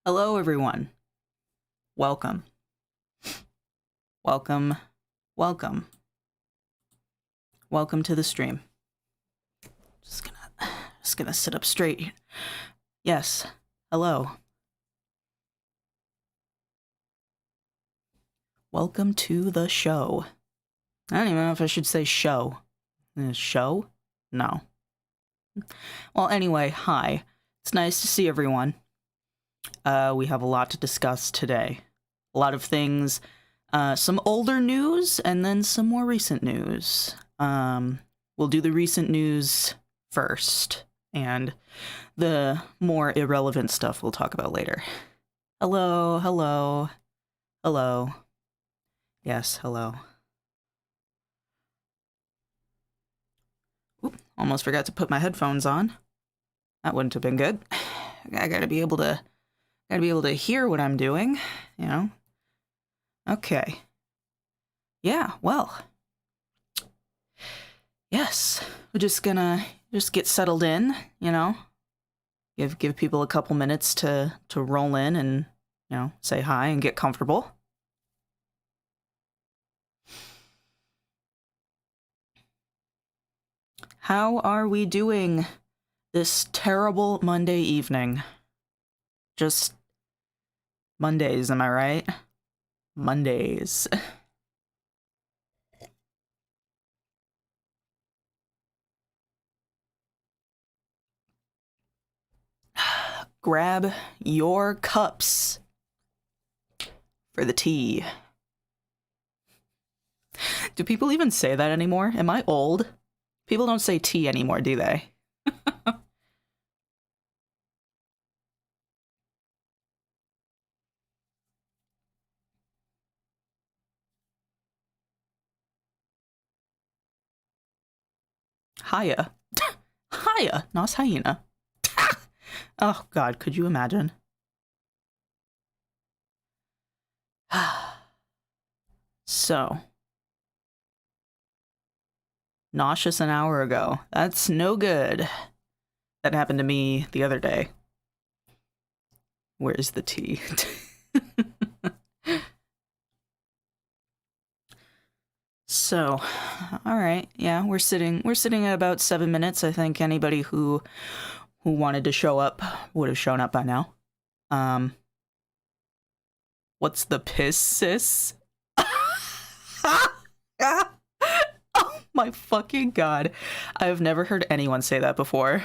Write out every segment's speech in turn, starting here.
Hello, everyone. Welcome. Welcome. Welcome. Welcome to the stream. Just gonna sit up straight. Yes. Hello. Welcome to the show. I don't even know if I should say show. Show? No. Well, anyway, hi. It's nice to see everyone. We have a lot to discuss today. A lot of things, some older news, and then some more recent news. We'll do the recent news first, and the more irrelevant stuff we'll talk about later. Hello, hello, hello. Yes, hello. Oop, almost forgot to put my headphones on. That wouldn't have been good. I gotta be able to hear what I'm doing, you know? Okay. Yeah, well. Yes, we're just gonna get settled in, you know? Give people a couple minutes to roll in and, you know, say hi and get comfortable. How are we doing this terrible Monday evening? Just Mondays, am I right? Mondays. Grab your cups for the tea. Do people even say that anymore? Am I old? People don't say tea anymore, do they? Hiya. Hiya, Nos hyena. Oh god, could you imagine? So. Nauseous an hour ago. That's no good. That happened to me the other day. Where's the tea? So, all right, yeah, we're sitting at about 7 minutes. I think anybody who wanted to show up would have shown up by now. What's the piss, sis? Oh my fucking god. I have never heard anyone say that before.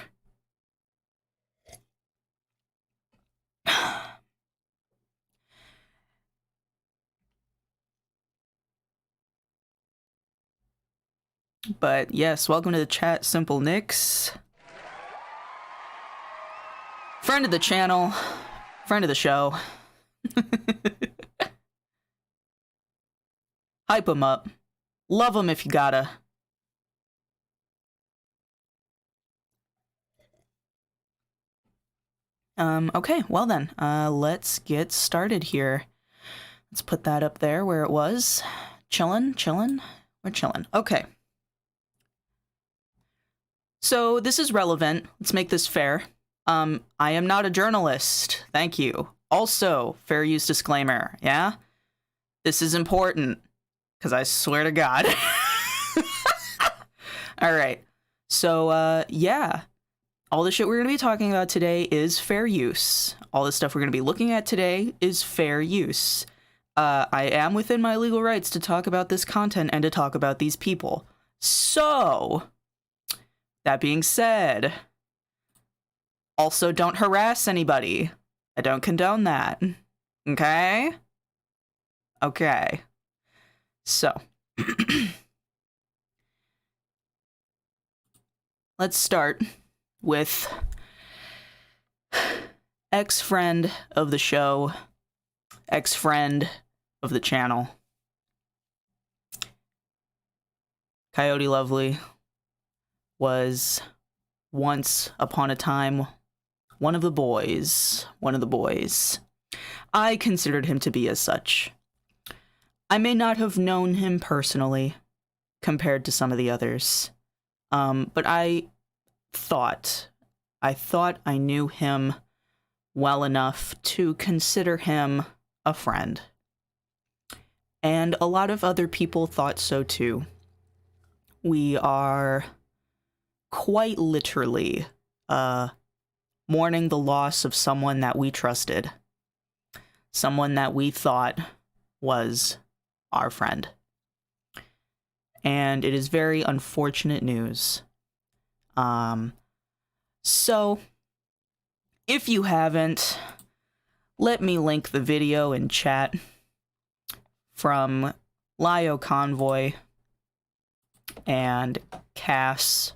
But yes, welcome to the chat, Simple Nix. Friend of the channel, friend of the show. Hype him up. Love him if you gotta. Okay, well then, let's get started here. Let's put that up there where it was. Chillin'. We're chillin'. Okay. So this is relevant. Let's make this fair. I am not a journalist. Thank you. Also, fair use disclaimer, yeah? This is important, because I swear to God. Alright. So, yeah. All the shit we're going to be talking about today is fair use. All the stuff we're going to be looking at today is fair use. I am within my legal rights to talk about this content and to talk about these people. So, that being said, also don't harass anybody. I don't condone that. Okay? Okay. So, let's start with ex-friend of the show, ex-friend of the channel, Coyote Lovely was once upon a time one of the boys. I considered him to be as such. I may not have known him personally compared to some of the others, but I thought I knew him well enough to consider him a friend. And a lot of other people thought so too. We are quite literally mourning the loss of someone that we trusted. Someone that we thought was our friend. And it is very unfortunate news. So, if you haven't, let me link the video in chat from Lio Convoy and Cass.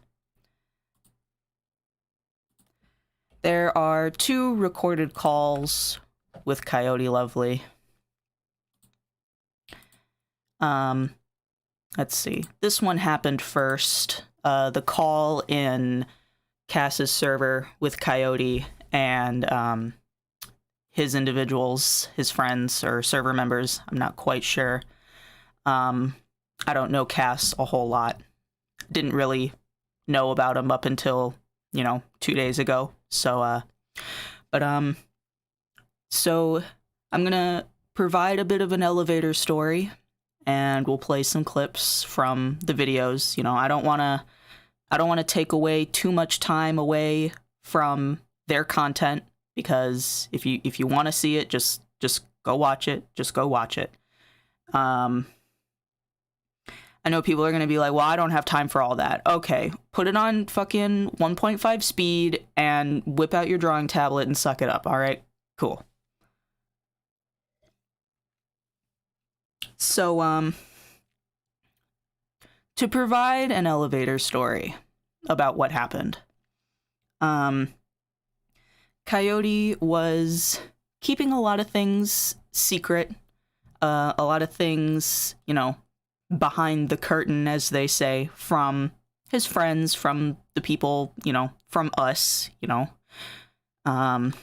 There are 2 recorded calls with Coyote Lovely. Let's see. This one happened first. The call in Cass's server with Coyote and his individuals, his friends or server members. I'm not quite sure. I don't know Cass a whole lot. Didn't really know about him up until, 2 days ago. So, so I'm gonna provide a bit of an elevator story, and we'll play some clips from the videos. I don't wanna take away too much time away from their content, because if you want to see it, just go watch it. Just go watch it. I know people are going to be like, well, I don't have time for all that. Okay, put it on fucking 1.5 speed and whip out your drawing tablet and suck it up, alright? Cool. So, to provide an elevator story about what happened, Coyote was keeping a lot of things secret, a lot of things, behind the curtain, as they say, from his friends, from the people, from us, and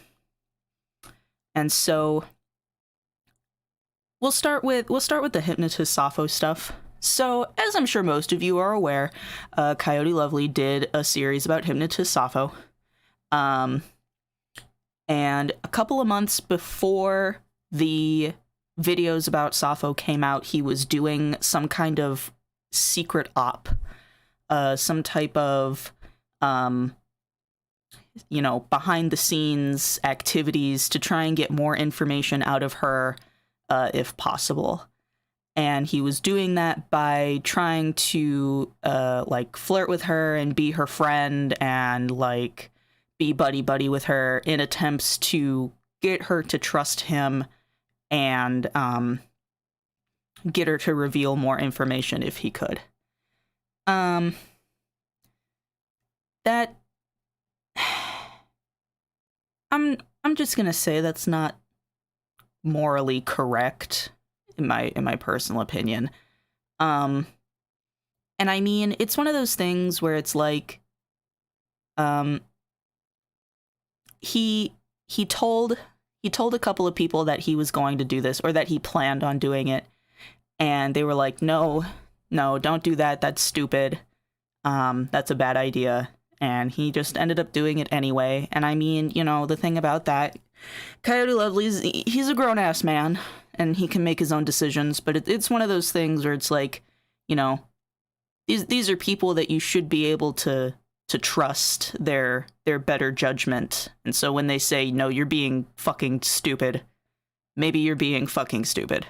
so we'll start with the Hypnotist Sappho stuff. So, as I'm sure most of you are aware, Coyote Lovely did a series about Hypnotist Sappho, and a couple of months before the videos about Sappho came out, he was doing some kind of secret op, some type of, behind the scenes activities to try and get more information out of her, if possible. And he was doing that by trying to, flirt with her and be her friend and, be buddy-buddy with her in attempts to get her to trust him and get her to reveal more information if he could. That I'm just gonna say that's not morally correct in my personal opinion. And I mean, it's one of those things where it's like, he told a couple of people that he was going to do this, or that he planned on doing it, and they were like, no, don't do that, that's stupid, that's a bad idea, and he just ended up doing it anyway. And I mean, the thing about that, Coyote Lovely's, he's a grown-ass man, and he can make his own decisions, but it's one of those things where it's like, these are people that you should be able to trust their better judgment. And so when they say, no, you're being fucking stupid, maybe you're being fucking stupid.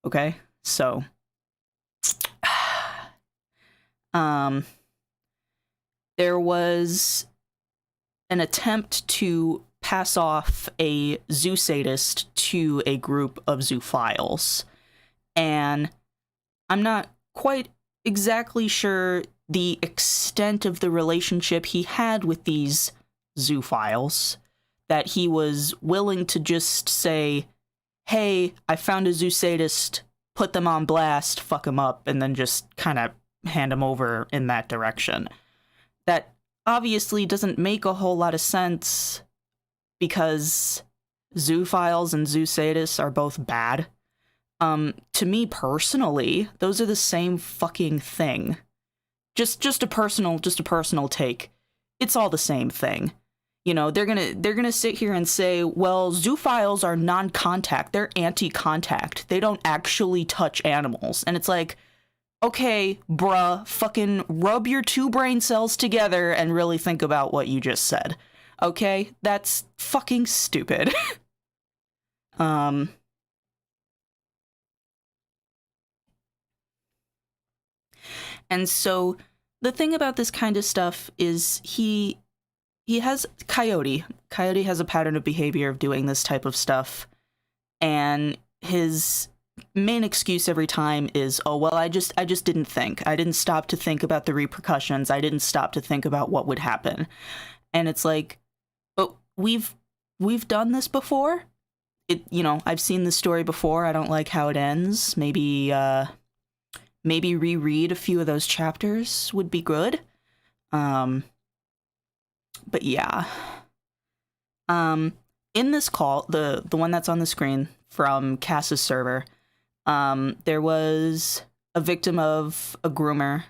Okay? So, there was an attempt to pass off a zoo sadist to a group of zoophiles. And I'm not quite exactly sure the extent of the relationship he had with these zoophiles, that he was willing to just say, hey, I found a zoo sadist, put them on blast, fuck them up, and then just kind of hand them over in that direction. That obviously doesn't make a whole lot of sense, because zoophiles and zoo sadists are both bad. To me personally, those are the same fucking thing. Just a personal take. It's all the same thing. You know, they're gonna sit here and say, well, zoophiles are non-contact. They're anti-contact. They don't actually touch animals. And it's like, okay, bruh, fucking rub your two brain cells together and really think about what you just said. Okay? That's fucking stupid. And so the thing about this kind of stuff is he has Coyote. Coyote has a pattern of behavior of doing this type of stuff. And his main excuse every time is, oh, well, I just didn't think. I didn't stop to think about the repercussions. I didn't stop to think about what would happen. And it's like, oh, we've done this before. I've seen this story before. I don't like how it ends. Maybe reread a few of those chapters would be good. But yeah. In this call, the one that's on the screen from Cass's server, there was a victim of a groomer,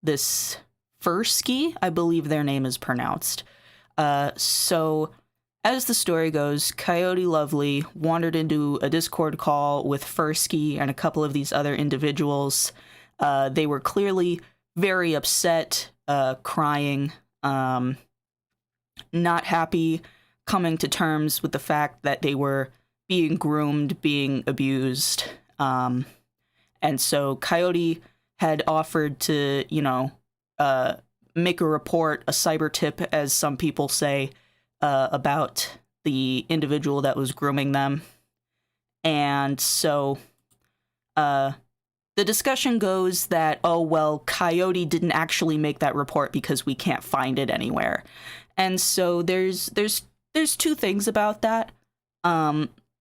this Fursky, I believe their name is pronounced. So as the story goes, Coyote Lovely wandered into a Discord call with Fursky and a couple of these other individuals. They were clearly very upset, crying, not happy, coming to terms with the fact that they were being groomed, being abused. And so Coyote had offered to, make a report, a cyber tip, as some people say, about the individual that was grooming them. And so the discussion goes that, oh, well, Coyote didn't actually make that report because we can't find it anywhere. And so there's two things about that.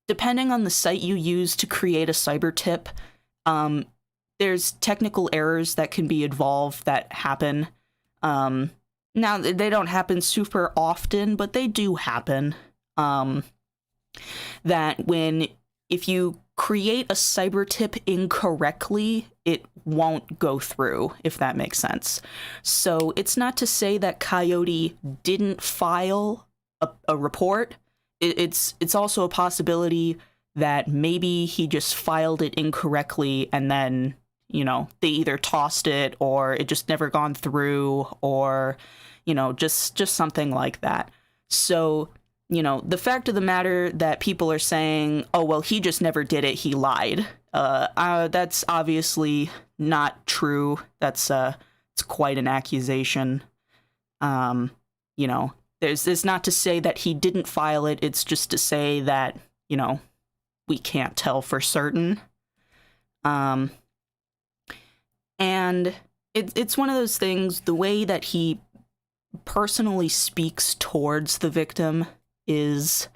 Depending on the site you use to create a cyber tip, there's technical errors that can be involved that happen. Now, they don't happen super often, but they do happen. That if you create a cyber tip incorrectly, it won't go through, if that makes sense. So it's not to say that Coyote didn't file a report. It's also a possibility that maybe he just filed it incorrectly and then, they either tossed it or it just never gone through or, just something like that. So, the fact of the matter that people are saying, oh, well, he just never did it, he lied. That's obviously not true. It's quite an accusation. It's not to say that he didn't file it. It's just to say that, we can't tell for certain. And it's one of those things, the way that he personally speaks towards the victim is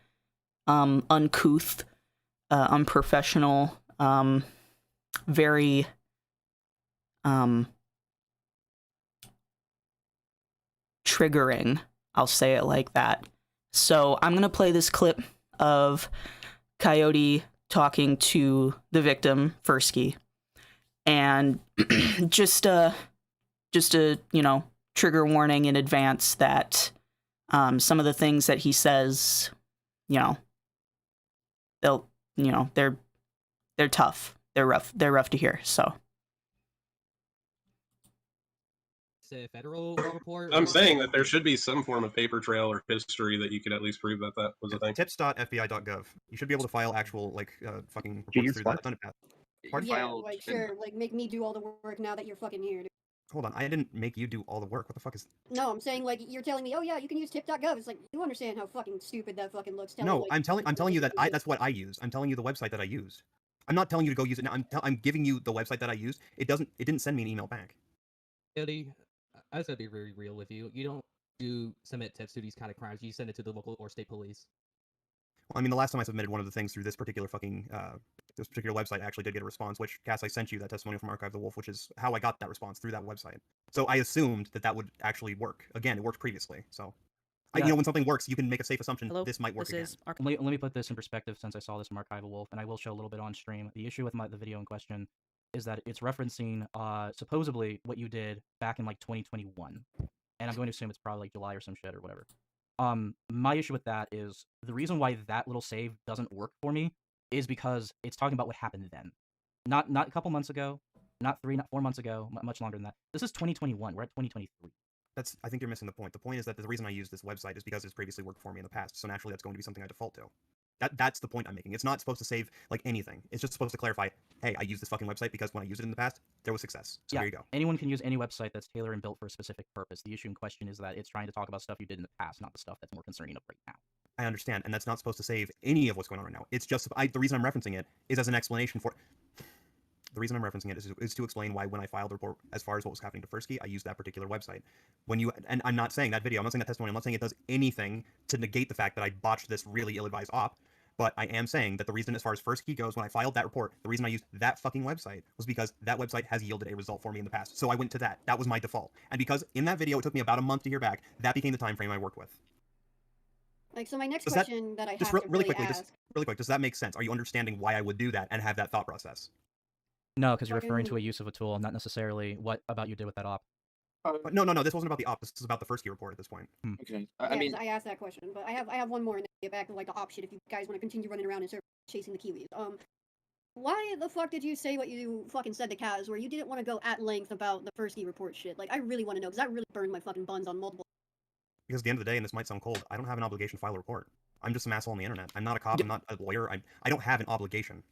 uncouth, unprofessional, very triggering. I'll say it like that. So I'm going to play this clip of Coyote talking to the victim, Fursky. And just a trigger warning in advance that some of the things that he says, they're tough. They're rough to hear. So a federal report? I'm saying that there should be some form of paper trail or history that you could at least prove that that was a thing. Tips.fbi.gov. You should be able to file actual, fucking reports through that. Pardon? Yeah, sure, make me do all the work now that you're fucking here. Hold on, I didn't make you do all the work. What the fuck is... No, I'm saying, you're telling me, oh yeah, you can use tip.gov. It's like, you understand how fucking stupid that fucking looks. No, I'm telling you that that's what I use. I'm telling you the website that I used. I'm not telling you to go use it. I'm giving you the website that I used. It didn't send me an email back. Eddie, I was gonna be very real with you. You don't submit tips to these kind of crimes. You send it to the local or state police. Well, I mean, the last time I submitted one of the things through this particular website, I actually did get a response, which, Cass, I sent you that testimonial from Archive the Wolf, which is how I got that response, through that website. So I assumed that would actually work. Again, it worked previously, so... Yeah. When something works, you can make a safe assumption this might work again. Let me put this in perspective, since I saw this from Archive the Wolf, and I will show a little bit on stream. The issue with the video in question is that it's referencing, supposedly, what you did back in, 2021. And I'm going to assume it's probably, July or some shit or whatever. My issue with that is the reason why that little save doesn't work for me is because it's talking about what happened then. Not a couple months ago, not 4 months ago, much longer than that. This is 2021. We're at 2023. I think you're missing the point. The point is that the reason I use this website is because it's previously worked for me in the past. So naturally, that's going to be something I default to. That's the point I'm making. It's not supposed to save like anything. It's just supposed to clarify, hey, I use this fucking website because when I used it in the past, there was success. So Yeah, there you go. anyone can use any website that's tailored and built for a specific purpose. The issue in question is that it's trying to talk about stuff you did in the past, not the stuff that's more concerning of right now. I understand, and that's not supposed to save any of what's going on right now. It's just the reason I'm referencing it is as an explanation for. The reason I'm referencing it is to explain why when I filed the report as far as what was happening to Fursky, I used that particular website. And I'm not saying that video, I'm not saying that testimony, I'm not saying it does anything to negate the fact that I botched this really ill-advised op, but I am saying that the reason as far as Fursky goes, when I filed that report, the reason I used that fucking website was because that website has yielded a result for me in the past. So I went to that. That was my default. And because in that video it took me about a month to hear back, that became the time frame I worked with. Like, so my next Does that- question that I Just have to really really quickly, ask. really quick, does that make sense? Are you understanding why I would do that and have that thought process? No, because you're referring to Fucking- a use of a tool, not necessarily what about you did with that op. No, this wasn't about the op. This is about the Fursky report at this point. Okay. Yeah, I mean, 'cause I asked that question, but I have one more and then get back to like the op shit if you guys want to continue running around and start chasing the Kiwis. Why the fuck did you say what you fucking said to Kaz, where you didn't want to go at length about the Fursky report shit? Like, I really want to know, because that really burned my fucking buns on multiple. Because at the end of the day, and this might sound cold, I don't have an obligation to file a report. I'm just some asshole on the internet. I'm not a cop. I'm not a lawyer. I don't have an obligation.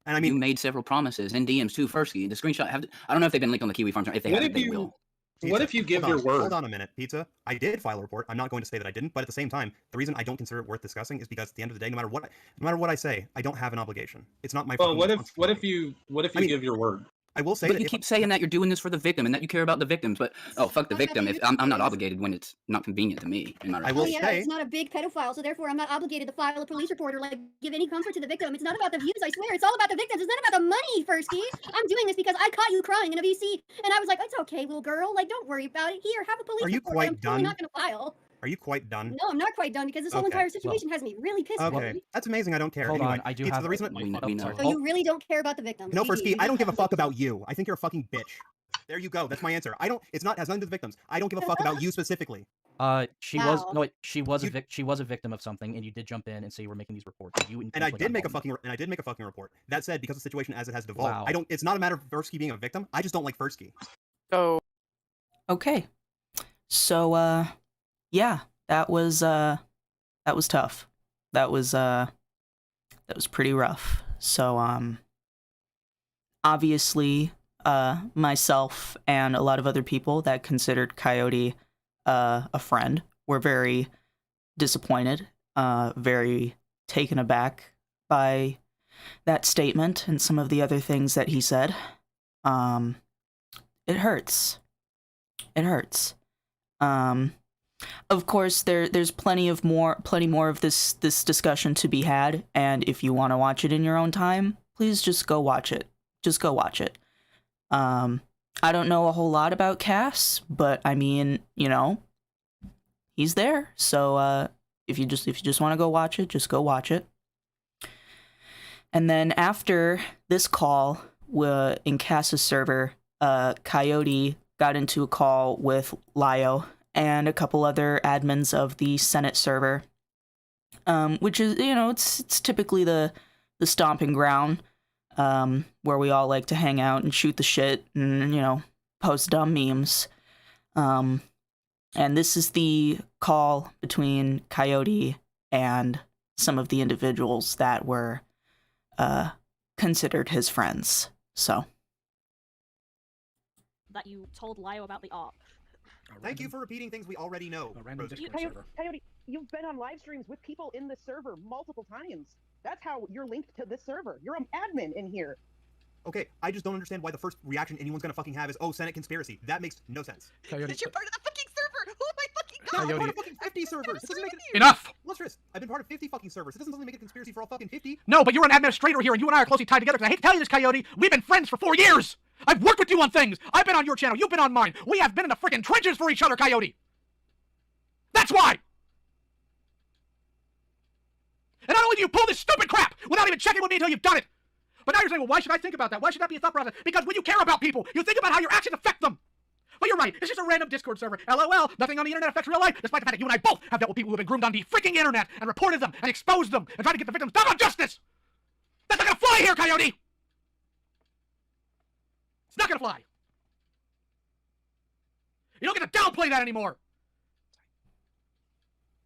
And I You mean, made several promises in DMs too. Fursky, the screenshot. I don't know if they've been linked on the Kiwi Farms. Or if they What haven't, if they you- will. What if you give your word? Hold on a minute, Pizza. I did file a report. I'm not going to say that I didn't, but at the same time, the reason I don't consider it worth discussing is because at the end of the day, no matter what I say, I don't have an obligation. It's not my. Well, fucking what if responsibility. you I mean, give your word? I will say But that you if keep saying that you're doing this for the victim and that you care about the victims. But oh, fuck the Not about victim. the If I'm not victims. obligated when it's not convenient to me. In my I will Oh yeah, say- it's not a big pedophile, so therefore I'm not obligated to file a police report or like give any comfort to the victim. It's not about the views, I swear. It's all about the victims. It's not about the money, Fursky. I'm doing this because I caught you crying in a VC, and I was like, it's okay, little girl. Like, don't worry about it. Here, have a police Are you report. quite I'm totally done? not gonna file. Are you quite done? No, I'm not quite done because this whole Okay, entire well- situation has me really pissed. Okay, Fursky. that's amazing. I don't care. Hold anyway, on, I do Pizza, have the reason. We know. sorry. So you really don't care about the victims. No, GG. Fursky, I don't give a fuck about you. I think you're a fucking bitch. There you go. That's my answer. I don't. It's not has nothing to do with the victims. I don't give a fuck about you specifically. She was Wow. no, wait, she was You- she was a victim of something, and you did jump in and say you were making these reports. You And I intentionally did got make a involved. fucking report. That said, because of the situation as it has devolved, Wow. I don't. It's not a matter of Fursky being a victim. I just don't like Fursky. So okay, so yeah, that was tough. That was pretty rough. So obviously myself and a lot of other people that considered Coyote a friend were very disappointed, very taken aback by that statement and some of the other things that he said. It hurts. It hurts. Of course, there's plenty more of this discussion to be had, and if you want to watch it in your own time, please just go watch it. Just go watch it. I don't know a whole lot about Cass, but I mean, you know, he's there. So if you just want to go watch it, just go watch it. And then after this call in Cass's server, Coyote got into a call with Lio and a couple other admins of the Senate server, which is, you know, it's typically the stomping ground, where we all like to hang out and shoot the shit and, you know, post dumb memes. And this is the call between Coyote and some of the individuals that were considered his friends. So that you told Lio about the op. Thank you for repeating things we already know. random Rosie. Discord server. Coyote, you've been on live streams with people in this server multiple times. That's how you're linked to this server. You're an admin in here. Okay, I just don't understand why the first reaction anyone's gonna fucking have is, "Oh, Senate conspiracy." That makes no sense. Coyote, You're part of the fucking server! Oh my fucking No, I'm god! part of fucking 50 servers. It doesn't make it Enough! Lustrous, I've been part of 50 fucking servers. It doesn't suddenly make a conspiracy for all fucking 50. No, but you're an administrator here, and you and I are closely tied together. 'Cause I hate to tell you this, Coyote, we've been friends for 4 years. I've worked with you on things. I've been on your channel. You've been on mine. We have been in the freaking trenches for each other, Coyote. That's why. And not only do you pull this stupid crap without even checking with me until you've done it, but now you're saying, well, why should I think about that? Why should that be a thought process? Because when you care about people, you think about how your actions affect them. But you're right, it's just a random Discord server. LOL, nothing on the internet affects real life, despite the fact that you and I both have dealt with people who have been groomed on the freaking internet and reported them and exposed them and tried to get the victims done on justice! That's not gonna fly here, Coyote! It's not gonna fly! You don't get to downplay that anymore!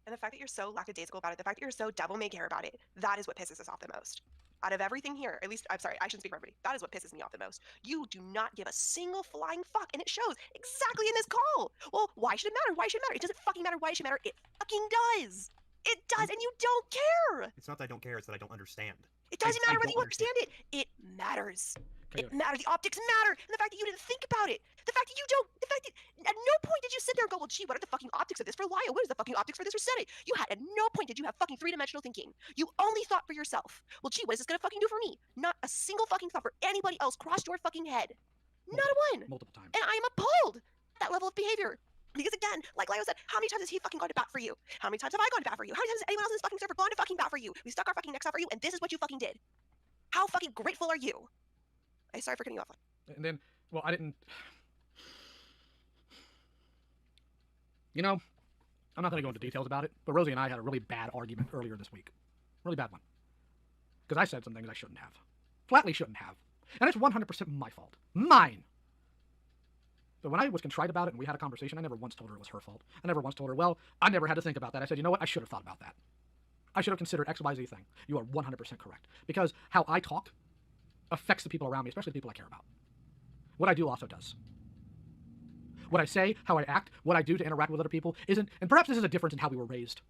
And the fact that you're so lackadaisical about it, the fact that you're so devil-may-care about it, that is what pisses us off the most. Out of everything here, at least, I'm sorry, I shouldn't speak for everybody. That is what pisses me off the most. You do not give a single flying fuck, and it shows exactly in this call. Well, why should it matter? Why should it matter? It doesn't fucking matter why it should matter. It fucking does. It does, and you don't care. It's not that I don't care, it's that I don't understand. It doesn't matter whether don't you understand it. It matters. Okay. It matters. The optics matter. And the fact that you didn't think about it. The fact that you don't. The fact that at no point did you sit there and go, well, gee, what are the fucking optics of this for Lio? What is the fucking optics for this for Senate? You had at no point did you have fucking three-dimensional thinking. You only thought for yourself. Well, gee, what is this gonna fucking do for me? Not a single fucking thought for anybody else crossed your fucking head. Not a one. Multiple times. And I am appalled at that level of behavior. Because again, like Lio said, how many times has he fucking gone to bat for you? How many times have I gone to bat for you? How many times has anyone else in this fucking server gone to fucking bat for you? We stuck our fucking necks out for you, and this is what you fucking did. How fucking grateful are you? I'm sorry for cutting you off. And then, well, I didn't... You know, I'm not going to go into details about it, but Rosie and I had a really bad argument earlier this week. Really bad one. Because I said some things I shouldn't have. Flatly shouldn't have. And it's 100% my fault. Mine! So when I was contrite about it and we had a conversation, I never once told her it was her fault. I never once told her, well, I never had to think about that. I said, you know what? I should have thought about that. I should have considered X, Y, Z thing. You are 100% correct. Because how I talk affects the people around me, especially the people I care about. What I do also does. What I say, how I act, what I do to interact with other people isn't, and perhaps this is a difference in how we were raised.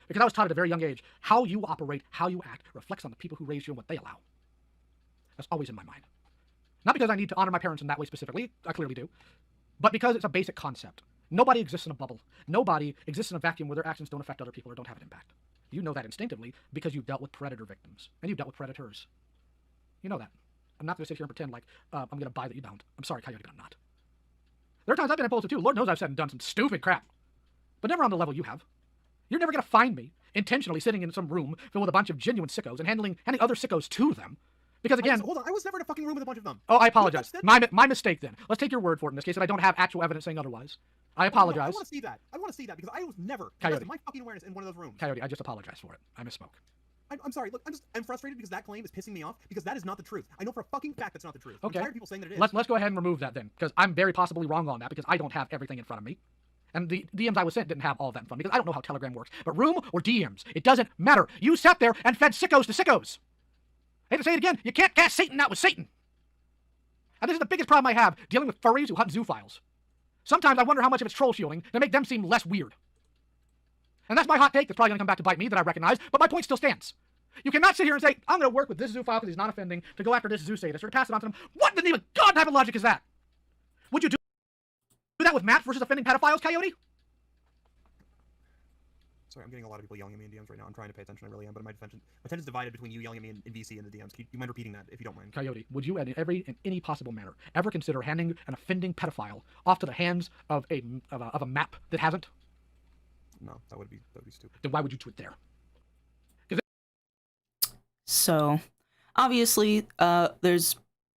Because I was taught at a very young age, how you operate, how you act, reflects on the people who raised you and what they allow. That's always in my mind. Not because I need to honor my parents in that way specifically, I clearly do, but because it's a basic concept. Nobody exists in a bubble. Nobody exists in a vacuum where their actions don't affect other people or don't have an impact. You know that instinctively because you've dealt with predator victims, and you've dealt with predators. You know that. I'm not going to sit here and pretend like I'm going to buy that you don't. I'm sorry, Coyote, but I'm not. There are times I've been impulsive too. Lord knows I've said and done some stupid crap. But never on the level you have. You're never going to find me intentionally sitting in some room filled with a bunch of genuine sickos and handing other sickos to them. Because again... Hold on, I was never in a fucking room with a bunch of them. Oh, I apologize. My mistake then. Let's take your word for it in this case, and I don't have actual evidence saying otherwise. I apologize. I want to see that. I want to see that because I was never, Coyote, to my fucking awareness, in one of those rooms. Coyote, I just apologize for it. I misspoke. I'm sorry. Look, I'm frustrated because that claim is pissing me off because that is not the truth. I know for a fucking fact that's not the truth. Okay. I'm tired of people saying that it is. Let's go ahead and remove that then, because I'm very possibly wrong on that because I don't have everything in front of me. And the DMs I was sent didn't have all of that in front of me because I don't know how Telegram works. But room or DMs, it doesn't matter. You sat there and fed sickos to sickos. I hate to say it again, you can't cast Satan out with Satan. And this is the biggest problem I have, dealing with furries who hunt zoophiles. Sometimes I wonder how much of it's troll shielding to make them seem less weird. And that's my hot take that's probably going to come back to bite me that I recognize, but my point still stands. You cannot sit here and say, I'm going to work with this zoophile because he's not offending to go after this zoo sadist or to pass it on to them. What in the name of God type of logic is that? Would you do that with Matt versus offending pedophiles, Coyote? Sorry, I'm getting a lot of people yelling at me in DMs right now. I'm trying to pay attention, I really am, but my attention's divided between you yelling at me in VC and the DMs. Do you mind repeating that, if you don't mind? Coyote, would you, in any possible manner, ever consider handing an offending pedophile off to the hands of a map that hasn't? No, that would be stupid. Then why would you do it there? So, obviously, there's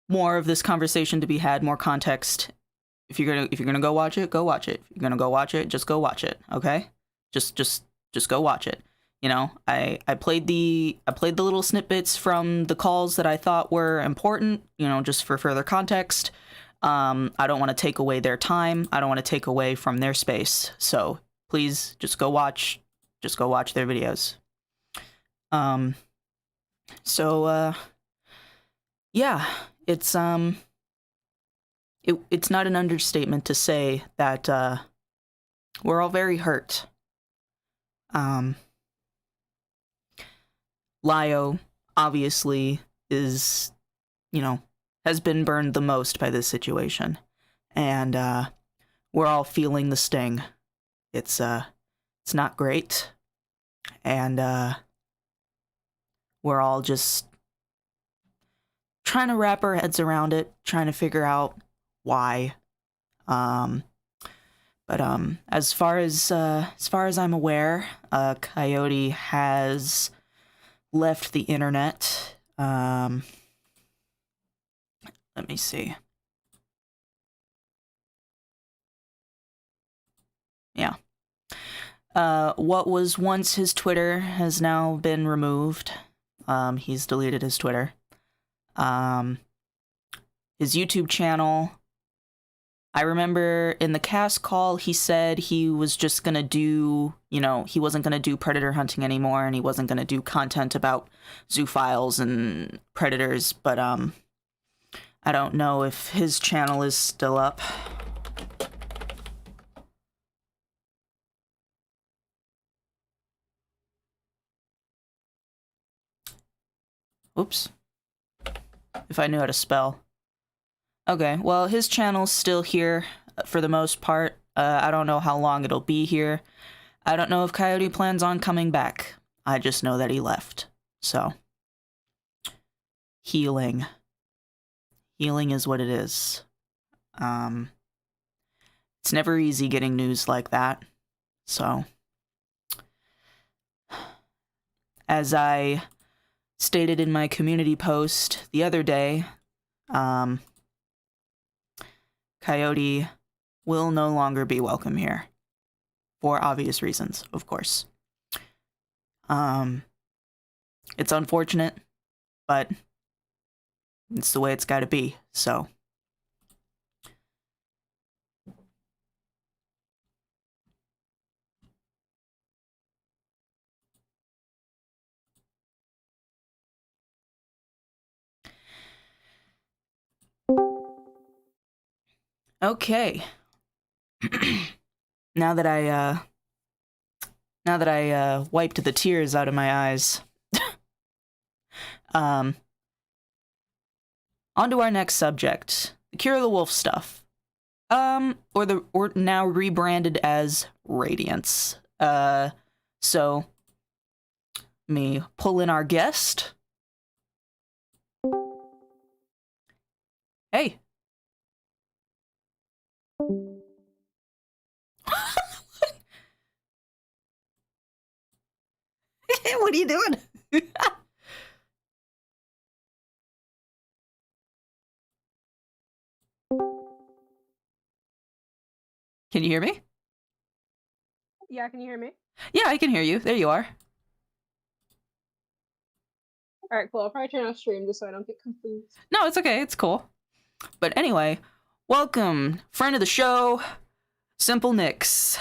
more of this conversation to be had, more context. If you're gonna go watch it, go watch it. If you're gonna go watch it, just go watch it. Okay? Just go watch it. You know, I played the little snippets from the calls that I thought were important, you know, just for further context. I don't want to take away their time. I don't want to take away from their space. So please just go watch their videos. Yeah, it's not an understatement to say that we're all very hurt. Lio obviously is, you know, has been burned the most by this situation, and we're all feeling the sting. It's not great, and we're all just trying to wrap our heads around it, trying to figure out why. But as far as I'm aware, Coyote has left the internet. Let me see. Yeah. What was once his Twitter has now been removed. He's deleted his Twitter. His YouTube channel, I remember in the cast call, he said he was just gonna do, he wasn't gonna do predator hunting anymore, and he wasn't gonna do content about zoophiles and predators, but, I don't know if his channel is still up. Oops. If I knew how to spell. Okay, well, his channel's still here for the most part. I don't know how long it'll be here. I don't know if Coyote plans on coming back. I just know that he left. So, healing. Healing is what it is. It's never easy getting news like that. So, as I stated in my community post the other day, Coyote will no longer be welcome here. For obvious reasons, of course. It's unfortunate, but it's the way it's gotta be, so. Okay. Now that I wiped the tears out of my eyes, on to our next subject, the Kero the Wolf stuff. Or now rebranded as Radiance. So me pull in our guest. Hey. What are you doing? Can you hear me? Yeah, can you hear me? Yeah, I can hear you. There you are. Alright, cool. I'll probably turn off stream just so I don't get confused. No, it's okay. It's cool. But anyway, welcome, friend of the show, Simple Nix.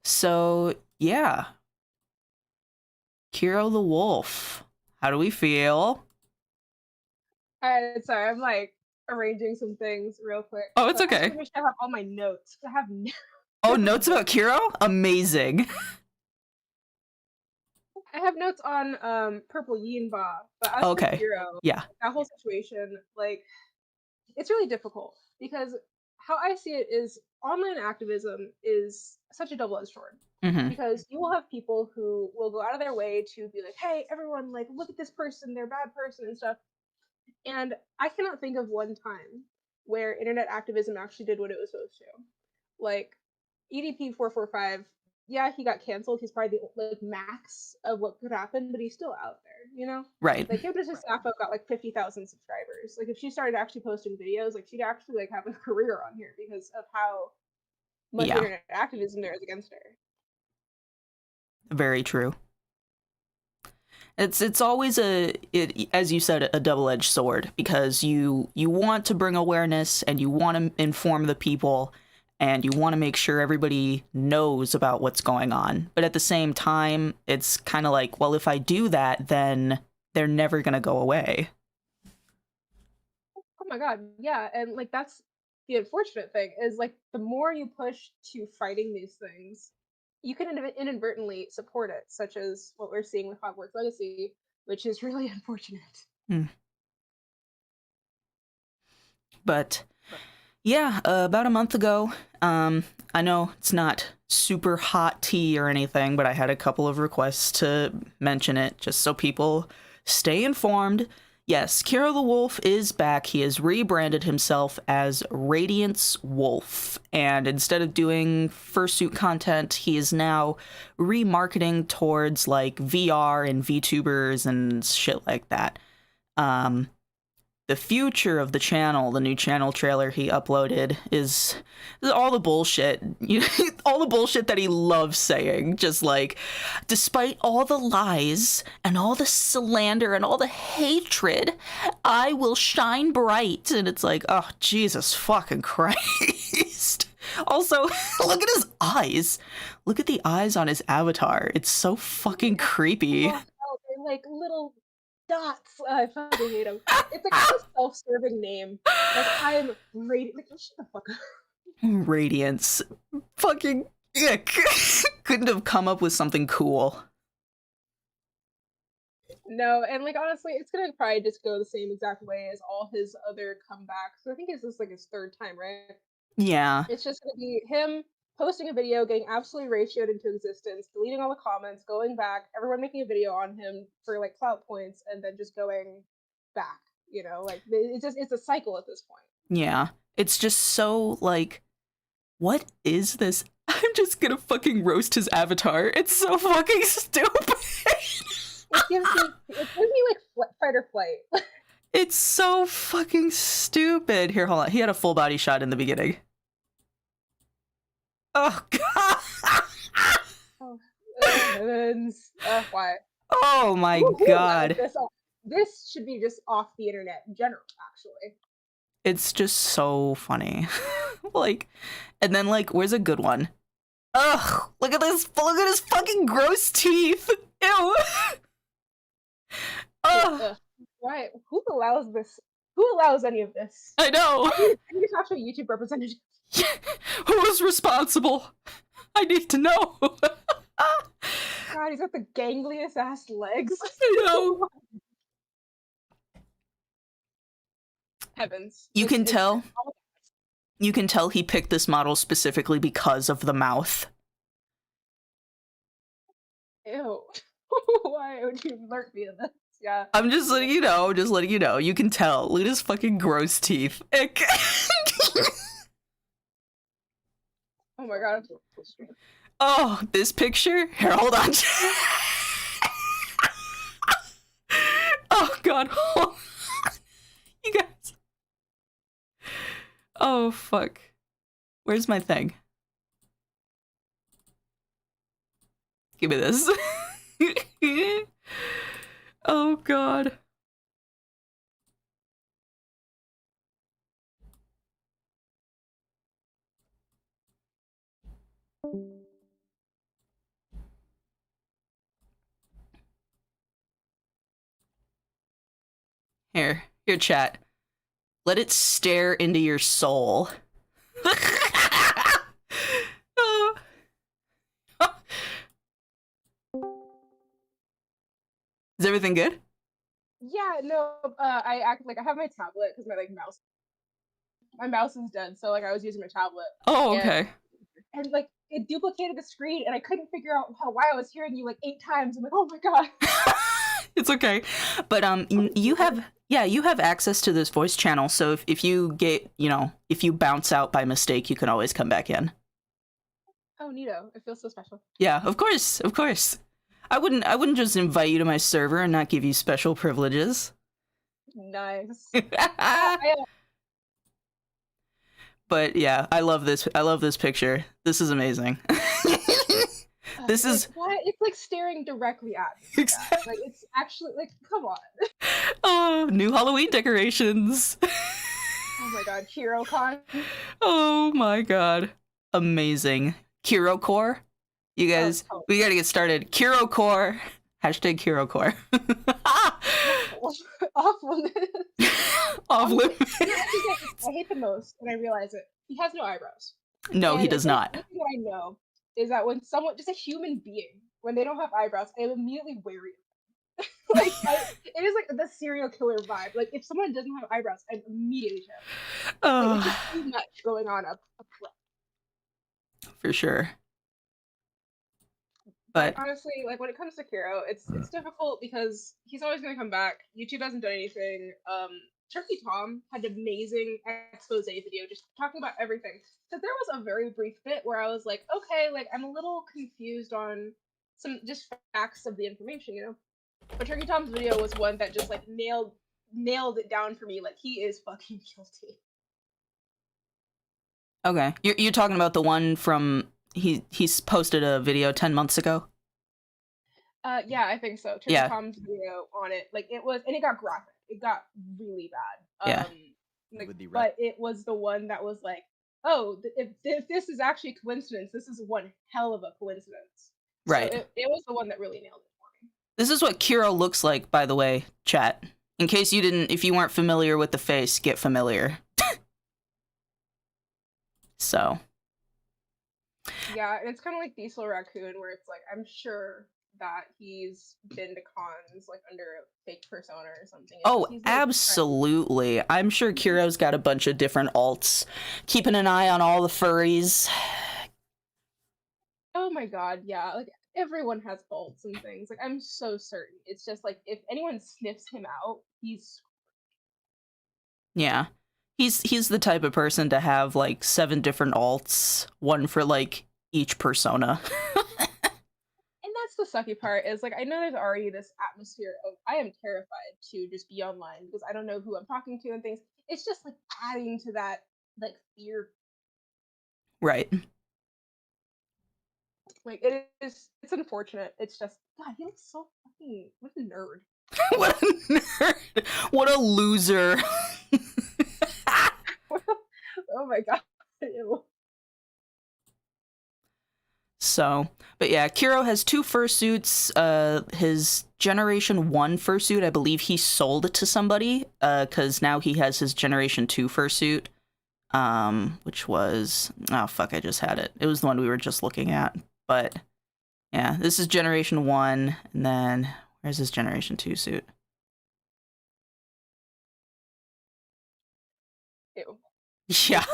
So, yeah. Kero the Wolf. How do we feel? Alright, sorry, I'm like arranging some things real quick. Oh, it's okay. I wish I have all my notes. I have Oh, notes about Kero? Amazing. I have notes on PurpleYEENbean, but as Okay. for Kero, Yeah. that whole situation, like, it's really difficult because how I see it is online activism is such a double-edged sword. Mhm. Because you will have people who will go out of their way to be like, hey, everyone, like, look at this person, they're a bad person and stuff. And I cannot think of one time where internet activism actually did what it was supposed to. Like, EDP445, yeah, he got canceled. He's probably the max of what could happen, but he's still out there, you know? Right. Like, him and his staff got like 50,000 subscribers. Like, if she started actually posting videos, like, she'd actually like have a career on here because of how much Yeah. internet activism there is against her. Very true. It's always as you said, a double-edged sword, because you want to bring awareness and you want to inform the people and you want to make sure everybody knows about what's going on. But at the same time, it's kind of like, well, if I do that, then they're never going to go away. Oh my god, yeah, and like that's the unfortunate thing is like the more you push to fighting these things, you can inadvertently support it, such as what we're seeing with Hogwarts Legacy, which is really unfortunate. But yeah, about a month ago, I know it's not super hot tea or anything, but I had a couple of requests to mention it just so people stay informed. Yes, Kero the Wolf is back. He has rebranded himself as Radiance Wolf, and instead of doing fursuit content, he is now remarketing towards like VR and VTubers and shit like that. the future of the channel, the new channel trailer he uploaded, is all the bullshit. All the bullshit that he loves saying. Just like, despite all the lies and all the slander and all the hatred, I will shine bright. And it's like, oh, Jesus fucking Christ. Also, look at his eyes. Look at the eyes on his avatar. It's so fucking creepy. Oh, they're like little dots. I fucking hate them. It's like a self-serving name. Like, I'm Radiance. Like, shut the fuck up. Radiance. Fucking ick. Couldn't have come up with something cool. No, and like honestly, it's gonna probably just go the same exact way as all his other comebacks. I think it's just like his third time, right? Yeah. It's just gonna be him posting a video, getting absolutely ratioed into existence, deleting all the comments, going back, everyone making a video on him for like clout points, and then just going back. You know, like it's a cycle at this point. Yeah. It's just so like, what is this? I'm just gonna fucking roast his avatar. It's so fucking stupid. It gives me like fight or flight. It's so fucking stupid. Here, hold on. He had a full body shot in the beginning. Oh god. Oh, heavens. Why? Oh my Who god. This should be just off the internet in general, actually. It's just so funny. Like, and then like, where's a good one? Ugh, look at this. Look at his fucking gross teeth. Ew. Ugh. Why? Who allows this? Who allows any of this? I know. I need to talk to a YouTube representative. Who is responsible? I need to know. God, he's got the gangliest ass legs. I know. Heavens. You can tell. You can tell he picked this model specifically because of the mouth. Ew. Why would you alert me to this? Yeah. I'm just letting you know. Just letting you know. You can tell. Look at his fucking gross teeth. Oh my god. Oh, this picture? Here, hold on. Oh god. Hold on. You guys. Oh fuck. Where's my thing? Give me this. Oh god. Here, chat. Let it stare into your soul. Oh. Is everything good? Yeah, no, I act like I have my tablet because my mouse is dead, so like I was using my tablet. Oh, okay. And like it duplicated the screen, and I couldn't figure out why I was hearing you like 8 times. I'm like, oh my god. It's okay. But you have access to this voice channel, so if you get, if you bounce out by mistake, you can always come back in. Oh, neato. It feels so special. Yeah, of course. Of course. I wouldn't just invite you to my server and not give you special privileges. Nice. But yeah, I love this picture. This is amazing. This is why it's like staring directly at me. Exactly. Like it's actually like, come on. Oh, new Halloween decorations. Oh my god, HeroCon. Oh my god. Amazing. Kero Core. You guys, we gotta get started. Kero Core. Hashtag Kero Core. Off limits. Off limits. I hate the most when I realize it. He has no eyebrows. No, he does not. One thing I know is that when someone, just a human being, when they don't have eyebrows, I am immediately wary of them. Like, it is like the serial killer vibe. Like, if someone doesn't have eyebrows, I'm immediately terrified. Like, it's just too much going on up front. For sure. But honestly, like when it comes to Kero, it's difficult because he's always gonna come back. YouTube hasn't done anything. Turkey Tom had an amazing expose video just talking about everything. So there was a very brief bit where I was like, okay, like I'm a little confused on some just facts of the information, But Turkey Tom's video was one that just like nailed nailed it down for me. Like, he is fucking guilty. Okay, you're talking about the one from he's posted a video 10 months ago. Yeah, I think so. Turkey Yeah. Tom's video on it, like it was, and it got graphic. It got really bad. Yeah. Like, but it was the one that was like, oh, if this is actually a coincidence, this is one hell of a coincidence. Right. So it was the one that really nailed it for me. This is what Kero looks like, by the way, chat. In case you didn't, if you weren't familiar with the face, get familiar. So. Yeah, and it's kind of like Diesel Raccoon, where it's like, I'm sure that he's been to cons like under a fake persona or something. Oh, He's, like, absolutely. I'm sure Kero's got a bunch of different alts. Keeping an eye on all the furries. Oh my god, yeah. Like, everyone has alts and things. Like, I'm so certain. It's just like, if anyone sniffs him out, he's... Yeah. He's the type of person to have like 7 different alts, one for like each persona. And that's the sucky part, is like, I know there's already this atmosphere of I am terrified to just be online because I don't know who I'm talking to and things. It's just like adding to that like fear. Right. Like, it's unfortunate. It's just, god, he looks so fucking, what a nerd. What a nerd. What a loser. Oh my god. Ew. So, but yeah, Kero has 2 fursuits. His Generation 1 fursuit, I believe he sold it to somebody, because now he has his Generation 2 fursuit, which was, oh fuck, I just had it. It was the one we were just looking at, but yeah, this is Generation 1, and then, where's his Generation 2 suit? Ew. Yeah.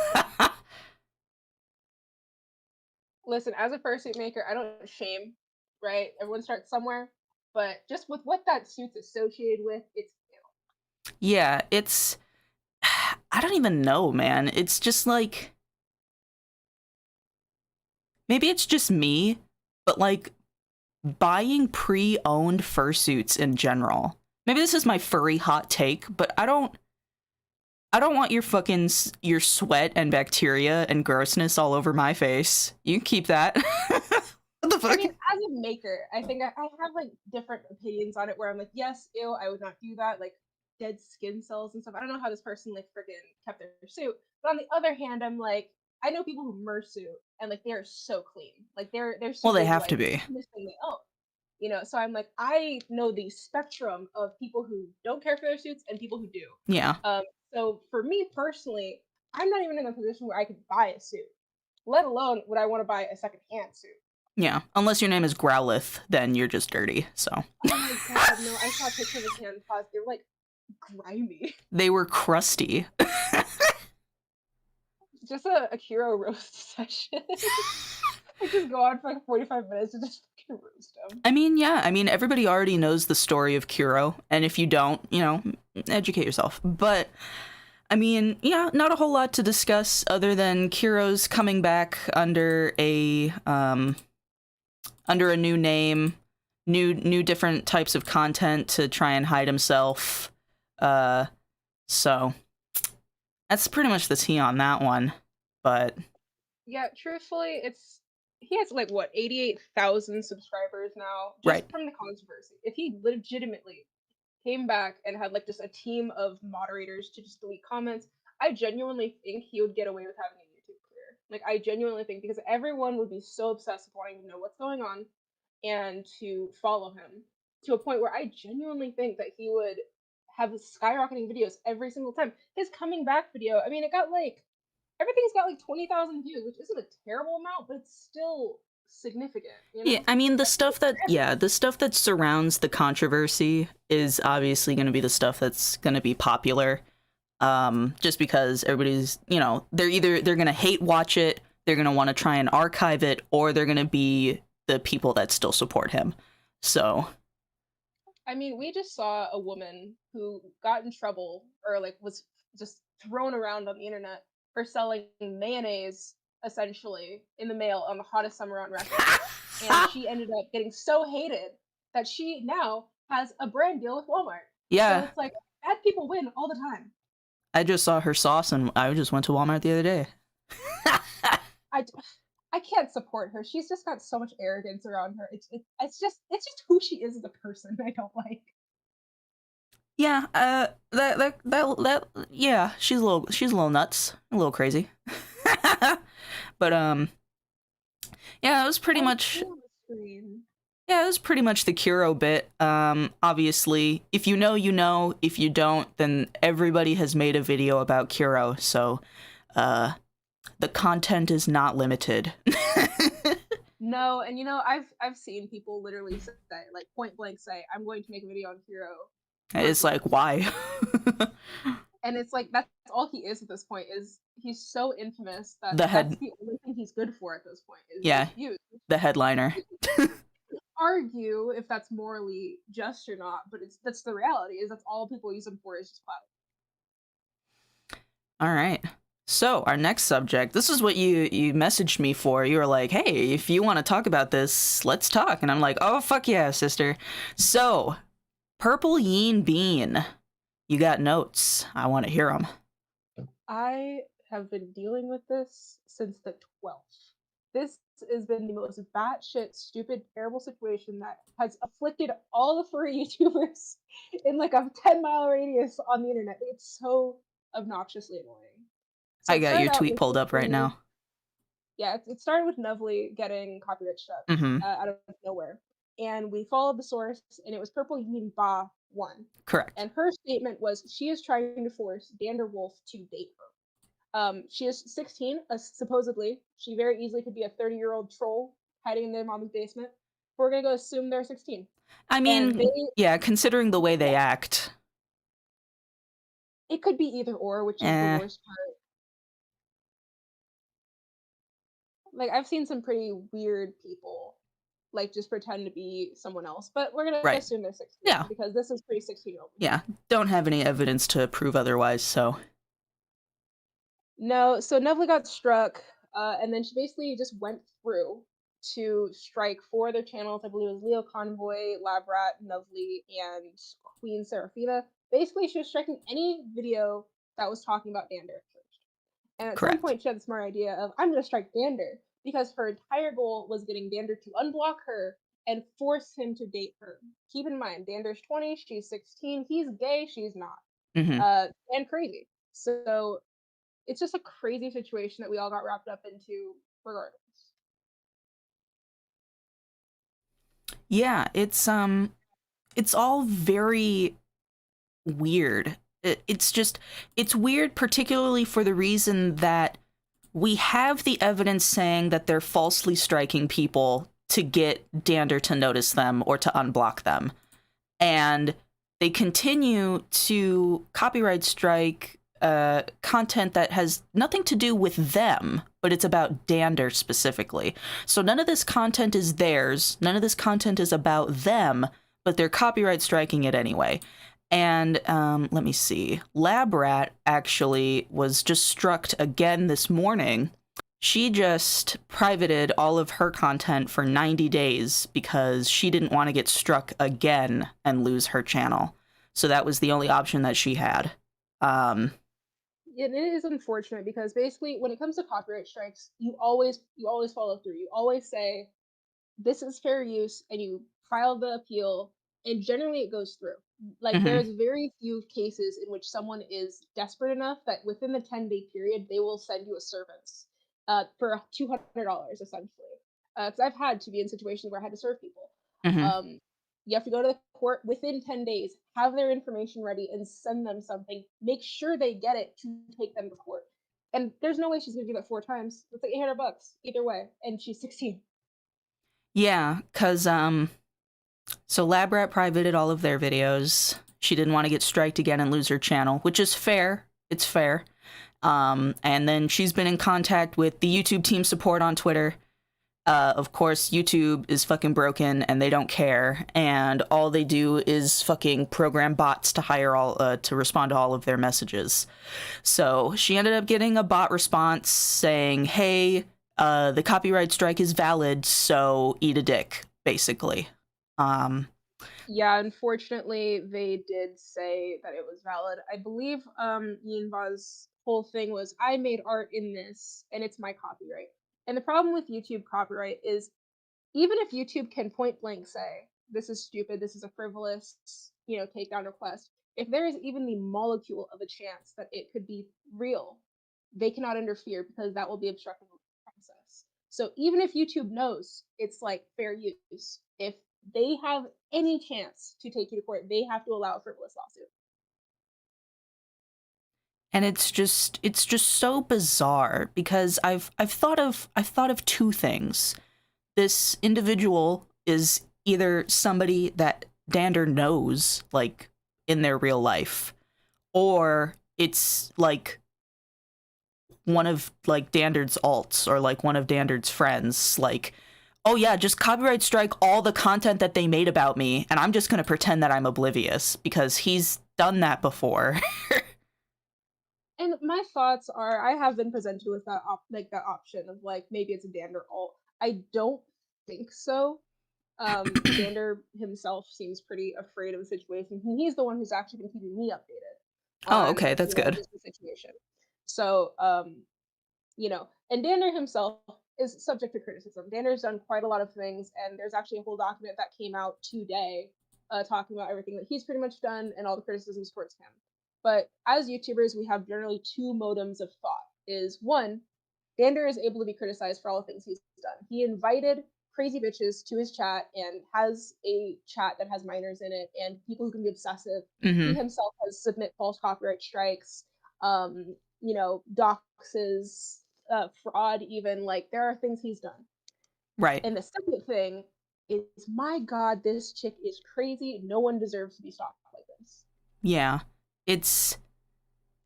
Listen, as a fursuit maker, I don't shame, right? Everyone starts somewhere, but just with what that suit's associated with, it's ew. Yeah, it's, I don't even know, man. It's just like, maybe it's just me, but like, buying pre-owned fursuits in general. Maybe this is my furry hot take, but I don't want your sweat and bacteria and grossness all over my face. You can keep that. What the fuck? I mean, as a maker, I think I have like different opinions on it where I'm like, yes, ew, I would not do that. Like, dead skin cells and stuff. I don't know how this person like freaking kept their suit. But on the other hand, I'm like, I know people who mersuit and like they are so clean. Like they're so Well, they have to be. You know, so I'm like, I know the spectrum of people who don't care for their suits and people who do. Yeah. So for me personally, I'm not even in a position where I could buy a suit, let alone would I want to buy a secondhand suit. Yeah, unless your name is Growlith, then you're just dirty, so. Oh my god, no, I saw pictures of hand paws, they were like grimy. They were crusty. Just a Kero roast session. I just go on for like 45 minutes and just fucking roast him. I mean, yeah, everybody already knows the story of Kero, and if you don't, you know, educate yourself. But, I mean, yeah, not a whole lot to discuss other than Kero's coming back under a new name, new different types of content to try and hide himself. So that's pretty much the tea on that one. But yeah, truthfully, he has like what 88,000 subscribers now, just right. from the controversy. If he legitimately came back and had like just a team of moderators to just delete comments, I genuinely think he would get away with having a YouTube career. Like, I genuinely think, because everyone would be so obsessed with wanting to know what's going on and to follow him to a point where I genuinely think that he would have skyrocketing videos every single time. His coming back video, I mean, it got like, everything's got like 20,000 views, which isn't a terrible amount, but it's still significant. You know? Yeah, I mean, the stuff that surrounds the controversy is obviously going to be the stuff that's going to be popular. Just because everybody's, you know, they're going to hate watch it, they're going to want to try and archive it, or they're going to be the people that still support him. So, I mean, we just saw a woman who got in trouble, or like was just thrown around on the internet for selling mayonnaise, essentially, in the mail on the hottest summer on record. And she ended up getting so hated that she now has a brand deal with Walmart. yeah. So it's like, Bad people win all the time. I just saw her sauce, and I just went to Walmart the other day. I can't support her. She's just got so much arrogance around her. It's just who she is as a person. I don't like. Yeah, yeah, she's a little nuts, a little crazy. But yeah, it was pretty much. Yeah, it was pretty much the Kero bit. Obviously, if you know, you know. If you don't, then everybody has made a video about Kero, so the content is not limited. No, and you know, I've seen people literally say, like, point blank say, I'm going to make a video on Kero. It's like, why? And it's like, that's all he is at this point, is he's so infamous that The that's the only thing he's good for at this point. Is Yeah, views. the headliner. Argue if that's morally just or not, but that's the reality, is that's all people use him for, is just clout. All right. So our next subject, this is what you messaged me for. You were like, hey, if you want to talk about this, let's talk. And I'm like, oh, fuck yeah, sister. So, PurpleYEENbean, you got notes. I want to hear them. I have been dealing with this since the 12th. This has been the most batshit, stupid, terrible situation that has afflicted all the furry YouTubers in like a 10-mile radius on the internet. It's so obnoxiously annoying. So I got your tweet pulled up right now. Yeah, it started with Lovely getting copyright struck out of nowhere. And we followed the source, and it was PurpleYEENbean 1. Correct. And her statement was she is trying to force Dander Wolf to date her. She is 16, supposedly. She very easily could be a 30-year-old troll hiding in their mom's basement. We're going to go assume they're 16. I mean, yeah, considering the way they act. It could be either or, which is the worst part. Like, I've seen some pretty weird people, like, just pretend to be someone else. But we're going to assume they're 16. Yeah. Because this is pretty 16-year-old. Yeah, don't have any evidence to prove otherwise, so. No, so Neville got struck, and then she basically just went through to strike 4 other channels. I believe it was Leo Convoy, Labrat, Neville, and Queen Seraphina. Basically, she was striking any video that was talking about Dander at first. And at some point, she had the smart idea of, I'm going to strike Dander, because her entire goal was getting Dander to unblock her and force him to date her. Keep in mind, Dander's 20, she's 16, he's gay, she's not. And crazy. So it's just a crazy situation that we all got wrapped up into regardless. Yeah, it's all very weird. It's weird particularly for the reason that we have the evidence saying that they're falsely striking people to get Dander to notice them or to unblock them. And they continue to copyright strike content that has nothing to do with them, but it's about Dander specifically. So none of this content is theirs. None of this content is about them, but they're copyright striking it anyway. And let me see. Labrat actually was just struck again this morning. She just privated all of her content for 90 days because she didn't want to get struck again and lose her channel. So that was the only option that she had. It is unfortunate because basically when it comes to copyright strikes, you always follow through. You always say, this is fair use, and you file the appeal, and generally it goes through. Like, there's very few cases in which someone is desperate enough that within the 10-day period, they will send you a service for $200, essentially. Because I've had to be in situations where I had to serve people. You have to go to the court within 10 days, have their information ready, and send them something. Make sure they get it to take them to court. And there's no way she's going to do that 4 times. It's like $800 either way, and she's 16. Yeah, because so Labrat privated all of their videos. She didn't want to get striked again and lose her channel, which is fair. It's fair. And then she's been in contact with the YouTube team support on Twitter. Of course, YouTube is fucking broken and they don't care. And all they do is fucking program bots to to respond to all of their messages. So she ended up getting a bot response saying, hey, the copyright strike is valid, so eat a dick, basically. Yeah, unfortunately, they did say that it was valid. I believe Yinba's whole thing was, I made art in this, and it's my copyright. And the problem with YouTube copyright is, even if YouTube can point blank say, this is stupid, this is a frivolous, takedown request, if there is even the molecule of a chance that it could be real, they cannot interfere because that will be obstructing the process. So even if YouTube knows it's like fair use, if they have any chance to take you to court, they have to allow a frivolous lawsuit. And it's just so bizarre because I've thought of two things. This individual is either somebody that Dander knows, like, in their real life, or it's like one of like Dander's alts or like one of Dander's friends, like, oh yeah, just copyright strike all the content that they made about me, and I'm just gonna pretend that I'm oblivious because he's done that before. And my thoughts are, I have been presented with that that option of like maybe it's a Dander alt. I don't think so. Dander himself seems pretty afraid of the situation. He's the one who's actually been keeping me updated. Oh, okay, that's good. Just the situation. So, and Dander himself is subject to criticism. Dander's done quite a lot of things, and there's actually a whole document that came out today talking about everything that he's pretty much done and all the criticisms towards him. But as YouTubers, we have generally two modems of thought. Is one, Dander is able to be criticized for all the things he's done. He invited crazy bitches to his chat and has a chat that has minors in it and people who can be obsessive. Mm-hmm. He himself has submit false copyright strikes, doxes, fraud even. Like, there are things he's done. Right. And the second thing is, my God, this chick is crazy. No one deserves to be stopped like this. Yeah. It's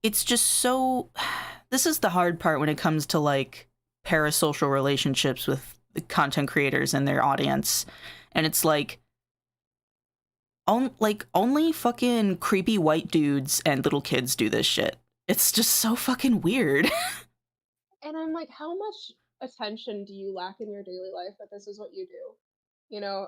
just so... This is the hard part when it comes to, like, parasocial relationships with content creators and their audience. And it's like... only fucking creepy white dudes and little kids do this shit. It's just so fucking weird. And I'm like, how much attention do you lack in your daily life that this is what you do?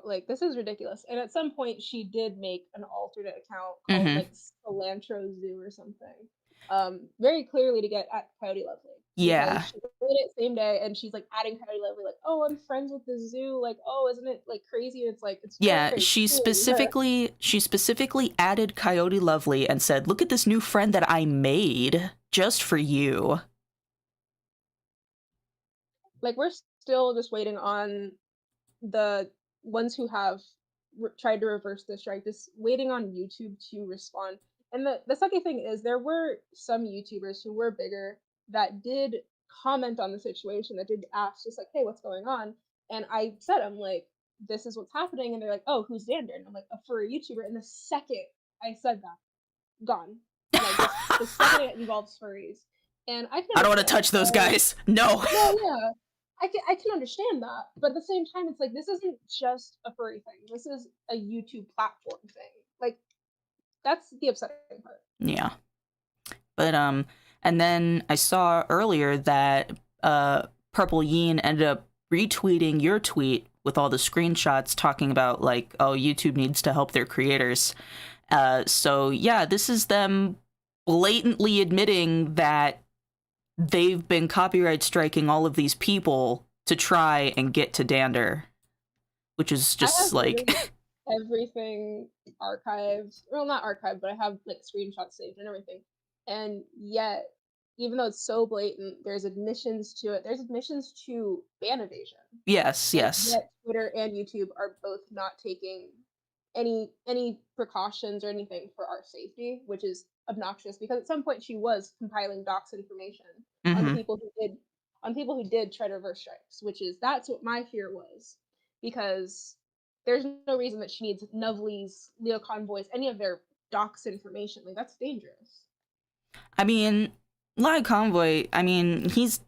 Like, this is ridiculous. And at some point, she did make an alternate account called, like, Cilantro Zoo or something. Very clearly to get at Coyote Lovely. Yeah. She did it same day, and she's, like, adding Coyote Lovely, like, oh, I'm friends with the zoo. Like, oh, isn't it, like, crazy? And it's like, it's yeah, very she cool. specifically added Coyote Lovely and said, look at this new friend that I made just for you. Like, we're still just waiting on the ones who have tried to reverse the strike, just waiting on YouTube to respond. And the sucky thing is, there were some YouTubers who were bigger that did comment on the situation, that did ask just like, hey, what's going on? And I said, I'm like, this is what's happening. And they're like, oh, who's Dander? And I'm like, a furry YouTuber. And the second I said that, gone. Like, the second it involves furries. And I don't want to touch those guys. No. No, yeah. I can understand that, but at the same time, it's like, this isn't just a furry thing. This is a YouTube platform thing. Like, that's the upsetting part. Yeah. But, and then I saw earlier that, PurpleYEEN ended up retweeting your tweet with all the screenshots talking about, like, oh, YouTube needs to help their creators. So, yeah, this is them blatantly admitting that they've been copyright striking all of these people to try and get to Dander, which is just like everything archived. Well, not archived, but I have like screenshots saved and everything. And yet, even though it's so blatant, there's admissions to it. There's admissions to ban evasion. Yes, yes. Yet Twitter and YouTube are both not taking any precautions or anything for our safety, which is obnoxious, because at some point she was compiling docs information on people who did try to reverse strikes, that's what my fear was, because there's no reason that she needs Novely's, Leo Convoy's, any of their docs information. Like, that's dangerous. I mean, Leo Convoy, I mean, he's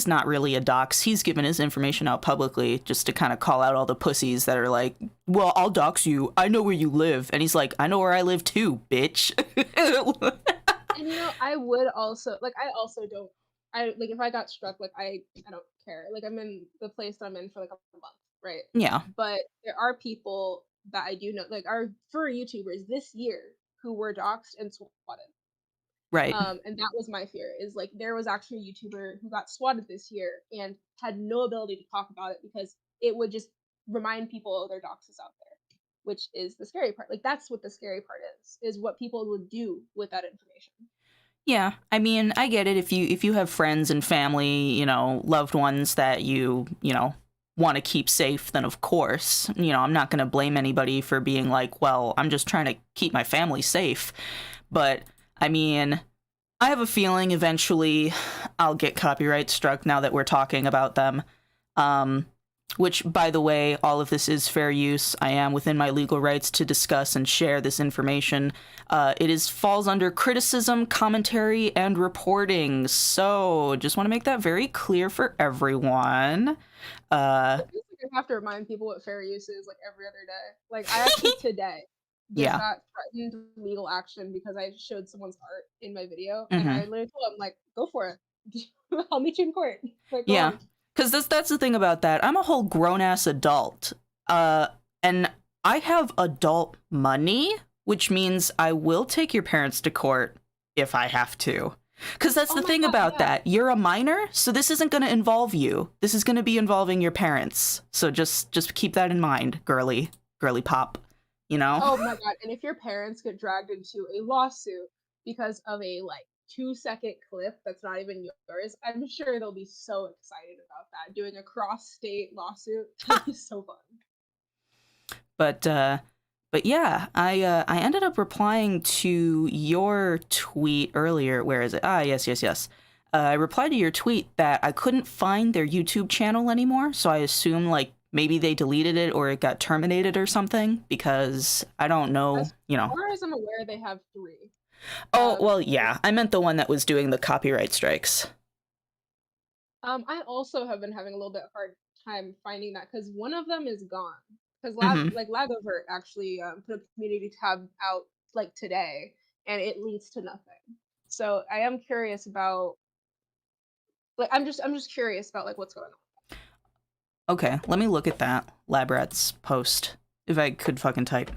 not really a dox. He's given his information out publicly just to kind of call out all the pussies that are like, well, I'll dox you. I know where you live. And he's like, I know where I live too, bitch. And I would also, like, if I got struck, like, I don't care. Like, I'm in the place that I'm in for like a month, right? Yeah. But there are people that I do know, like, are furry YouTubers this year who were doxxed and swatted. Right. And that was my fear, is like there was actually a YouTuber who got swatted this year and had no ability to talk about it because it would just remind people, oh, their dox is out there, which is the scary part. Like, that's what the scary part is what people would do with that information. Yeah, I mean, I get it. If you have friends and family, you know, loved ones that you know, want to keep safe, then of course, you know, I'm not going to blame anybody for being like, well, I'm just trying to keep my family safe. But I mean, I have a feeling eventually I'll get copyright struck now that we're talking about them. Which, by the way, all of this is fair use. I am within my legal rights to discuss and share this information. It falls under criticism, commentary, and reporting. So, just want to make that very clear for everyone. I have to remind people what fair use is, like, every other day. Like, I actually today just got threatened with legal action because I showed someone's art in my video, and I literally told them, like, go for it. I'll meet you in court. Like, go on. Because that's the thing about that. I'm a whole grown-ass adult. And I have adult money, which means I will take your parents to court if I have to. Because that's the thing about that. You're a minor, so this isn't going to involve you. This is going to be involving your parents. So just keep that in mind, girly pop, you know? Oh my god, and if your parents get dragged into a lawsuit because of a, like, 2-second clip that's not even yours, I'm sure they'll be so excited about that. Doing a cross-state lawsuit, that'd be so fun. But yeah, I ended up replying to your tweet earlier. Where is it? Yes. I replied to your tweet that I couldn't find their YouTube channel anymore, so I assume, like, maybe they deleted it or it got terminated or something, because I don't know, As you know. far as I'm aware, they have 3. Oh, well, yeah. I meant the one that was doing the copyright strikes. I also have been having a little bit hard time finding that because one of them is gone. Because Lagovert actually put a community tab out, like, today, and it leads to nothing. So I am curious about, like, I'm just curious about, like, what's going on. Okay, let me look at that Labrat's post if I could fucking type.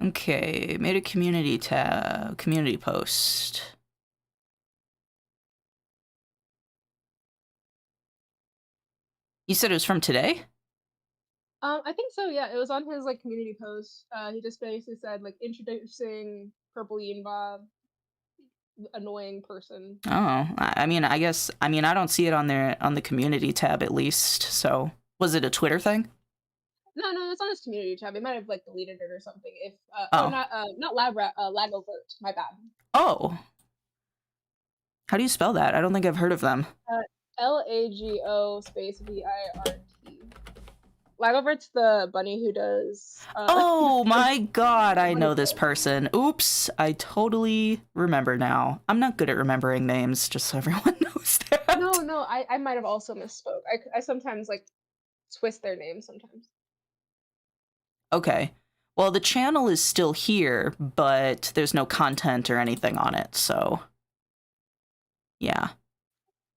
Okay, made a community tab, community post. You said it was from today? I think so, yeah. It was on his, like, community post. He just basically said, like, introducing PurpleYEENbean, annoying person. Oh, I mean, I guess, I don't see it on the community tab at least. So, was it a Twitter thing? No, it's on his community tab. He might have, like, deleted it or something. If not Labrat, Lagovert. My bad. Oh, how do you spell that? I don't think I've heard of them. LAGO space VIRT. Lagovert's the bunny who does. Oh my god, I know this person. Oops, I totally remember now. I'm not good at remembering names, just so everyone knows that. No, I might have also misspoke. I sometimes, like, twist their names sometimes. Okay. Well, the channel is still here, but there's no content or anything on it, so... Yeah.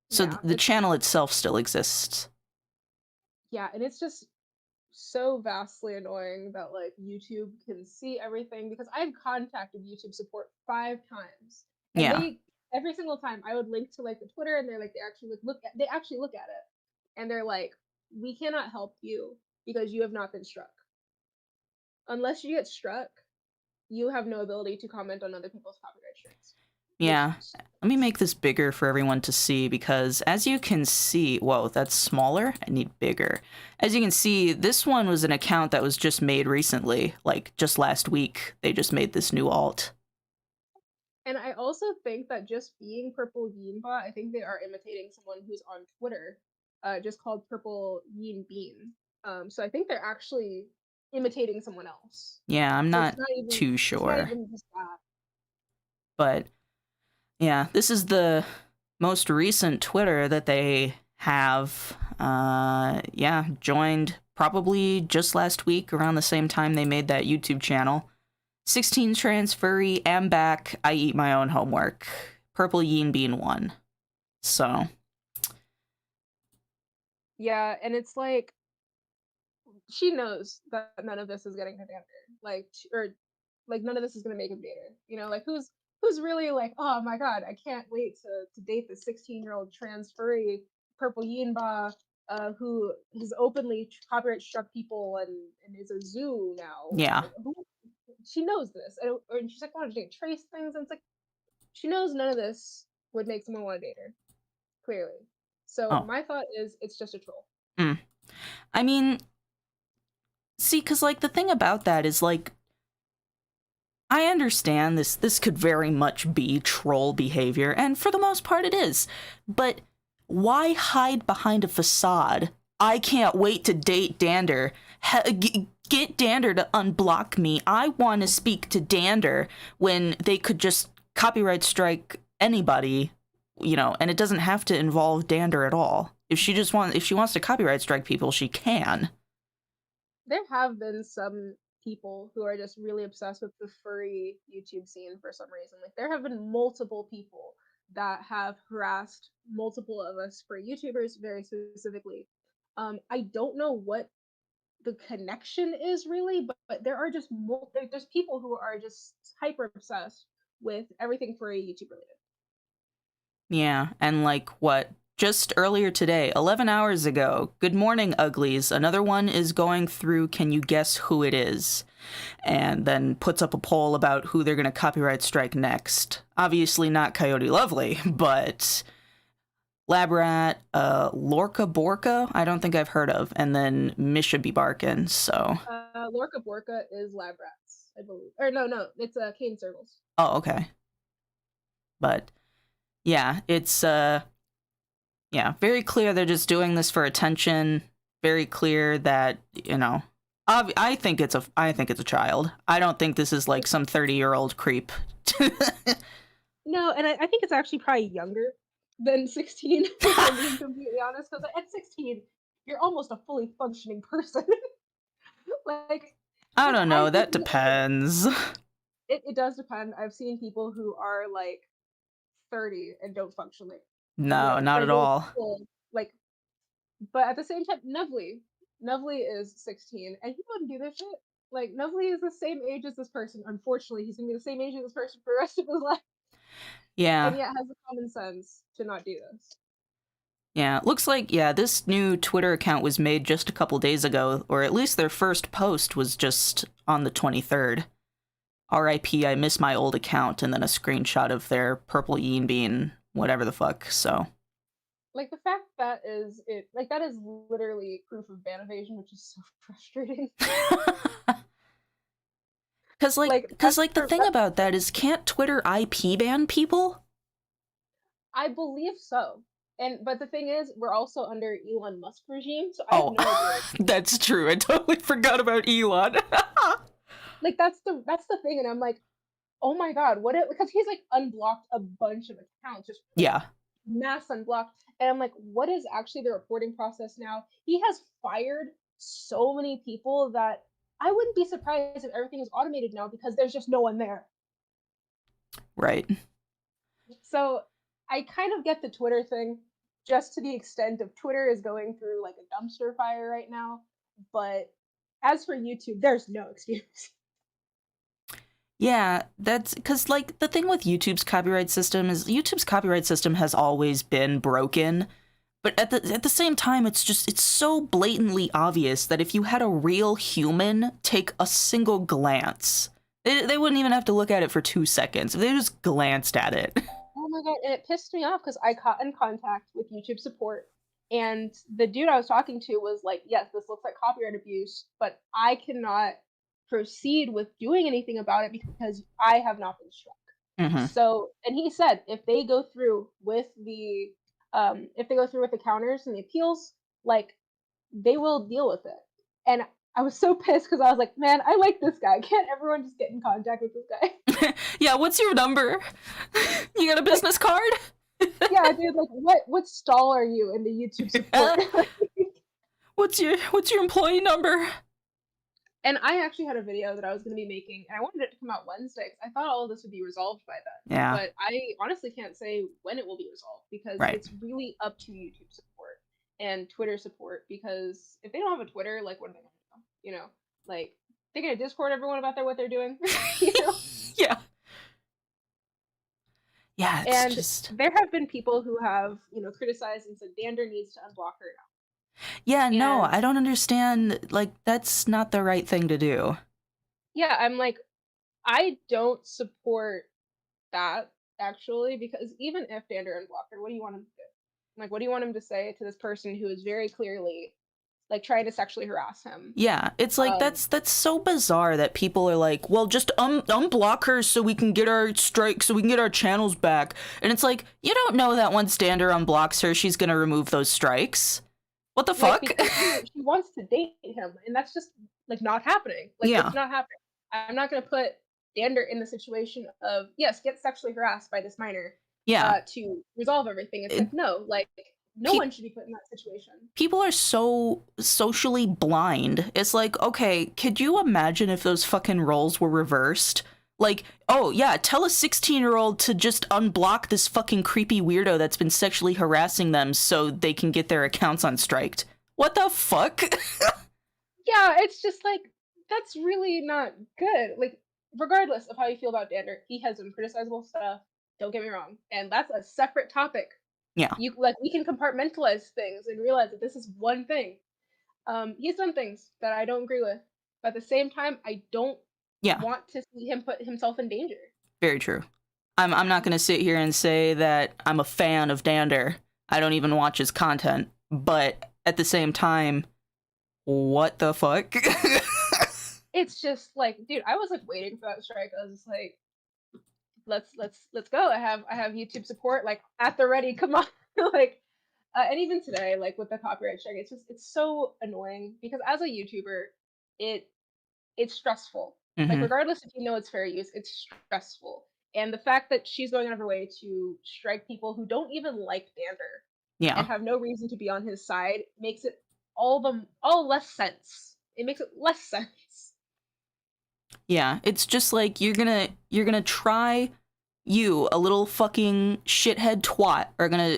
So the channel itself still exists. Yeah, and it's just so vastly annoying that, like, YouTube can see everything, because I've contacted YouTube support 5 times. And every single time I would link to, like, the Twitter, and they're like, they actually look at it, and they're like, we cannot help you because you have not been struck. Unless you get struck, you have no ability to comment on other people's copyright strikes. Yeah, let me make this bigger for everyone to see, because as you can see, whoa, that's smaller. I need bigger. As you can see, this one was an account that was just made recently, like just last week. They just made this new alt. And I also think that just being PurpleYEENbean, I think they are imitating someone who's on Twitter, just called PurpleYEENbean. So I think they're actually imitating someone else. Yeah, I'm not too sure. It's not even just that. But yeah, this is the most recent Twitter that they have. Yeah, joined probably just last week around the same time they made that YouTube channel. 16 trans furry, am back, I eat my own homework. PurpleYEENbean 1. So, Yeah, and it's like she knows that none of this is getting to Dander. Like none of this is gonna make him date her. You know, like who's really like, oh my god, I can't wait to date the 16-year-old trans furry PurpleYEENbean who has openly copyright struck people and is a zoo now. Yeah. Like, she knows this, and she's like, oh, to trace things, and it's like she knows none of this would make someone want to date her. Clearly. So Oh. my thought is it's just a troll. I mean, see, because, like, the thing about that is, like, I understand this could very much be troll behavior, and for the most part it is, but why hide behind a facade? I can't wait to date Dander. Get Dander to unblock me. I want to speak to Dander, when they could just copyright strike anybody, you know, and it doesn't have to involve Dander at all. If she wants to copyright strike people, she can. There have been some people who are just really obsessed with the furry YouTube scene for some reason. Like there have been multiple people that have harassed multiple of us furry YouTubers very specifically. I don't know what the connection is really, but there are just there's people who are just hyper obsessed with everything furry YouTube related. Yeah, and like what? Just earlier today, 11 hours ago, good morning, uglies. Another one is going through, can you guess who it is? And then puts up a poll about who they're going to copyright strike next. Obviously not Coyote Lovely, but Labrat, Lorca Borca, I don't think I've heard of, and then Misha be barkin', so. Lorca Borca is Labrats, I believe. Or no, it's Cane Circles. Oh, okay. But, yeah, it's, yeah, very clear they're just doing this for attention. Very clear that, you know, I think it's a child. I don't think this is like some 30-year-old creep. No, and I think it's actually probably younger than 16, if I'm being completely honest, because at 16, you're almost a fully functioning person. Like, I don't know, that depends. It does depend. I've seen people who are like 30 and don't function like No, not at all. Full, like, but at the same time, Nubbly is 16, and he wouldn't do this shit. Like, Nubbly is the same age as this person. Unfortunately, he's gonna be the same age as this person for the rest of his life. Yeah. And yet has the common sense to not do this. Yeah, looks like, yeah, this new Twitter account was made just a couple days ago, or at least their first post was just on the 23rd. RIP, I miss my old account, and then a screenshot of their PurpleYEENbean, whatever the fuck, so. Like, the fact that is literally proof of ban evasion, which is so frustrating. Because, the thing about that is, can't Twitter IP ban people? I believe so. But the thing is, we're also under Elon Musk regime, so I have no idea. That's true. I totally forgot about Elon. Like, that's the thing, and I'm like, oh my god, because he's like unblocked a bunch of accounts, just mass unblocked, and I'm like, what is actually the reporting process now? He has fired so many people that I wouldn't be surprised if everything is automated now because there's just no one there. Right. So I kind of get the Twitter thing, just to the extent of Twitter is going through like a dumpster fire right now, but as for YouTube, there's no excuse. Yeah, that's because, like, the thing with YouTube's copyright system is YouTube's copyright system has always been broken, but at the same time, it's so blatantly obvious that if you had a real human take a single glance, they wouldn't even have to look at it for 2 seconds. If they just glanced at it. Oh my god, and it pissed me off because I got in contact with YouTube support, and the dude I was talking to was like, yes, this looks like copyright abuse, but I cannot proceed with doing anything about it because I have not been struck. Mm-hmm. So, and he said if they go through with the counters and the appeals, like, they will deal with it. And I was so pissed because I was like, man, I like this guy. Can't everyone just get in contact with this guy? Yeah, what's your number? You got a business card? Yeah, dude, like, what stall are you in the YouTube support? What's your employee number? And I actually had a video that I was going to be making, and I wanted it to come out Wednesday because I thought all of this would be resolved by then. Yeah. But I honestly can't say when it will be resolved because it's really up to YouTube support. and Twitter support, because if they don't have a Twitter, like, what are they gonna do? You know, like, they're gonna Discord everyone about what they're doing. You know? Yeah. Yeah, it's And just... there have been people who have, you know, criticized and said Dander needs to unblock her now. Yeah, no, And I don't understand. Like, that's not the right thing to do. yeah, I'm like, I don't support that, actually, because even if Dander unblocked her, what do you want him to do? Like, what do you want him to say to this person who is very clearly, like, trying to sexually harass him? Yeah, it's like, that's so bizarre that people are like, well, just unblock her so we can get our strikes, so we can get our channels back. And it's like, you don't know that once Dander unblocks her, she's gonna remove those strikes. What the fuck? Because she wants to date him, and that's just, like, not happening. Like, Yeah. it's not happening. I'm not gonna put Dander in the situation of, yes, get sexually harassed by this minor, Yeah. to resolve everything. It's like, no, like, no one should be put in that situation. People are so socially blind. It's like, okay, could you imagine if those fucking roles were reversed? Like, oh yeah, tell a 16-year-old to just unblock this fucking creepy weirdo that's been sexually harassing them so they can get their accounts unstriked. What the fuck? Yeah, it's just like, that's really not good. Like, regardless of how you feel about Dander, he has some criticizable stuff, don't get me wrong, and that's a separate topic. Yeah. We can compartmentalize things and realize that this is one thing. He's done things that I don't agree with, but at the same time, I don't want to see him put himself in danger. Very true. I'm not gonna sit here and say that I'm a fan of Dander. I don't even watch his content, but at the same time, what the fuck? It's just like, dude, I was like waiting for that strike. I was just like, let's go. I have YouTube support like at the ready. Come on. Like, and even today, like with the copyright strike, it's so annoying because as a YouTuber, it's stressful. Like, regardless if you know it's fair use, it's stressful. And the fact that she's going out of her way to strike people who don't even like Dander and have no reason to be on his side makes it all less sense. It makes it less sense. Yeah, it's just like you're gonna try, you, a little fucking shithead twat,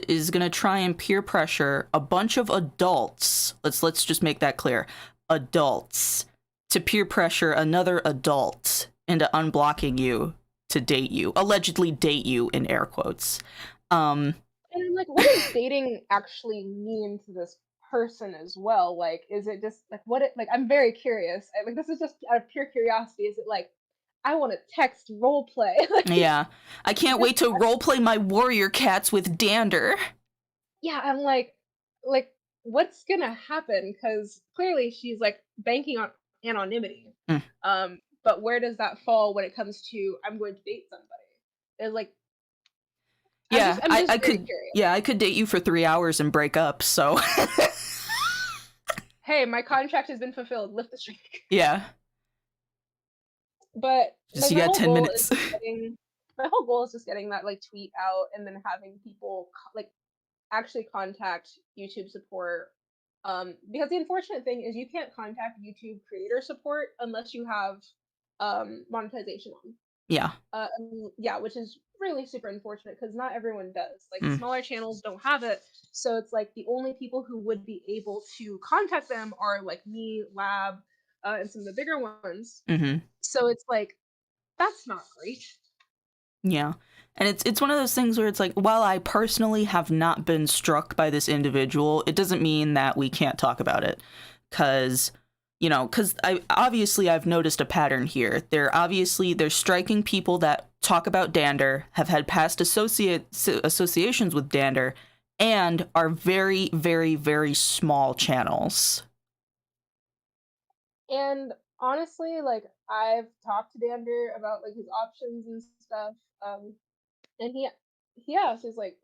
is gonna try and peer pressure a bunch of adults. Let's just make that clear. Adults to peer pressure another adult into unblocking you to date you, allegedly date you in air quotes. And I'm like, what does dating actually mean to this person as well? Like, is it just like I'm very curious. Like, this is just out of pure curiosity. Is it like, I want to text roleplay? Like, yeah, I can't wait to roleplay my warrior cats with Dander. Yeah, I'm like, what's gonna happen? Because clearly she's like banking on anonymity. But where does that fall when it comes to I'm going to date somebody? It's like, yeah, I could. Curious. Yeah, I could date you for 3 hours and break up. So. Hey, my contract has been fulfilled. Lift the streak. Yeah. But just you got 10 minutes. My whole goal is just getting that like tweet out and then having people like actually contact YouTube support. Because the unfortunate thing is you can't contact YouTube creator support unless you have monetization on. Yeah. Yeah, which is really super unfortunate because not everyone does. Like, smaller channels don't have it, so it's like the only people who would be able to contact them are like me, Lab, and some of the bigger ones. So it's like, that's not great. Yeah. And it's one of those things where it's like, while I personally have not been struck by this individual, it doesn't mean that we can't talk about it. Because I've noticed a pattern here. They're striking people that talk about Dander, have had past associations with Dander, and are very, very, very small channels. And honestly, like, I've talked to Dander about like his options and stuff. And he asked, he's like,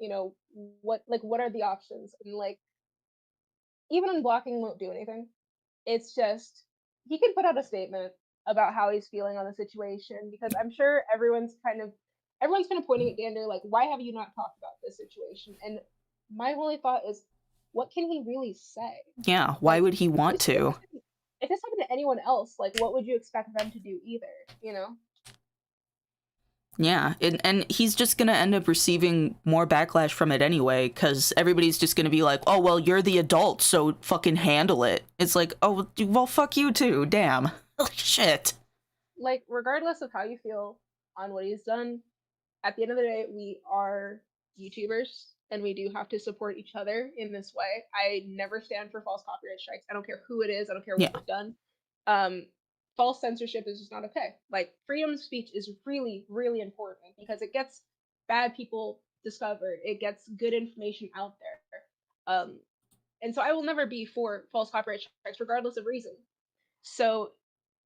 what are the options? And like, even unblocking won't do anything. It's just, he can put out a statement about how he's feeling on the situation, because I'm sure everyone's kind of pointing at Dander like, why have you not talked about this situation? And my only thought is, what can he really say? Yeah, why would he want to? If this happened to anyone else, like, what would you expect them to do either, Yeah, and he's just gonna end up receiving more backlash from it anyway, because everybody's just gonna be like, oh, well, you're the adult, so fucking handle it. It's like, oh, well, fuck you too, damn. Shit. Like, regardless of how you feel on what he's done, at the end of the day, we are YouTubers, and we do have to support each other in this way. I never stand for false copyright strikes. I don't care who it is. I don't care what they've done. False censorship is just not okay. Like, freedom of speech is really, really important because it gets bad people discovered. It gets good information out there. And so I will never be for false copyright strikes, regardless of reason. So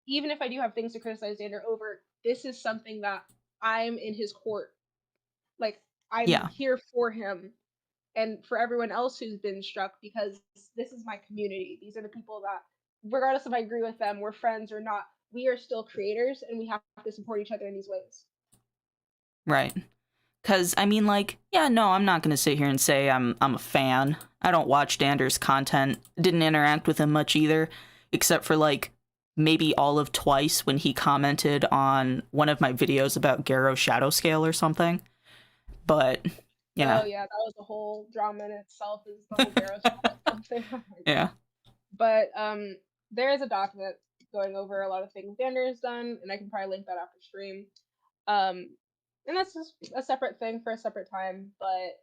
even if I do have things to criticize Dander over, this is something that I'm in his court. Like, I'm here for him and for everyone else who's been struck, because this is my community. These are the people that, regardless if I agree with them, we're friends or not, we are still creators, and we have to support each other in these ways. Right. Because, I mean, like, yeah, no, I'm not going to sit here and say I'm a fan. I don't watch Dander's content. Didn't interact with him much either, except for, like, maybe all of twice when he commented on one of my videos about Gero's shadow scale or something. But, yeah. Oh, yeah, that was a whole drama in itself, is the whole Gero shadow something. Yeah. But there is a document going over a lot of things Dander has done, and I can probably link that after stream. And that's just a separate thing for a separate time, but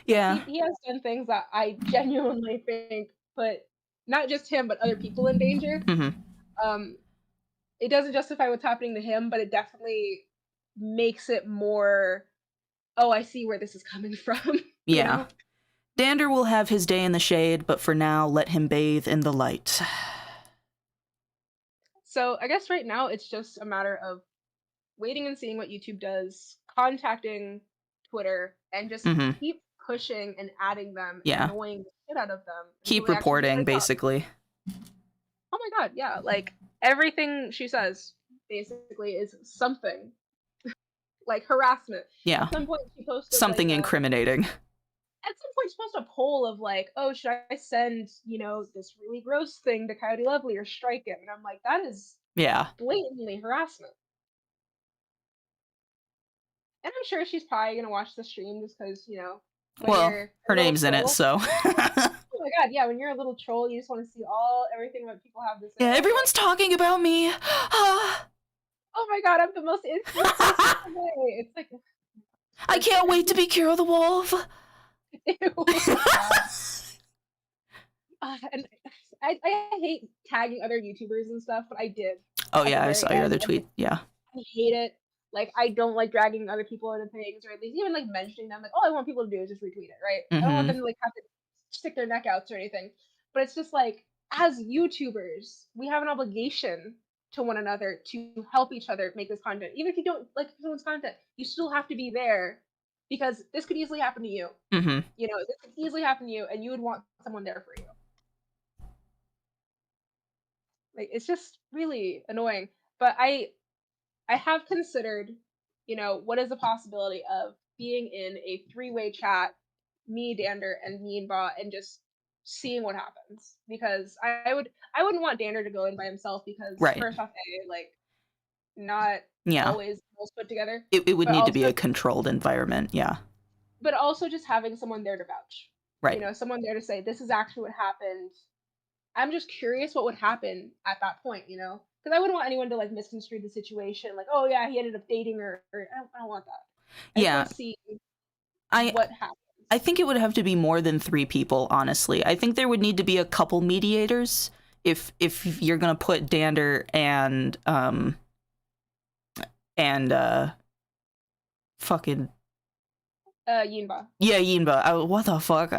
yeah, he has done things that I genuinely think put not just him, but other people in danger. It doesn't justify what's happening to him, but it definitely makes it more, oh, I see where this is coming from. Yeah. You know? Dander will have his day in the shade, but for now, let him bathe in the light. So I guess right now it's just a matter of waiting and seeing what YouTube does, contacting Twitter, and just keep pushing and adding them, and annoying the shit out of them. Keep reporting, basically. Oh my god, yeah. Like, everything she says, basically, is something. Like, harassment. Yeah. At some point she posted, something like, incriminating. At some point she posted a poll of, like, oh, should I send, you know, this really gross thing to Coyote Lovely or strike him? And I'm like, that is blatantly harassment. And I'm sure she's probably gonna watch the stream just because, you know, well, her name's in it, so. Oh my god, yeah, when you're a little troll, you just want to see everything that people have to say. Yeah, everyone's talking about me. Oh my god, I'm the most influenced way. It's like, I can't wait to be Kero the Wolf. Ew. And I hate tagging other YouTubers and stuff, but I did. Oh yeah, I saw your other tweet. Yeah. I hate it. Like, I don't like dragging other people into things, or at least even like mentioning them. Like, all I want people to do is just retweet it, right? I don't want them to like have to stick their neck out or anything. But it's just like, as YouTubers, we have an obligation to one another to help each other make this content. Even if you don't like someone's content, you still have to be there, because this could easily happen to you. You know, this could easily happen to you, and you would want someone there for you. Like, it's just really annoying. But I have considered, you know, what is the possibility of being in a 3-way chat, me, Dander, and Meanbot, and just seeing what happens. Because I wouldn't want Dander to go in by himself, because first off, like, not always most put together. It would need to be a controlled environment, But also just having someone there to vouch. Right. You know, someone there to say, this is actually what happened. I'm just curious what would happen at that point, you know? Because I wouldn't want anyone to, like, misconstrue the situation. Like, oh, yeah, he ended up dating her. Or, I don't want that. I just want to see what happens. I think it would have to be more than 3 people, honestly. I think there would need to be a couple mediators if you're going to put Dander and fucking... Yinba. Yeah, Yinba. What the fuck?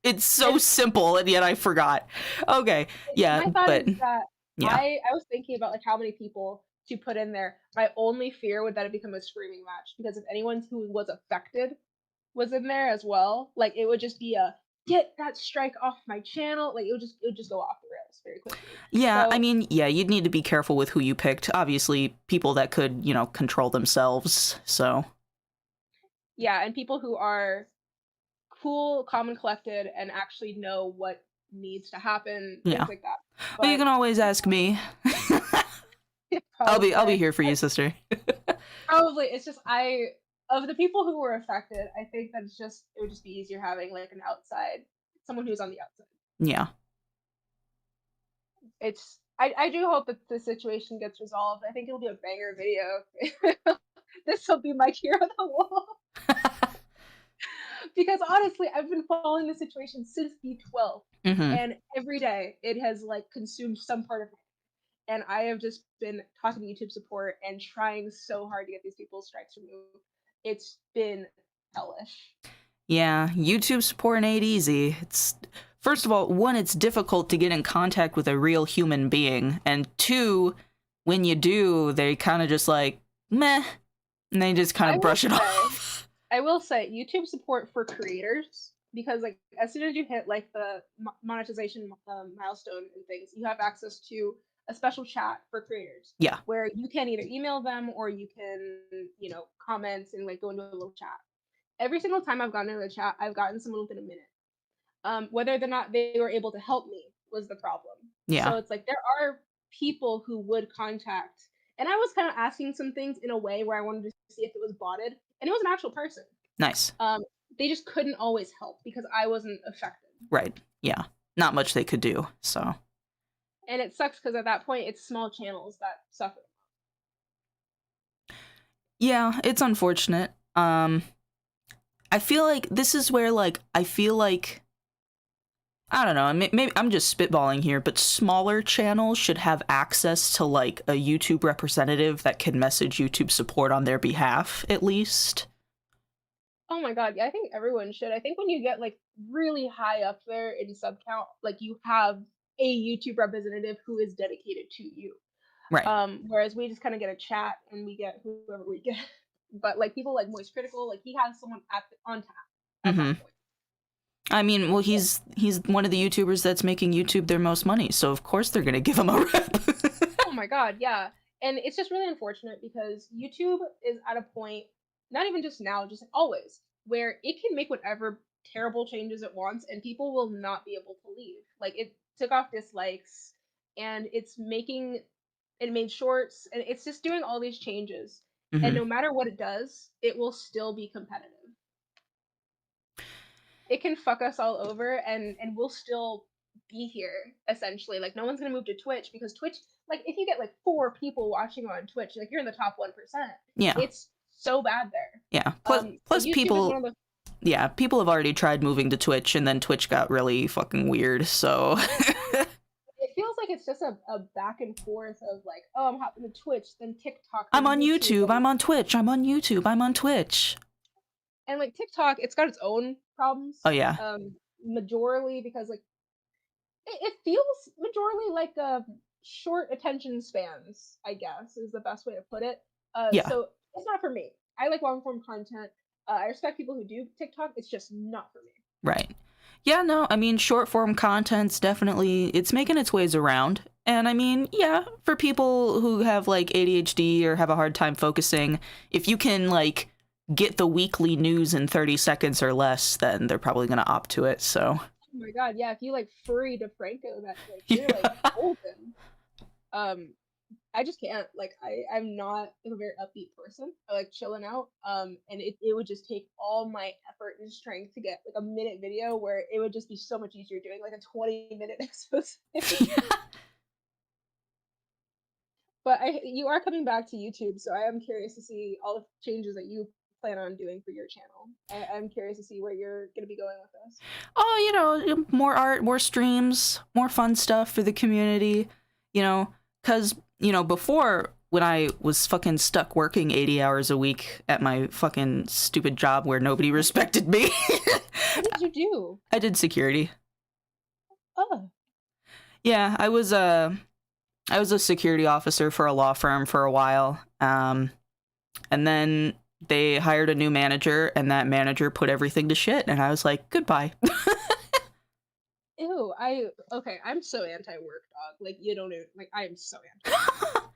It's so simple, and yet I forgot. Okay, yeah, my thought but... is that Yeah. I was thinking about, like, how many people to put in there. My only fear would that it become a screaming match, because if anyone who was affected was in there as well, like, it would just be a get that strike off my channel. Like, it would just go off the rails very quickly. Yeah, So, I mean, yeah, you'd need to be careful with who you picked. Obviously, people that could, you know, control themselves, so... yeah, and people who are cool, calm, and collected, and actually know what needs to happen, things like that. But you can always ask me. I'll be here for you, sister. Probably it's just of the people who were affected, I think that it would just be easier having like an outside, someone who's on the outside. Yeah. I do hope that the situation gets resolved. I think it'll be a banger video. This will be my Kero the Wolf. Because honestly, I've been following the situation since B12, and every day it has like consumed some part of me. And I have just been talking to YouTube support and trying so hard to get these people's strikes removed. It's been hellish. Yeah, YouTube support ain't easy. It's first of all, one, it's difficult to get in contact with a real human being, and two, when you do, they kind of just like meh, and they just kind of brush it off. I will say YouTube support for creators, because like as soon as you hit like the monetization milestone and things, you have access to a special chat for creators. Yeah. Where you can either email them or you can, comment and like go into a little chat. Every single time I've gotten into the chat, I've gotten someone within a minute. Whether or not they were able to help me was the problem. Yeah. So it's like there are people who would contact, and I was kind of asking some things in a way where I wanted to see if it was botted, and it was an actual person. Nice. They just couldn't always help because I wasn't affected. Right. Yeah. Not much they could do. So. And it sucks because at that point, it's small channels that suffer. Yeah, it's unfortunate. I feel like this is where, like, I don't know, maybe I'm just spitballing here, but smaller channels should have access to, like, a YouTube representative that can message YouTube support on their behalf, at least. Oh my god, yeah, I think everyone should. I think when you get, like, really high up there in sub count, like, you have a YouTube representative who is dedicated to you. Right. Whereas we just kind of get a chat and we get whoever we get. But, like, people like Moist Critical, like, he has someone on tap at that point. I mean, well, he's one of the YouTubers that's making YouTube their most money, so of course they're gonna give him a rep. Oh my god, yeah. And it's just really unfortunate because YouTube is at a point, not even just now, just always, where it can make whatever terrible changes it wants and people will not be able to leave. Like, it took off dislikes and it made shorts, and it's just doing all these changes. And no matter what it does, it will still be competitive. It can fuck us all over and we'll still be here, essentially. Like, no one's gonna move to Twitch because Twitch, like, if you get like 4 people watching on Twitch, like, you're in the top 1%. Yeah. It's so bad there. Yeah. Plus people yeah, people have already tried moving to Twitch and then Twitch got really fucking weird, so it feels like it's just a back and forth of like, oh, I'm hopping to Twitch, then TikTok. I'm on YouTube, I'm on Twitch, I'm on YouTube, I'm on Twitch. And like TikTok, it's got its own problems. Oh yeah. Majorly because like it feels majorly like short attention spans, I guess, is the best way to put it. Yeah. So it's not for me. I like long form content. I respect people who do TikTok. It's just not for me. Right. Yeah, no, I mean, short form content's definitely, it's making its ways around. And I mean, yeah, for people who have like ADHD or have a hard time focusing, if you can like get the weekly news in 30 seconds or less, then they're probably going to opt to it, so. Oh my god, yeah, if you like furry DeFranco, that like, you're like golden. I just can't, like, I'm not a very upbeat person. I like chilling out, and it would just take all my effort and strength to get like a minute video where it would just be so much easier doing like a 20-minute episode. But you are coming back to YouTube, so I am curious to see all the changes that you plan on doing for your channel. I'm curious to see where you're going to be going with this. Oh, you know, more art, more streams, more fun stuff for the community, you know, because, you know, before, when I was fucking stuck working 80 hours a week at my fucking stupid job where nobody respected me. What did you do? I did security. Oh. Yeah, I was a security officer for a law firm for a while. And then they hired a new manager, and that manager put everything to shit, and I was like, goodbye. Ew, I'm so anti-work, dog. Like, you don't even, like, I am so anti.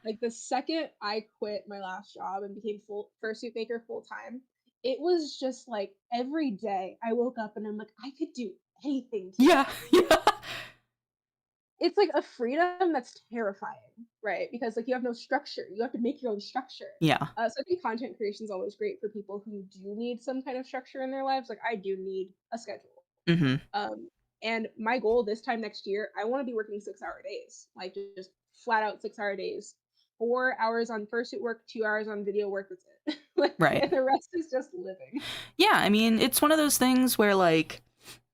Like, the second I quit my last job and became fursuit maker full-time, it was just, like, every day I woke up and I'm like, I could do anything today. Yeah. it's like a freedom that's terrifying, right? Because like you have no structure. You have to make your own structure. Yeah. So I think content creation is always great for people who do need some kind of structure in their lives. Like I do need a schedule. And my goal this time next year, I want to be working 6-hour days, like just flat out 6-hour days, 4 hours on fursuit work, 2 hours on video work. That's it. Like, Right. And the rest is just living. Yeah, I mean, it's one of those things where, like,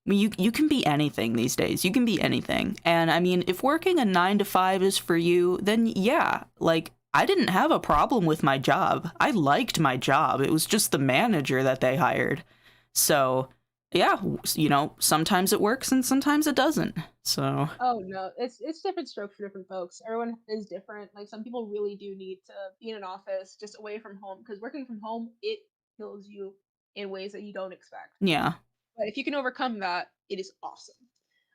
you can be anything these days. You can be anything. And, I mean, if working a 9 to 5 is for you, then yeah, like, I didn't have a problem with my job. I liked my job. It was just the manager that they hired. So, yeah, you know, sometimes it works and sometimes it doesn't. So. Oh, no, it's different strokes for different folks. Everyone is different. Like, some people really do need to be in an office just away from home, because working from home, it kills you in ways that you don't expect. Yeah. But if you can overcome that, it is awesome.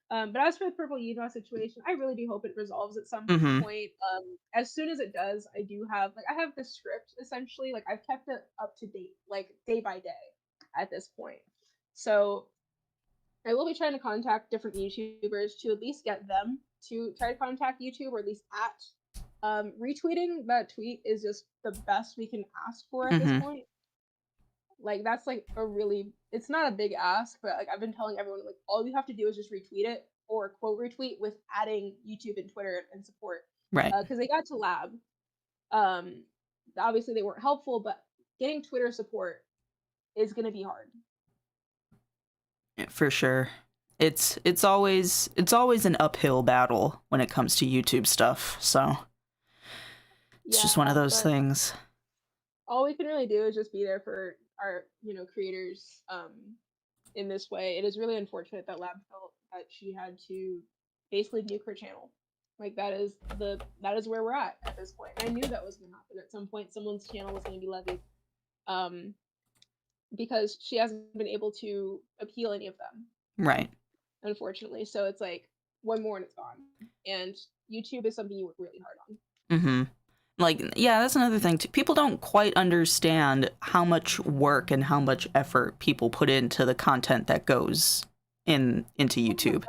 But as for the PurpleYEEnbean situation, I really do hope it resolves at some point. As soon as it does, I do have, like, I have the script, essentially. Like, I've kept it up to date, like, day by day at this point. So I will be trying to contact different YouTubers to at least get them to try to contact YouTube, or at least at. Retweeting that tweet is just the best we can ask for at this point. Like, that's like a really, it's not a big ask, but like I've been telling everyone, like, all you have to do is just retweet it, or quote retweet with adding YouTube and Twitter and support. Right. Because they got to lab. Obviously they weren't helpful, but getting Twitter support is going to be hard. For sure. It's always an uphill battle when it comes to YouTube stuff. So it's just one of those things. All we can really do is just be there for our, creators in this way. It is really unfortunate that Lab felt that she had to basically nuke her channel. Like, that is where we're at this point. And I knew that was going to happen at some point. Someone's channel was going to be levied, because she hasn't been able to appeal any of them. Right. Unfortunately. So it's like one more and it's gone. And YouTube is something you work really hard on. Like, yeah, that's another thing too. People don't quite understand how much work and how much effort people put into the content that goes into YouTube.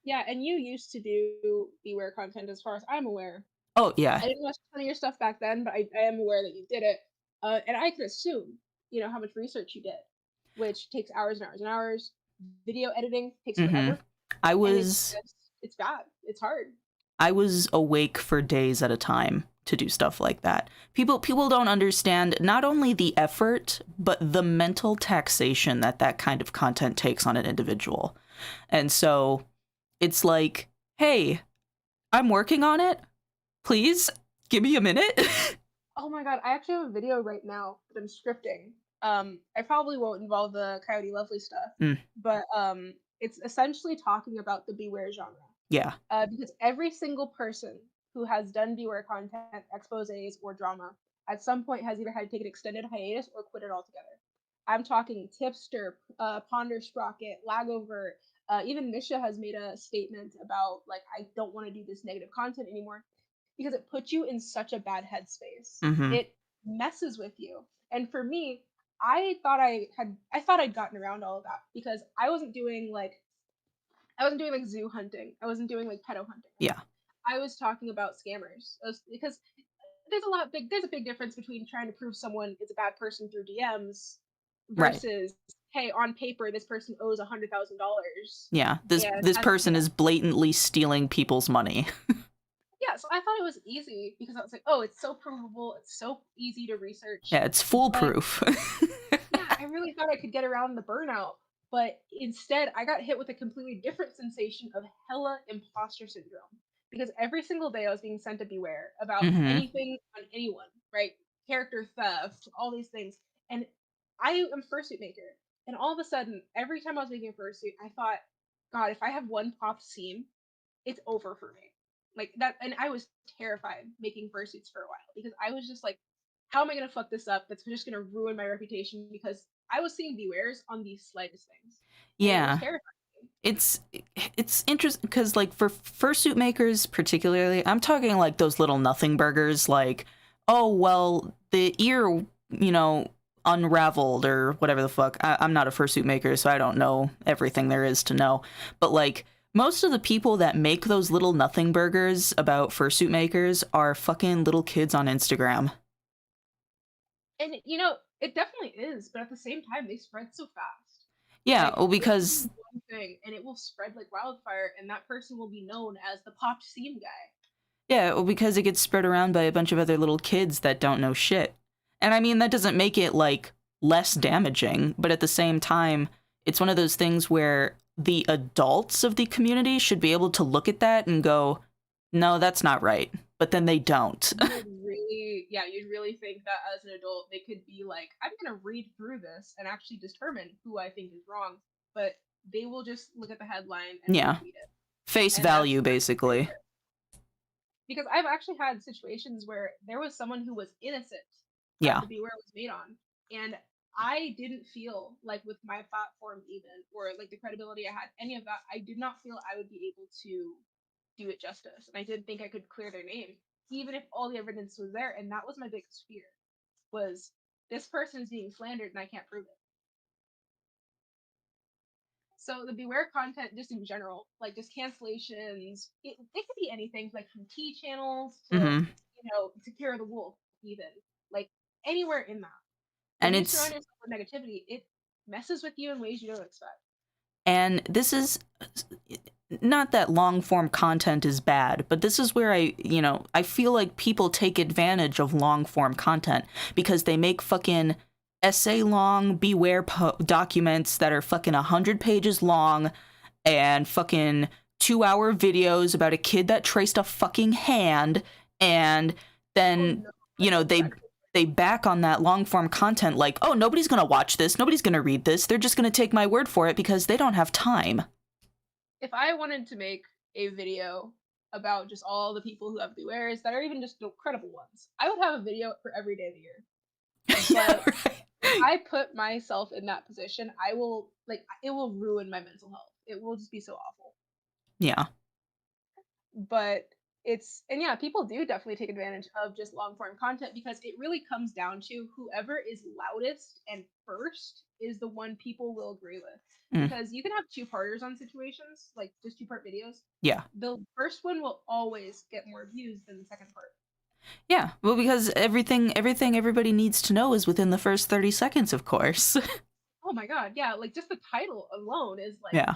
Yeah, and you used to do Beware content, as far as I'm aware. Oh, yeah. I didn't watch a ton of your stuff back then, but I am aware that you did it. And I can assume, how much research you did, which takes hours and hours and hours. Video editing takes forever. It's bad. It's hard. I was awake for days at a time to do stuff like that. People don't understand not only the effort, but the mental taxation that kind of content takes on an individual. And so it's like, hey, I'm working on it. Please give me a minute. Oh my god, I actually have a video right now that I'm scripting. I probably won't involve the Coyote Lovely stuff, but it's essentially talking about the Beware genre. Yeah. Because every single person who has done Beware content, exposés, or drama, at some point has either had to take an extended hiatus or quit it altogether. I'm talking Tipster, Ponder Sprocket, Lagover, even Misha has made a statement about, like, I don't want to do this negative content anymore, because it puts you in such a bad headspace. It messes with you. And for me, I thought I'd gotten around all of that, because I wasn't doing like zoo hunting. I wasn't doing like pedo hunting. Yeah. I was talking about scammers, because there's a big difference between trying to prove someone is a bad person through DMs versus, hey, on paper this person owes $100,000. Yeah, this person is blatantly stealing people's money. Yeah, so I thought it was easy, because I was like, oh, it's so provable, it's so easy to research. Yeah, it's foolproof. Yeah, I really thought I could get around the burnout, but instead I got hit with a completely different sensation of hella imposter syndrome, because every single day I was being sent to Beware about anything on anyone, right? Character theft, all these things. And I am a fursuit maker, and all of a sudden, every time I was making a fursuit, I thought, God, if I have one popped seam, it's over for me. Like that, and I was terrified making fursuits for a while, because I was just like, how am I gonna fuck this up? That's just gonna ruin my reputation, because I was seeing Bewares on the slightest things. Yeah, it's interesting, because like for fursuit makers particularly, I'm talking like those little nothing burgers, like, oh well, the ear, unraveled or whatever the fuck. I'm not a fursuit maker, so I don't know everything there is to know, but like, Most of the people that make those little nothing burgers about fursuit makers are fucking little kids on Instagram. And you know, it definitely is, but at the same time, they spread so fast. Yeah, Like, well, you'll because do one thing and it will spread like wildfire, and that person will be known as the popped seam guy. yeah, well, because it gets spread around by a bunch of other little kids that don't know shit. And I mean, that doesn't make it like less damaging, but at the same time, it's one of those things where the adults of the community should be able to look at that and go, no, that's not right. But then they don't. You'd really think that as an adult they could be like, I'm gonna read through this and actually determine who I think is wrong. But they will just look at the headline and Yeah. read it. Face And value, that's basically. because I've actually had situations where there was someone who was innocent Yeah. that the Beware was made on, and I didn't feel like with my platform even, or like the credibility I had, any of that, I did not feel I would be able to do it justice, and I didn't think I could clear their name, even if all the evidence was there. And that was my biggest fear, was this person is being slandered and I can't prove it. So the Beware content, just in general, like just cancellations, it could be anything, like from T channels to to Kero the Wolf, even like anywhere in that. When And you it's surround yourself with negativity, it messes with you in ways you don't expect. And this is not that long form content is bad, but this is where I feel like people take advantage of long form content because they make fucking essay long Beware documents that are fucking 100 pages long and fucking 2-hour videos about a kid that traced a fucking hand, and then they back on that long form content like, oh, nobody's gonna watch this, nobody's gonna read this, they're just gonna take my word for it because they don't have time. If I wanted to make a video about just all the people who have Bewares that are even just the credible ones, I would have a video for every day of the year. But if I put myself in that position, I will, like, it will ruin my mental health. It will just be so awful. Yeah. But people do definitely take advantage of just long form content because it really comes down to whoever is loudest and first is the one people will agree with. Because you can have two-parters on situations, like just two-part videos. Yeah. The first one will always get more views than the second part. Yeah, well, because everything everybody needs to know is within the first 30 seconds, of course. Oh my god, yeah, like just the title alone is like, yeah.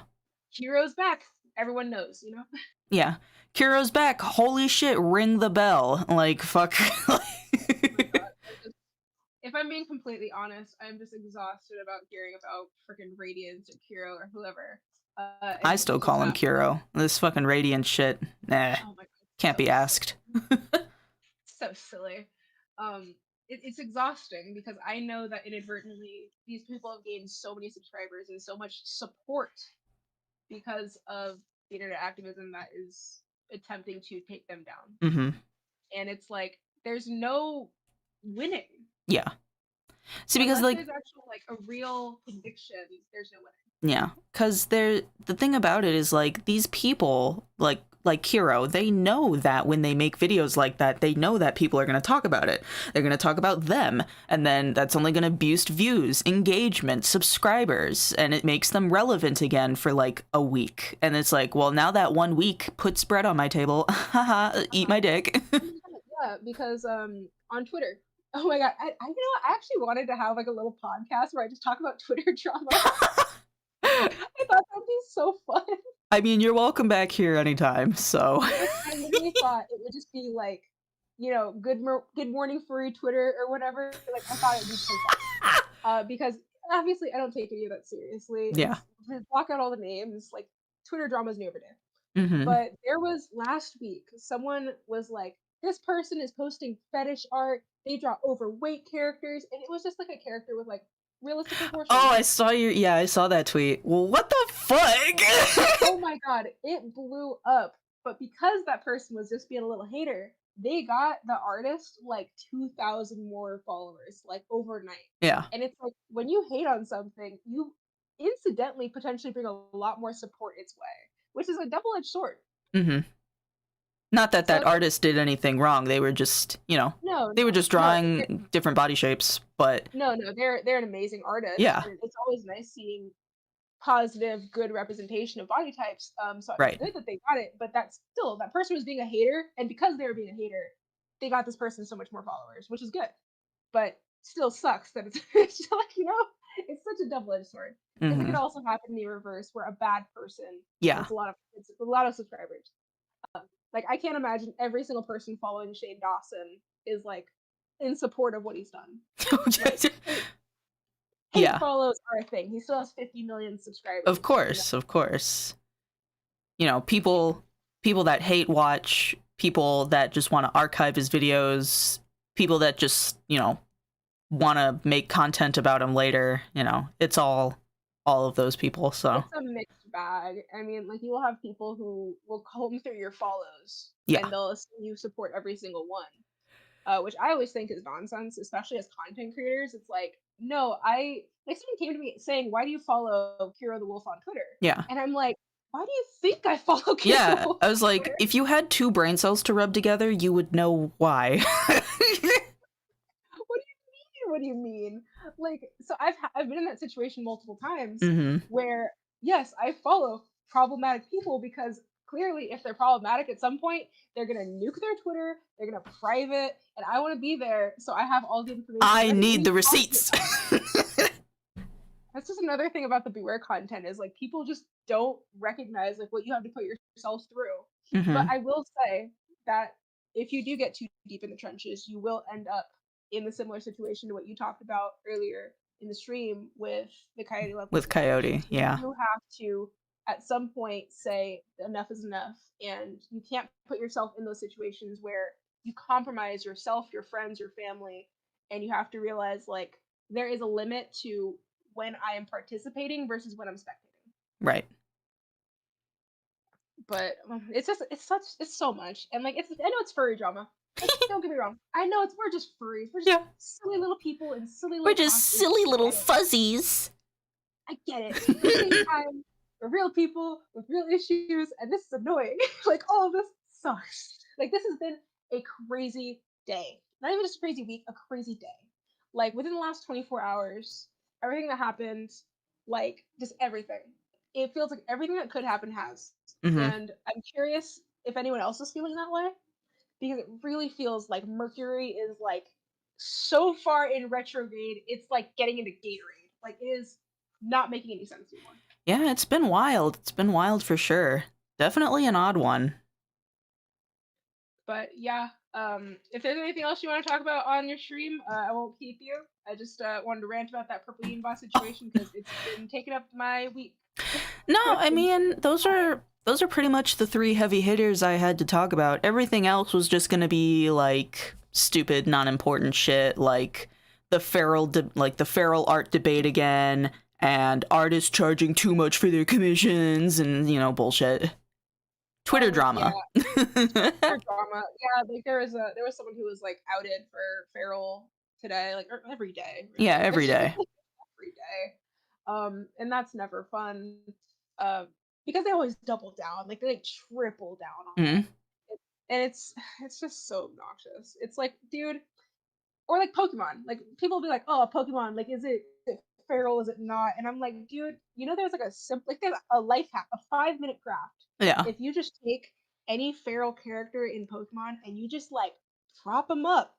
Kero's back. Everyone knows, you know? Yeah. Kero's back. Holy shit, ring the bell. Like, fuck. If I'm being completely honest, I'm just exhausted about hearing about freaking Radiance or Kero or whoever. I still call him Kero. This fucking Radiance shit. Nah. Oh my god. Can't be asked. So silly. It's exhausting because I know that inadvertently these people have gained so many subscribers and so much support because of the internet activism that is attempting to take them down. Mm-hmm. And it's like, there's no winning. Yeah. See, because unless like there's actual like a real conviction, there's no winning. Yeah, because the thing about it is like these people like Kero, they know that when they make videos like that, they know that people are going to talk about it. They're going to talk about them, and then that's only going to boost views, engagement, subscribers, and it makes them relevant again for like a week. And it's like, well, now that 1 week puts bread on my table, haha, eat my dick. Yeah, because on Twitter, oh my god, I actually wanted to have like a little podcast where I just talk about Twitter drama. I thought that'd be so fun. I mean, you're welcome back here anytime, so. I literally thought it would just be like, good morning furry Twitter or whatever. Like, I thought it would be so fun. Because obviously I don't take any of that seriously. Yeah. Block out all the names. Like, Twitter drama's new every day. Mm-hmm. But there was last week, someone was like, this person is posting fetish art. They draw overweight characters. And it was just like a character with like realistic proportions. Oh, I saw that tweet. Well, what the fuck? Oh my god, it blew up. But because that person was just being a little hater, they got the artist like 2,000 more followers, like overnight. Yeah. And it's like, when you hate on something, you incidentally potentially bring a lot more support its way, which is a double-edged sword. Mm-hmm. Not that that artist did anything wrong. They were just, they were just drawing different body shapes, but... No, they're an amazing artist. Yeah. And it's always nice seeing positive, good representation of body types. So Right. it's good that they got it, but that's still, that person was being a hater, and because they were being a hater, they got this person so much more followers, which is good. But still sucks that it's, it's just like, you know, it's such a double-edged sword. Because it could also happen in the reverse, where a bad person Yeah. gets a lot of subscribers. Like, I can't imagine every single person following Shane Dawson is like in support of what he's done. Like, hate follows are a thing. He still has 50 million subscribers. Of course, of course. You know, people that hate watch, people that just want to archive his videos, people that just, you know, want to make content about him later, you know, it's all of those people, so. It's a mixed bag. I mean, like, you will have people who will comb through your follows, Yeah. and they'll assume you support every single one, which I always think is nonsense, especially as content creators. It's like, no, like, someone came to me saying, why do you follow Kero the Wolf on Twitter? Yeah. And I'm like, why do you think I follow Kero Yeah, the Wolf I was on like, Twitter? if you had two brain cells to rub together, you would know why. What do you mean? Like, so I've been in that situation multiple times Mhm. where, yes, I follow problematic people because clearly if they're problematic at some point, they're gonna nuke their Twitter, they're gonna private, and I want to be there, so I have all the information. I ready. need the receipts. That's just another thing about the Beware content, is like, people just don't recognize like what you have to put yourself through. But Mhm. I will say that if you do get too deep in the trenches, you will end up in a similar situation to what you talked about earlier in the stream with the Coyote Lovely. With Coyote, yeah. You have to at some point say enough is enough, and you can't put yourself in those situations where you compromise yourself, your friends, your family, and you have to realize like there is a limit to when I am participating versus when I'm spectating. Right. But it's so much, and like, I know it's furry drama. Like, don't get me wrong. I know we're just furries. We're just silly little people in silly little We're just costumes. silly little I get it. fuzzies. I get it. But at the same time, we're real people with real issues, and this is annoying. Like, all of this sucks. Like, this has been a crazy day. Not even just a crazy week, a crazy day. Like, within the last 24 hours, everything that happened, like, just everything. It feels like everything that could happen has. Mhm. And I'm curious if anyone else is feeling that way, because it really feels like Mercury is, like, so far in retrograde, it's like getting into Gatorade. Like, it is not making any sense anymore. Yeah, it's been wild. It's been wild for sure. Definitely an odd one. But yeah, if there's anything else you want to talk about on your stream, I won't keep you. I just wanted to rant about that PurpleYEENbean situation because it's been taking up my week. No, I mean, those are pretty much the three heavy hitters I had to talk about. Everything else was just gonna be like stupid, non-important shit, like the feral art debate again, and artists charging too much for their commissions, and you know, bullshit. Twitter drama. Yeah. Twitter drama. Yeah, like there was someone who was like outed for feral today, like every day. Really. Yeah, every day. Every day. And that's never fun. Because they always double down, like they like triple down on it. And it's just so obnoxious. It's like, dude, or like Pokemon. Like, people will be like, oh, Pokemon, like, is it feral, is it not? And I'm like, dude, you know, there's like there's a life hack, a 5-minute craft. Yeah. If you just take any feral character in Pokemon and you just like prop them up,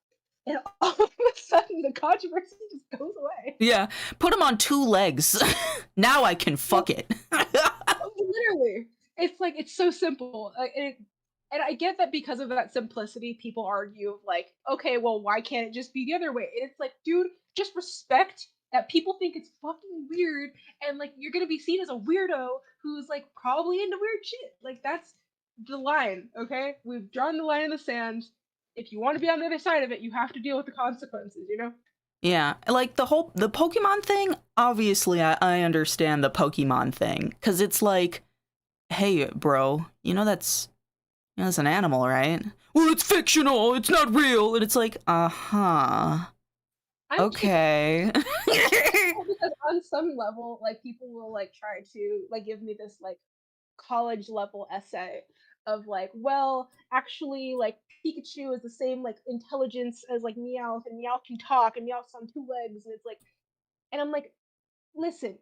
and all of a sudden the controversy just goes away. Yeah, put him on 2 legs. Now I can fuck it. Literally, it's like, it's so simple. And I get that because of that simplicity, people argue like, okay, well, why can't it just be the other way? And it's like, dude, just respect that people think it's fucking weird, and like, you're gonna be seen as a weirdo who's like probably into weird shit. Like, that's the line, okay? We've drawn the line in the sand. If you want to be on the other side of it, you have to deal with the consequences, you know? Yeah, like the Pokemon thing, obviously I understand the Pokemon thing, because it's like, hey, bro, you know that's an animal, right? Well, it's fictional, it's not real, and it's like, uh-huh. Okay. Because on some level, like, people will like try to like give me this like college level essay of like, well, actually, like, Pikachu is the same like intelligence as like Meowth, and Meowth can talk, and Meowth's on 2 legs, and it's like, and I'm like, listen,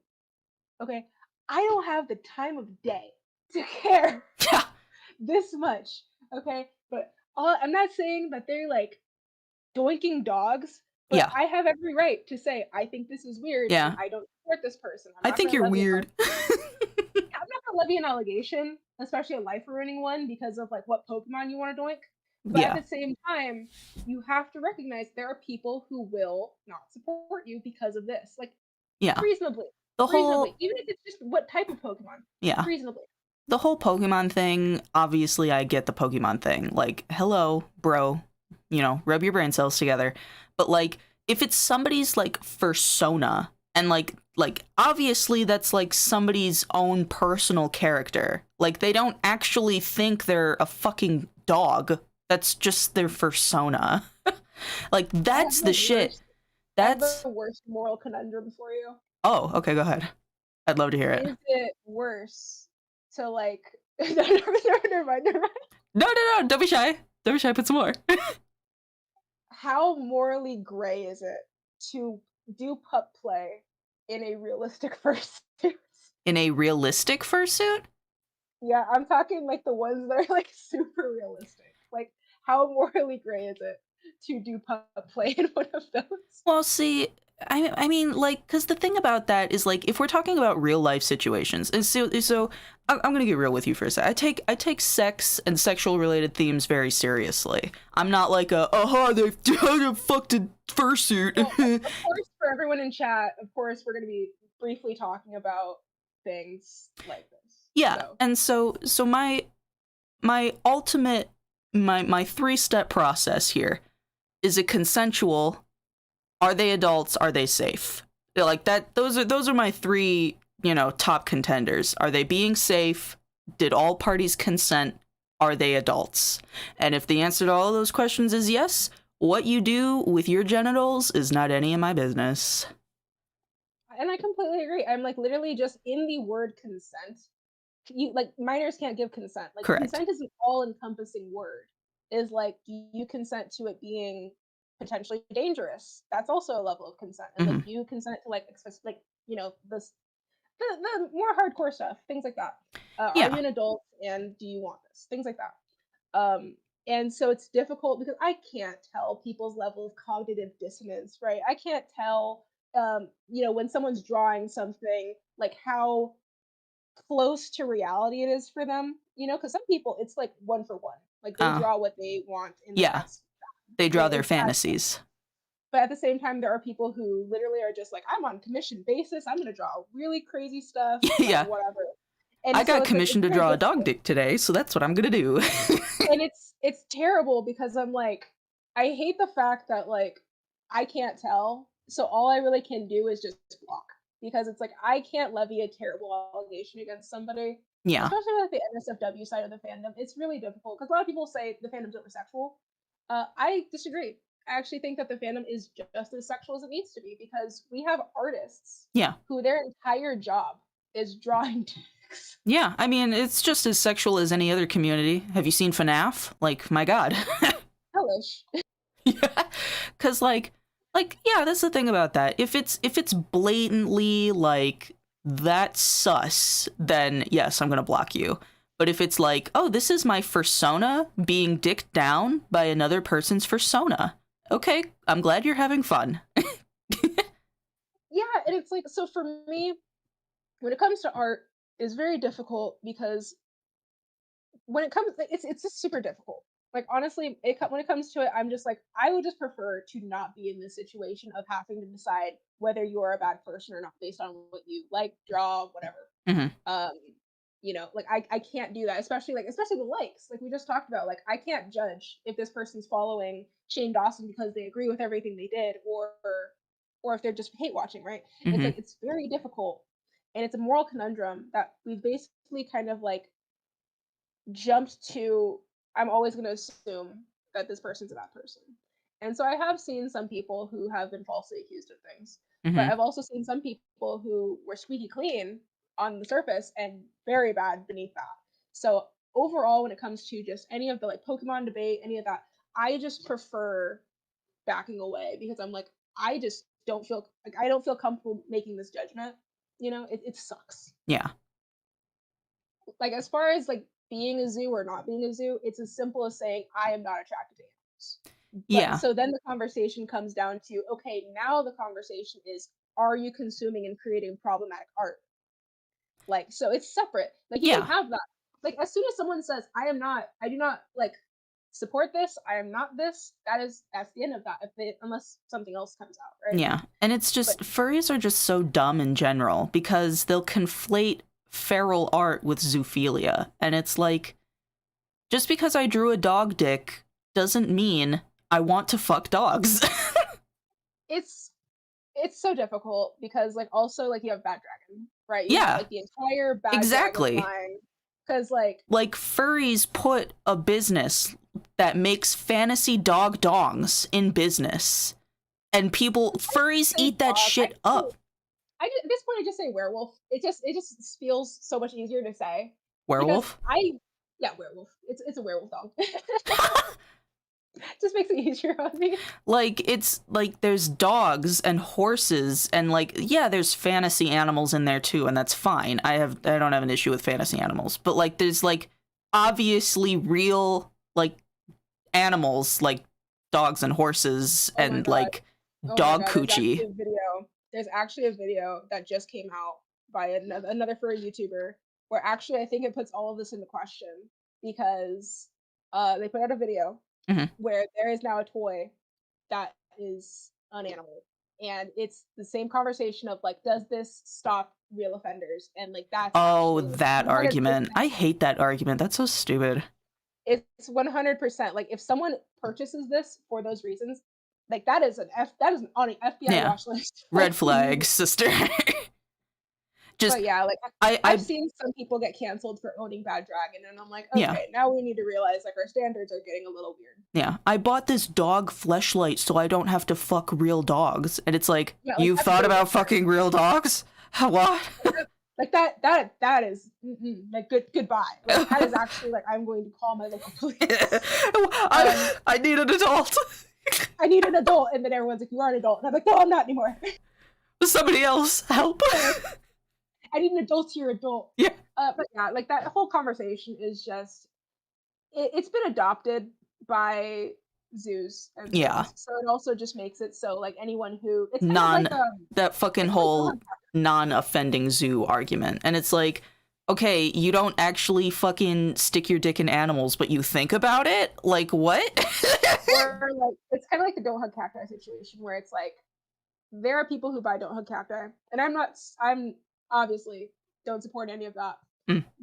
okay, I don't have the time of day to care this much, okay? But I'm not saying that they're like doinking dogs, but Yeah. I have every right to say I think this is weird Yeah. and I don't support this person. I think you're weird. I'm not gonna levy an allegation, especially a life ruining one, because of like what Pokemon you want to doink. But Yeah. at the same time, you have to recognize there are people who will not support you because of this. Like Yeah. reasonably. The Reasonably. whole Even if it's just what type of Pokemon. Yeah. Reasonably. The whole Pokemon thing, obviously I get the Pokemon thing. Like, hello, bro. You know, rub your brain cells together. But like, if it's somebody's like persona, and like obviously that's like somebody's own personal character. Like, they don't actually think they're a fucking dog. That's just their persona. Like, that's the shit. That's the worst moral conundrum for you. Oh, okay, go ahead. I'd love to hear it. Is it worse to like never mind. No, don't be shy. Don't be shy, put some more. How morally gray is it to do pup play in a realistic fursuit? In a realistic fursuit? Yeah, I'm talking like the ones that are like super realistic. Like, how morally gray is it to do pup play in one of those? Well, see, I mean, like, because the thing about that is, like, if we're talking about real life situations, and so I'm gonna get real with you for a sec. I take sex and sexual related themes very seriously. I'm not like they fucked a fursuit. Well, of course, for everyone in chat, of course, we're gonna be briefly talking about things like this. Yeah, so. and so my ultimate my 3-step process here is it consensual? Are they adults? Are they safe? Like that. Those are my 3, top contenders. Are they being safe? Did all parties consent? Are they adults? And if the answer to all of those questions is yes, what you do with your genitals is not any of my business. And I completely agree. I'm like literally just in the word consent. You like minors can't give consent. Like Correct. Consent is an all-encompassing word. Is like, do you consent to it being potentially dangerous? That's also a level of consent. And like, do you consent to like this the more hardcore stuff, things like that. Yeah. Are you an adult and do you want this? Things like that. And so it's difficult because I can't tell people's level of cognitive dissonance, right? I can't tell when someone's drawing something, like how close to reality it is for them, because some people it's like 1 for 1, like they draw what they want and Yeah, they draw their fantasies. But at the same time, there are people who literally are just like, I'm on commission basis, I'm gonna draw really crazy stuff. Yeah, whatever. And I got commissioned to draw a dog dick today, so that's what I'm gonna do. And it's terrible because I'm like, I hate the fact that like I can't tell, so all I really can do is just block, because it's like I can't levy a terrible allegation against somebody. Yeah. Especially like the NSFW side of the fandom, it's really difficult because a lot of people say the fandom's oversexual. I disagree. I actually think that the fandom is just as sexual as it needs to be, because we have artists who their entire job is drawing dicks. Yeah, I mean, it's just as sexual as any other community. Have you seen FNAF? Like, my god. Hellish. Yeah, because like yeah, that's the thing about that. If it's blatantly like that's sus, then yes, I'm gonna block you. But if it's like, oh, this is my fursona being dicked down by another person's fursona, okay, I'm glad you're having fun. Yeah, and it's like, so for me, when it comes to art, it's very difficult because when it comes, it's just super difficult. Like honestly, when it comes to it, I'm just like, I would just prefer to not be in this situation of having to decide whether you're a bad person or not based on what you like, draw, whatever. Like I can't do that, especially the likes. Like we just talked about, like I can't judge if this person's following Shane Dawson because they agree with everything they did, or if they're just hate watching, right? It's like, it's very difficult, and it's a moral conundrum that we've basically kind of like jumped to. I'm always going to assume that this person's a bad person. And so I have seen some people who have been falsely accused of things, but I've also seen some people who were squeaky clean on the surface and very bad beneath that. So overall, when it comes to just any of the like Pokemon debate, any of that, I just prefer backing away, because I'm like, I just don't feel comfortable making this judgment. You know, it sucks. Yeah. Like, as far as like being a zoo or not being a zoo, it's as simple as saying I am not attracted to animals. But, Yeah. so then the conversation comes down to, okay, now the conversation is, are you consuming and creating problematic art? Like, so it's separate. Like, you Yeah. can have that. Like, as soon as someone says, I do not like support this, I am not this, that's the end of that, unless something else comes out, right? Yeah. And it's just, furries are just so dumb in general because they'll conflate feral art with zoophilia. And it's like, just because I drew a dog dick doesn't mean I want to fuck dogs. It's so difficult because, like, also, like, you have Bad Dragon, right? You Yeah. have, like, the entire Bad Exactly. Dragon line. Because, like furries put a business that makes fantasy dog dongs in business. And furries eat that shit up. at this point, I just say werewolf. It just feels so much easier to say. Werewolf? Yeah, werewolf. It's a werewolf dog. Just makes it easier on me. Like, it's like there's dogs and horses and like, yeah, there's fantasy animals in there too, and that's fine. I don't have an issue with fantasy animals, but like there's like obviously real like animals like dogs and horses and like dog coochie. There's actually a video that just came out by another furry YouTuber where actually I think it puts all of this into question because they put out a video where there is now a toy that is an animal, and it's the same conversation of like, does this stop real offenders? And like that's that argument. I hate that argument. That's so stupid. It's 100% like if someone purchases this for those reasons, like that is on an FBI watch list. Red flag, sister. But yeah, like I've seen some people get canceled for owning Bad Dragon, and I'm like, okay, now we need to realize like our standards are getting a little weird. Yeah, I bought this dog fleshlight so I don't have to fuck real dogs, and it's like, you've thought about fucking real dogs? What? Like that is like goodbye. Like, that is actually like, I'm going to call my local police. I need an adult. I need an adult, and then everyone's like, you are an adult, and I'm like, no, I'm not anymore. Somebody else help. I need an adult to your adult. Yeah. But yeah, like that whole conversation is just, it's been adopted by zoos. And so it also just makes it so like anyone who it's that fucking whole non-offending zoo argument, and it's like, okay, you don't actually fucking stick your dick in animals, but you think about it. Like what? Or like it's kind of like the don't hug cacti situation where it's like there are people who buy don't hug cacti, and I'm obviously don't support any of that.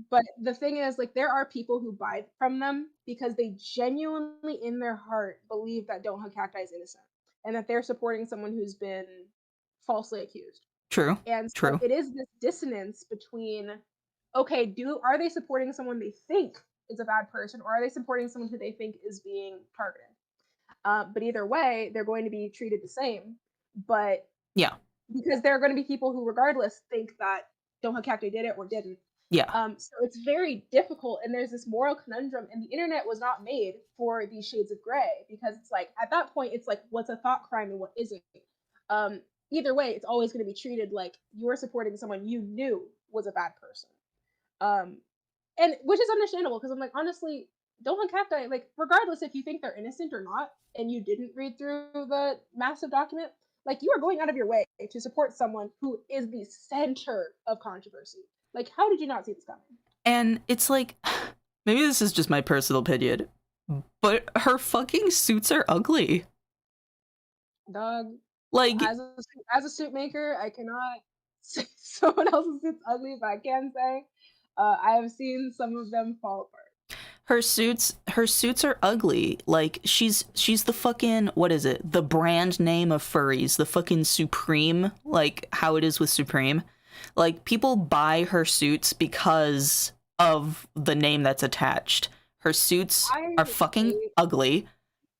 But the thing is, like, there are people who buy from them because they genuinely in their heart believe that don't hug cacti is innocent and that they're supporting someone who's been falsely accused. True. And so it is this dissonance between, okay, are they supporting someone they think is a bad person, or are they supporting someone who they think is being targeted? But either way, they're going to be treated the same. But yeah, because there are going to be people who regardless think that don't hug cacti did it or didn't. Yeah. So it's very difficult, and there's this moral conundrum, and the internet was not made for these shades of gray, because it's like at that point it's like, what's a thought crime and what isn't. Either way, it's always going to be treated like you're supporting someone you knew was a bad person, and which is understandable, because I'm like, honestly, don't hug cacti, like regardless if you think they're innocent or not and you didn't read through the massive document, like you are going out of your way to support someone who is the center of controversy. Like, how did you not see this coming? And it's like, maybe this is just my personal opinion, but her fucking suits are ugly. Dog. Like, as a suit maker, I cannot say someone else's suit's ugly, but I can say I have seen some of them fall apart. Her suits are ugly. Like, she's the fucking, what is it? The brand name of furries, the fucking Supreme, like how it is with Supreme. Like, people buy her suits because of the name that's attached. Her suits are fucking ugly.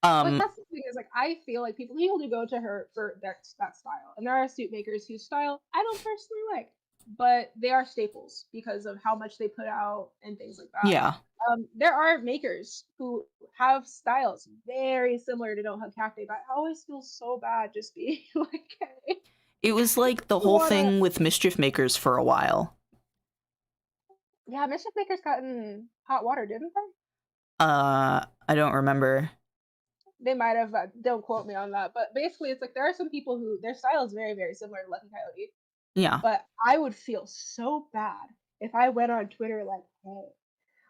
But that's the thing, is like, I feel like people do go to her for that style, and there are suit makers whose style I don't personally like, but they are staples because of how much they put out and things like that. Yeah. There are makers who have styles very similar to Don't Hug Cacti, but I always feel so bad just being like, hey. It was like the whole thing with Mischief Makers for a while. Yeah, Mischief Makers got in hot water, didn't they? I don't remember. They might have. Don't quote me on that. But basically, it's like there are some people who their style is very, very similar to Lucky Coyote. Yeah. But I would feel so bad if I went on Twitter like, hey,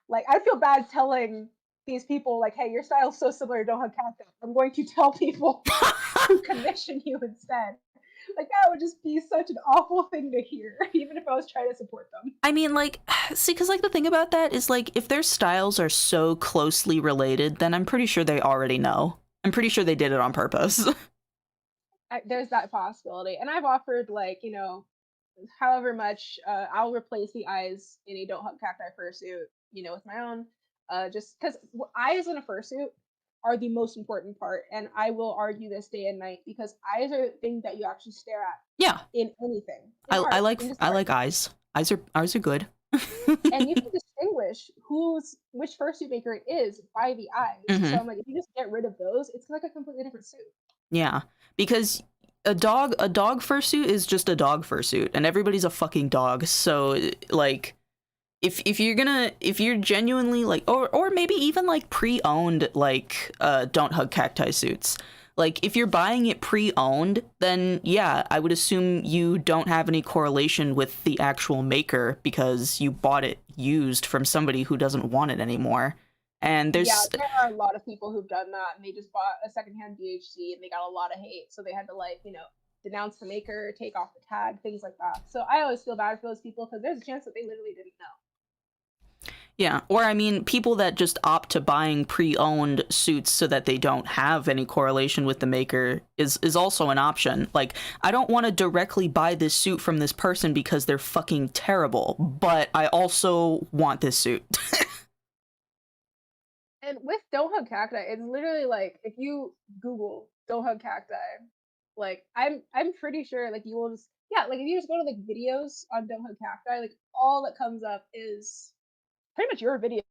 like I'd feel bad telling these people like, hey, your style's so similar to Don't Hug Cacti. I'm going to tell people who commission you instead. Like that would just be such an awful thing to hear, even if I was trying to support them. I mean, like, see, because like the thing about that is like if their styles are so closely related, then I'm pretty sure they already know. I'm pretty sure they did it on purpose. There's that possibility, and I've offered like however much I'll replace the eyes in a Don't Hug Cacti fursuit, with my own, just because eyes in a fursuit are the most important part, and I will argue this day and night because eyes are the thing that you actually stare at. Yeah. In anything. I like eyes. Eyes are good. And you can distinguish which fursuit maker it is by the eyes. So I'm like, if you just get rid of those, it's like a completely different suit. Yeah, because a dog fursuit is just a dog fursuit, and everybody's a fucking dog. So like, if you're genuinely like, or maybe even like pre-owned like Don't Hug Cacti suits. Like if you're buying it pre-owned, then yeah, I would assume you don't have any correlation with the actual maker because you bought it used from somebody who doesn't want it anymore. And there are a lot of people who've done that, and they just bought a secondhand DHC and they got a lot of hate, so they had to like denounce the maker, take off the tag, things like that. So I always feel bad for those people because there's a chance that they literally didn't know. Yeah, or I mean, people that just opt to buying pre-owned suits so that they don't have any correlation with the maker is also an option. Like, I don't want to directly buy this suit from this person because they're fucking terrible, but I also want this suit. And with Don't Hug Cacti, it's literally like if you Google Don't Hug Cacti, like I'm pretty sure like you will just like if you just go to like videos on Don't Hug Cacti, like all that comes up is pretty much your video,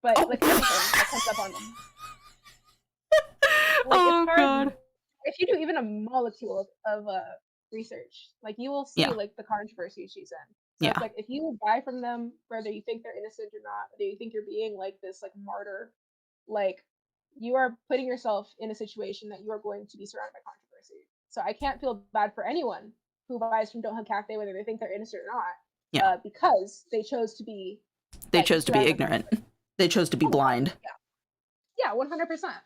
but like everything that comes up on them. Like, oh god! If you do even a molecule of research, like you will see like the controversy she's in. So it's like if you buy from them, whether you think they're innocent or not, whether you think you're being like this like martyr, like you are putting yourself in a situation that you are going to be surrounded by controversy. So I can't feel bad for anyone who buys from Don't Hug Cacti, whether they think they're innocent or not, because they chose to be. They chose to be ignorant. They chose to be blind. Yeah, 100%.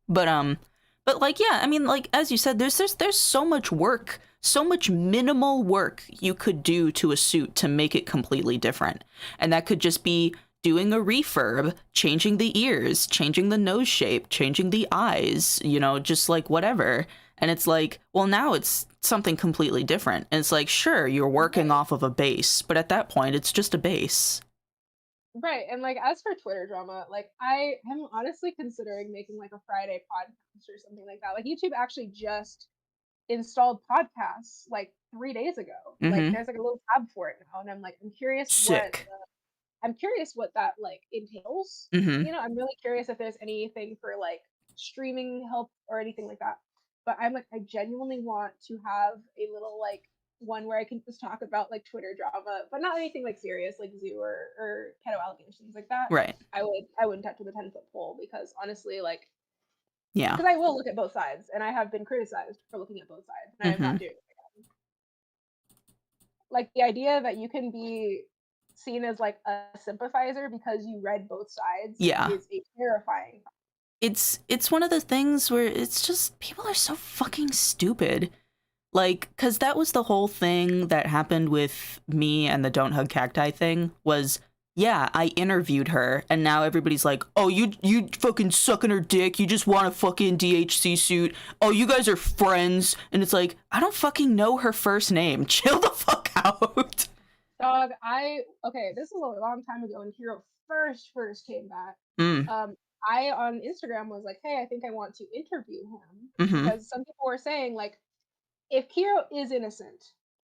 But like, yeah, I mean, like, as you said, there's so much work, so much minimal work you could do to a suit to make it completely different. And that could just be doing a refurb, changing the ears, changing the nose shape, changing the eyes, just like whatever. And it's like, well, now it's something completely different. And it's like, sure, you're working off of a base, but at that point, it's just a base. Right, and like as for Twitter drama, like I am honestly considering making like a Friday podcast or something like that. Like YouTube actually just installed podcasts like 3 days ago. Like there's like a little tab for it now, and I'm curious what that like entails. I'm really curious if there's anything for like streaming help or anything like that. But I'm like I genuinely want to have a little like one where I can just talk about like Twitter drama, but not anything like serious like zoo or pedo allegations like that. Right. I wouldn't touch with a 10-foot pole because honestly, like, yeah, because I will look at both sides, and I have been criticized for looking at both sides, and I'm not doing it again. Like the idea that you can be seen as like a sympathizer because you read both sides is a terrifying. It's one of the things where it's just people are so fucking stupid. Like, because that was the whole thing that happened with me and the Don't Hug Cacti thing was, I interviewed her, and now everybody's like, oh, you fucking sucking her dick, you just want a fucking DHC suit, oh, you guys are friends, and it's like, I don't fucking know her first name, chill the fuck out. Dog, this is a long time ago when Kero first came back. I on Instagram was like, hey, I think I want to interview him, because some people were saying like, if Kero is innocent,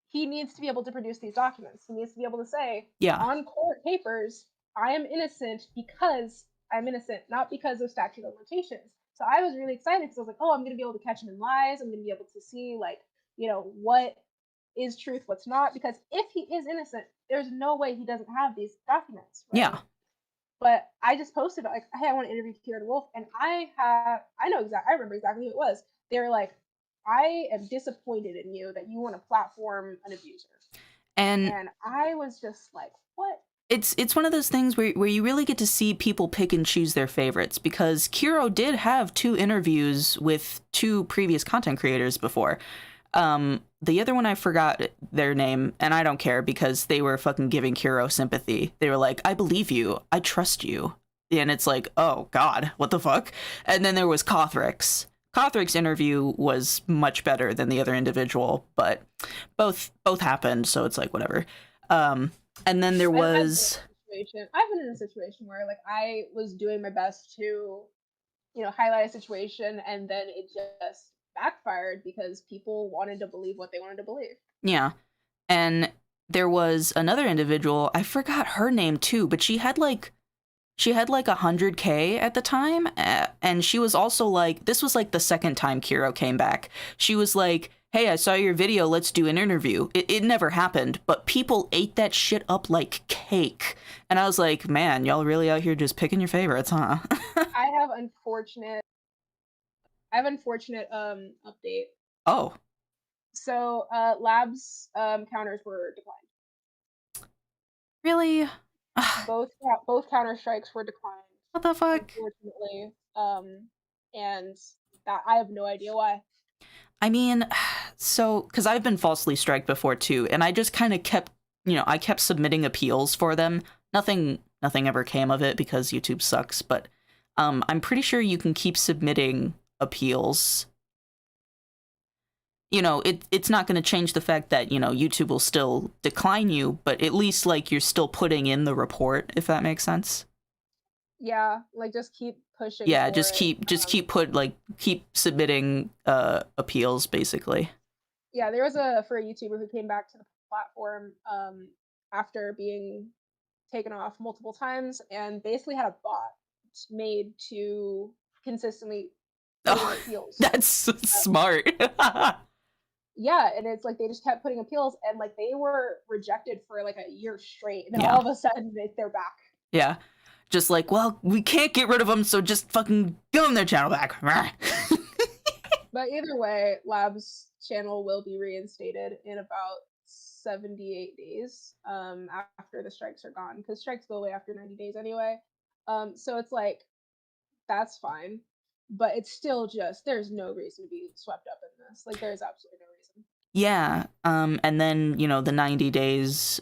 he needs to be able to produce these documents. He needs to be able to say, on court papers, I am innocent because I'm innocent, not because of statute of limitations. So I was really excited because I was like, oh, I'm going to be able to catch him in lies. I'm going to be able to see, like, you know, what is truth, what's not, because if he is innocent, there's no way he doesn't have these documents, right? Yeah. But I just posted like, hey, I want to interview Kero the Wolf, and I remember exactly who it was. They were like, I am disappointed in you that you want to platform an abuser. And I was just like, what? it's one of those things where you really get to see people pick and choose their favorites, because Kero did have 2 interviews with 2 previous content creators before. The other one, I forgot their name, and I don't care because they were fucking giving Kero sympathy. They were like, I believe you. I trust you. And it's like, oh God, what the fuck? And then there was Kothrix. Kothrix's interview was much better than the other individual, but both happened, so it's like, whatever. And then there was... I've been in a situation where like I was doing my best to, you know, highlight a situation, and then it just backfired because people wanted to believe what they wanted to believe. Yeah. And there was another individual, I forgot her name too, but she had like 100K at the time, and she was also like, this was like the second time Kero came back. She was like, hey, I saw your video, let's do an interview. It never happened, but people ate that shit up like cake. And I was like, man, y'all really out here just picking your favorites, huh? I have unfortunate update. Oh. So labs counters were declined. Really? both counter strikes were declined. What the fuck? Unfortunately. And that I have no idea why. I mean, so, because I've been falsely striked before too, and I just kind of kept, you know, I kept submitting appeals for them. Nothing ever came of it because YouTube sucks, but I'm pretty sure you can keep submitting appeals. You know, it's not going to change the fact that, you know, YouTube will still decline you, but at least, like, you're still putting in the report, if that makes sense. Yeah, like, just keep pushing. Yeah, just keep submitting appeals, basically. Yeah, there was a YouTuber who came back to the platform after being taken off multiple times, and basically had a bot made to consistently appeals. That's smart. Yeah, and it's like they just kept putting appeals, and like they were rejected for like a year straight, and then all of a sudden they're back. Yeah, just like, well, we can't get rid of them, so just fucking give them their channel back. But either way, Lab's channel will be reinstated in about 78 days after the strikes are gone, because strikes go away after 90 days anyway. So it's like, that's fine, but it's still just, there's no reason to be swept up in this. Like, there's absolutely no reason. Yeah, and then, you know, the 90 days,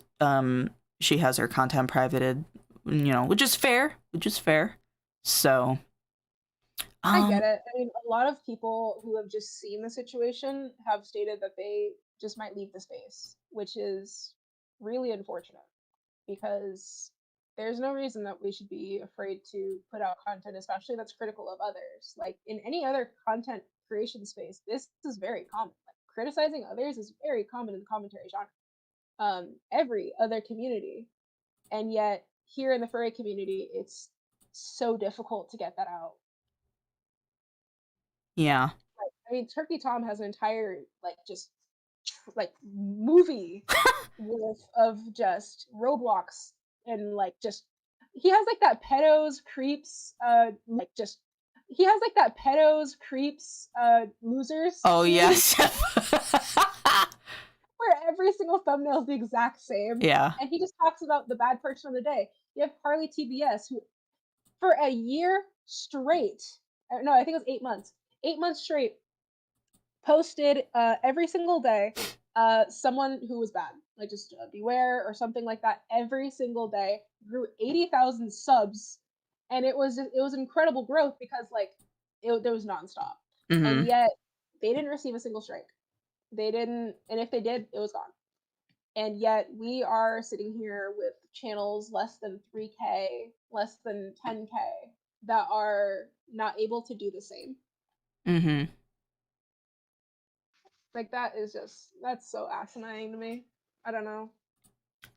she has her content privated, you know, which is fair. So... I get it. I mean, a lot of people who have just seen the situation have stated that they just might leave the space, which is really unfortunate, because there's no reason that we should be afraid to put out content, especially that's critical of others. Like, in any other content creation space, this is very common. Like, criticizing others is very common in the commentary genre. Every other community. And yet, here in the furry community, it's so difficult to get that out. Yeah. I mean, Turkey Tom has an entire, like, just, like, movie worth of just Roblox, and, like, just, he has, like, that pedos, creeps, like, just, he has, like, that pedos, creeps, losers. Oh, yes. Where every single thumbnail is the exact same. Yeah. And he just talks about the bad person of the day. You have Harley TBS, who, for a year straight, no, I think it was 8 months. 8 months straight, posted every single day someone who was bad, like just beware or something like that. Every single day, grew 80,000 subs, and it was incredible growth, because like there was nonstop, and yet they didn't receive a single strike. They didn't, and if they did, it was gone. And yet we are sitting here with channels less than 3K, less than 10K, that are not able to do the same. Like, that is just, that's so asinine to me. I don't know.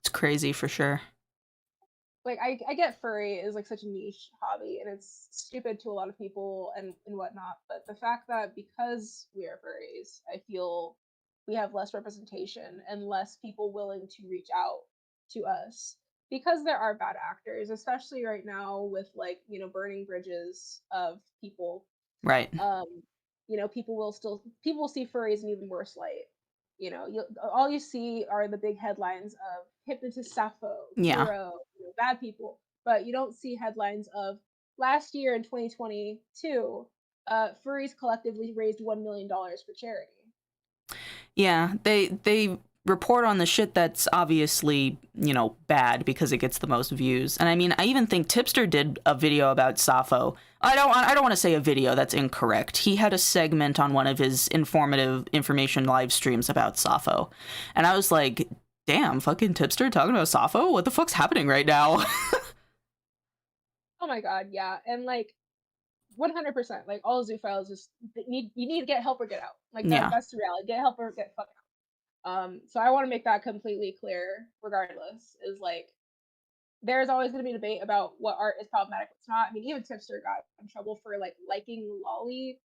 It's crazy for sure. Like, I get furry is like such a niche hobby, and it's stupid to a lot of people and whatnot, but the fact that because we are furries, I feel we have less representation and less people willing to reach out to us, because there are bad actors, especially right now with like, you know, burning bridges of people. Right. You know, people will see furries in even worse light. You know, all you see are the big headlines of hypnotist Sappho, Yeah. Kero, you know, bad people, but you don't see headlines of last year in 2022, furries collectively raised $1 million for charity. Yeah, they report on the shit that's obviously, you know, bad because it gets the most views. And I mean, I even think Tipster did a video about Sappho. I don't want to say a video, that's incorrect. He had a segment on one of his information live streams about Sappho. And I was like, damn, fucking Tipster talking about Sappho? What the fuck's happening right now? Oh my god, yeah. And like 100%, like all zoophiles just you need to get help or get out. Like Yeah. that's the reality. Get help or get fucked out. So I want to make that completely clear, regardless, is like there's always going to be debate about what art is problematic, what's not. I mean, even Tipster got in trouble for like liking Lolly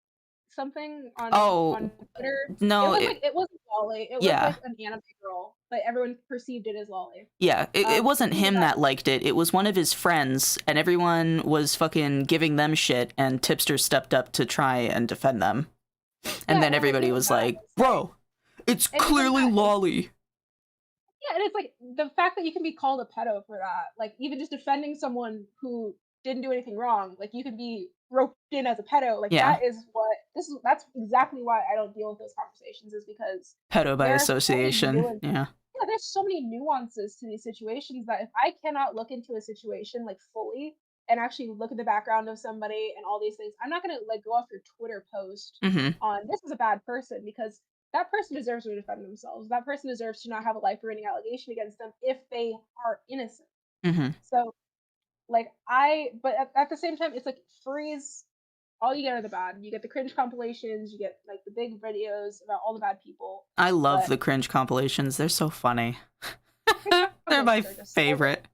something on Twitter. No, it wasn't Lolly. It was like an anime girl, but everyone perceived it as Lolly. Yeah, it wasn't him that liked it. It was one of his friends, and everyone was fucking giving them shit, and Tipster stepped up to try and defend them. And then everybody was like, bro, it's clearly Lolly. Yeah, and it's like the fact that you can be called a pedo for that, like even just defending someone who didn't do anything wrong, like you can be roped in as a pedo. Like that's exactly why I don't deal with those conversations, is because Pedo by association. Yeah, there's so many nuances to these situations that if I cannot look into a situation like fully and actually look at the background of somebody and all these things, I'm not gonna like go off your Twitter post on this is a bad person, because that person deserves to defend themselves. That person deserves to not have a life-ruining allegation against them if they are innocent. So, like, but at the same time, it's like furries, all you get are the bad. You get the cringe compilations, you get like the big videos about all the bad people. I love the cringe compilations. They're so funny. They're my favorite.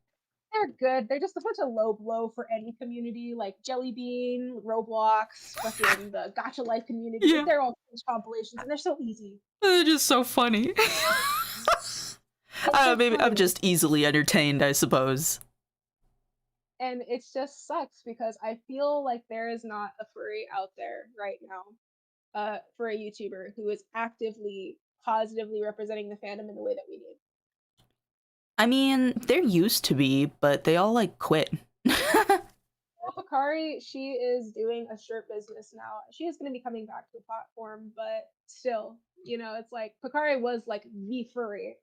They're good. They're just a bunch of low blow for any community, like Jellybean, Roblox, fucking the Gacha Life community. Yeah. They're all cringe compilations, and they're so easy. They're just so funny. Maybe I'm just easily entertained, I suppose. And it just sucks because I feel like there is not a furry out there right now, for a YouTuber who is actively, positively representing the fandom in the way that we need. I mean, there used to be, but they all like quit. Picari, she is doing a shirt business now. She is going to be coming back to the platform, but still, you know, it's like Picari was like the furry.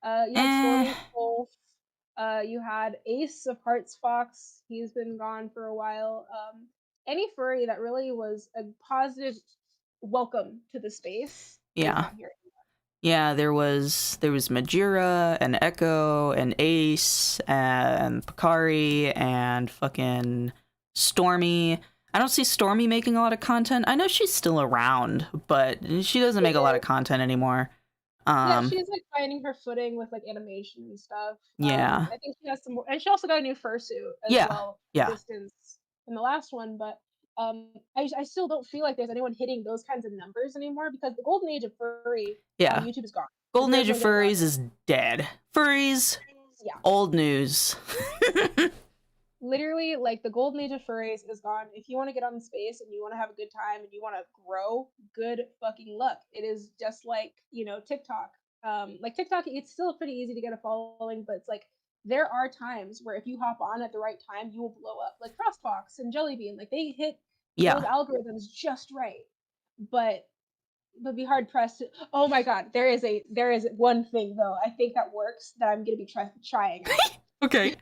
You had Stormy Wolf. You had Ace of Hearts Fox. He's been gone for a while. Any furry that really was a positive welcome to the space. Yeah. Yeah, there was Majira and Echo and Ace and Picari and fucking Stormy. I don't see Stormy making a lot of content. I know she's still around, but she doesn't make a lot of content anymore. Yeah, she's like finding her footing with like animation and stuff. Yeah. I think she has some more, and she also got a new fursuit as well. Yeah. Distance in the last one, but I still don't feel like there's anyone hitting those kinds of numbers anymore, because the golden age of furry on YouTube is gone. Golden age of furries is dead. Furries, old news. Literally, like the golden age of furries is gone. If you want to get on space and you want to have a good time and you want to grow, good fucking luck. It is just like, you know, TikTok. Like TikTok, it's still pretty easy to get a following, but it's like there are times where if you hop on at the right time, you will blow up. Like Frostfox and Jellybean, like they hit those algorithms just right. But be hard pressed to, oh my god, there is one thing though I think that works that I'm gonna be trying. Okay.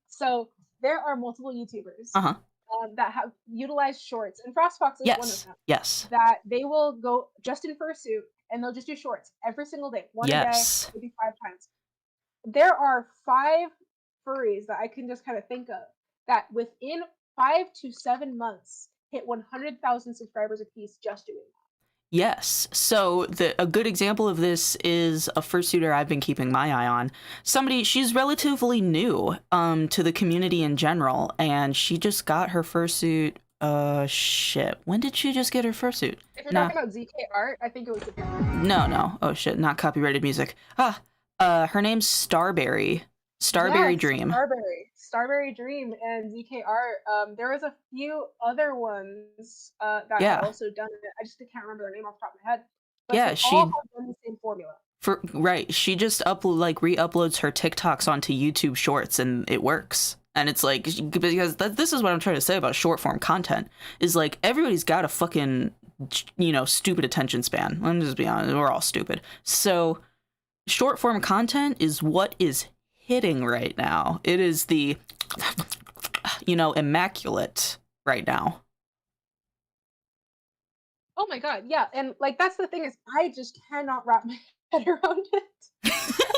So there are multiple YouTubers that have utilized shorts, and Frostfox is one of them. Yes. That they will go just in fursuit and they'll just do shorts every single day, one a day, maybe 5 times. There are 5 furries that I can just kind of think of that within 5 to 7 months hit 100,000 subscribers apiece just doing that. Yes. So a good example of this is a fursuiter I've been keeping my eye on. She's relatively new to the community in general, and she just got her fursuit Shit. When did she just get her fursuit? If you're talking about ZK art, I think it was the No. Oh shit, not copyrighted music. Her name's Starberry. Starberry Yes, Dream. Starberry Dream and ZK Art. There was a few other ones that Yeah. had also done it. I just can't remember their name off the top of my head. But Yeah, they she- all have done the same formula. Right, she just re-uploads her TikToks onto YouTube Shorts, and it works. And it's like, because this is what I'm trying to say about short form content, is like, everybody's got a fucking, stupid attention span. Let me just be honest, we're all stupid. So short form content is what is hitting right now. It is the, immaculate right now. Oh my god, yeah, and like that's the thing is I just cannot wrap my head around it.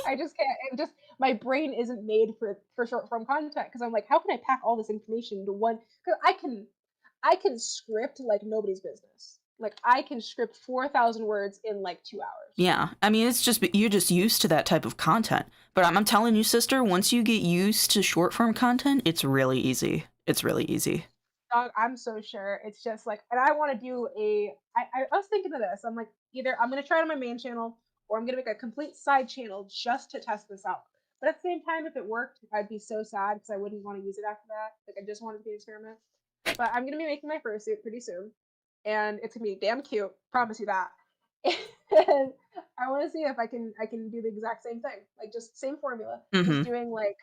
I just can't. And just my brain isn't made for short form content because I'm like, how can I pack all this information into one? Because I can script like nobody's business. Like I can script 4,000 words in like 2 hours. Yeah, I mean, it's just, you're just used to that type of content. But I'm telling you, sister, once you get used to short form content, it's really easy. It's really easy. Dog, I'm so sure. It's just like, and I want to do I was thinking of this. I'm like, either I'm going to try it on my main channel or I'm going to make a complete side channel just to test this out. But at the same time, if it worked, I'd be so sad because I wouldn't want to use it after that. Like, I just wanted to be an experiment. But I'm going to be making my fursuit pretty soon. And it's going to be damn cute. Promise you that. And I want to see if I can do the exact same thing. Like, just same formula. Mhm. Just doing, like,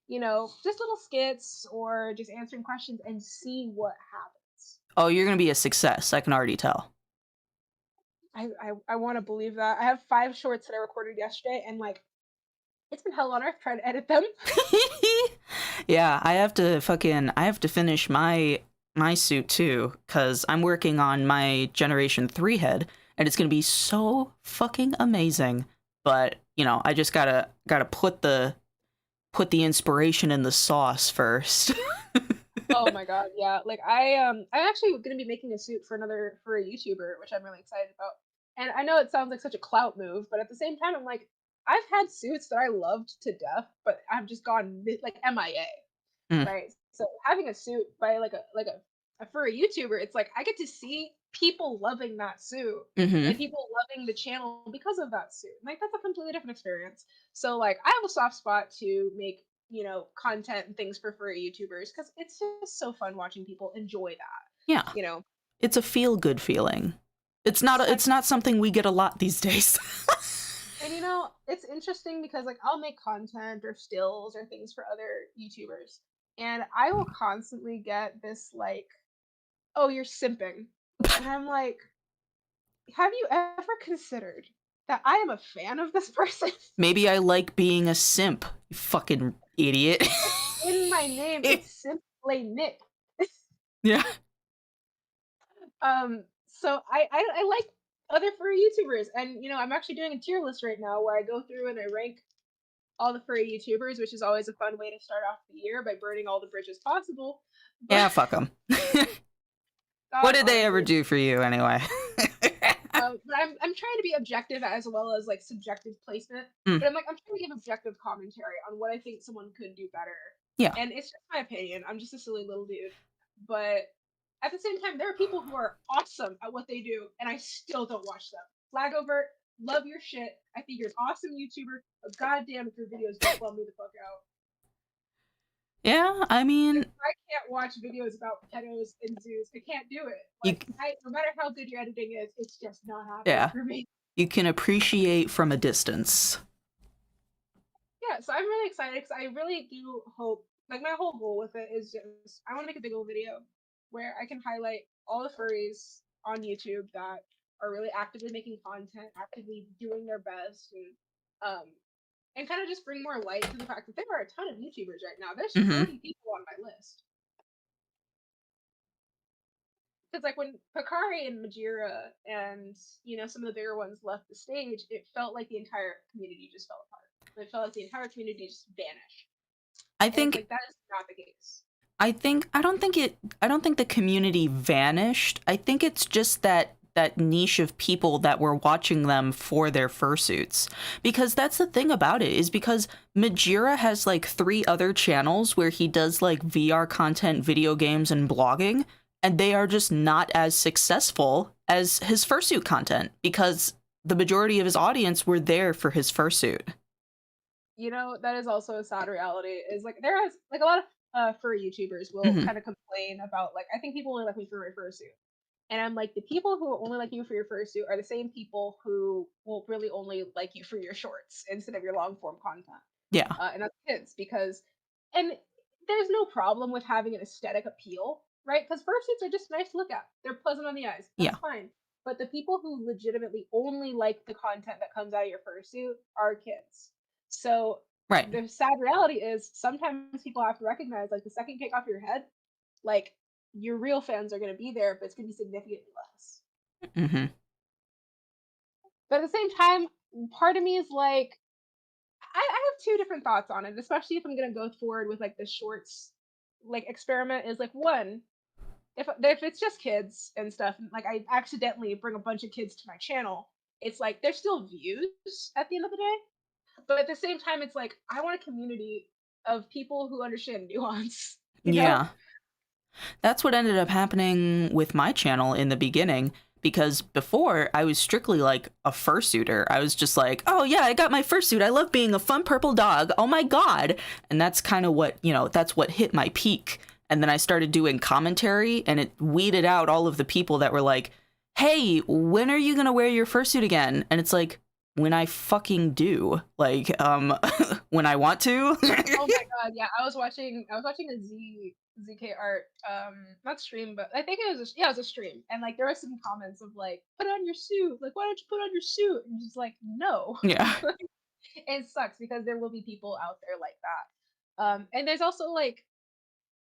just little skits or just answering questions and see what happens. Oh, you're going to be a success. I can already tell. I want to believe that. I have 5 shorts that I recorded yesterday, and like, it's been hell on earth trying to edit them. Yeah, I have to finish my suit too, because I'm working on my Generation 3 head, and it's gonna be so fucking amazing. But I just gotta put the inspiration in the sauce first. Oh my god, yeah. Like I'm actually gonna be making a suit for a YouTuber, which I'm really excited about. And I know it sounds like such a clout move, but at the same time, I'm like, I've had suits that I loved to death, but I've just gone like MIA, right? So having a suit by like a furry YouTuber, it's like I get to see people loving that suit and people loving the channel because of that suit. Like that's a completely different experience. So like I have a soft spot to make content and things for furry YouTubers because it's just so fun watching people enjoy that. Yeah, it's a feel good feeling. It's not something we get a lot these days. And it's interesting because like I'll make content or stills or things for other YouTubers, and I will constantly get this like, "Oh, you're simping," and I'm like, "Have you ever considered that I am a fan of this person?" Maybe I like being a simp, you fucking idiot. In my name, it's simply Nick. Yeah. So I like other furry YouTubers, and I'm actually doing a tier list right now where I go through and I rank all the furry YouTubers, which is always a fun way to start off the year by burning all the bridges possible. But, Yeah, fuck them. What did they ever do for you anyway? But I'm trying to be objective as well as like subjective placement. But I'm trying to give objective commentary on what I think someone could do better. Yeah. And it's just my opinion. I'm just a silly little dude. But at the same time, there are people who are awesome at what they do, and I still don't watch them. Flagovert, love your shit. I think you're an awesome YouTuber, but goddamn if your videos don't bum me the fuck out. Yeah, I mean, I can't watch videos about pedos and zoos. I can't do it. Like, no matter how good your editing is, it's just not happening for me. You can appreciate from a distance. Yeah, so I'm really excited because I really do hope, like my whole goal with it is just, I want to make a big old video where I can highlight all the furries on YouTube that are really actively making content, actively doing their best, and kind of just bring more light to the fact that there are a ton of YouTubers right now. There's 30 people on my list. Because like when Pakari and Majira and some of the bigger ones left the stage, it felt like the entire community just fell apart. It felt like the entire community just vanished. I think like that is not the case. I don't think the community vanished. I think it's just that niche of people that were watching them for their fursuits. Because that's the thing about it, is because Majira has like 3 other channels where he does like VR content, video games, and blogging. and they are just not as successful as his fursuit content because the majority of his audience were there for his fursuit. You know, that is also a sad reality. Is like there is like a lot of furry YouTubers will Mhm. kind of complain about like I think people only like me for my fursuit, and I'm like the people who only like you for your fursuit are the same people who will really only like you for your shorts instead of your long form content. Yeah. And that's kids because, and there's no problem with having an aesthetic appeal, right? Because fursuits are just nice to look at. They're pleasant on the eyes. That's Yeah. fine. But the people who legitimately only like the content that comes out of your fursuit are kids. So Right. the sad reality is sometimes people have to recognize like the second you take off your head, like your real fans are going to be there, but it's going to be significantly less. Mm-hmm. But at the same time, part of me is like, I have two different thoughts on it, especially if I'm going to go forward with like the shorts like experiment. Is like one, if it's just kids and stuff, and like I accidentally bring a bunch of kids to my channel, it's like there's still views at the end of the day. But at the same time, it's like I want a community of people who understand nuance. You know? Yeah. That's what ended up happening with my channel in the beginning, because before I was strictly like a fursuiter. I was just like, oh yeah, I got my fursuit. I love being a fun purple dog. Oh my god. And that's kind of what, you know, that's what hit my peak. And then I started doing commentary, and it weeded out all of the people that were like, hey, when are you gonna wear your fursuit again? And it's like, when I fucking do. Like, when I want to. Oh my god, yeah. I was watching a ZK art, not stream, but I think it was it was a stream. And like there were some comments of like, put on your suit. Like, why don't you put on your suit? And just like, no. Yeah. It sucks because there will be people out there like that. And there's also like,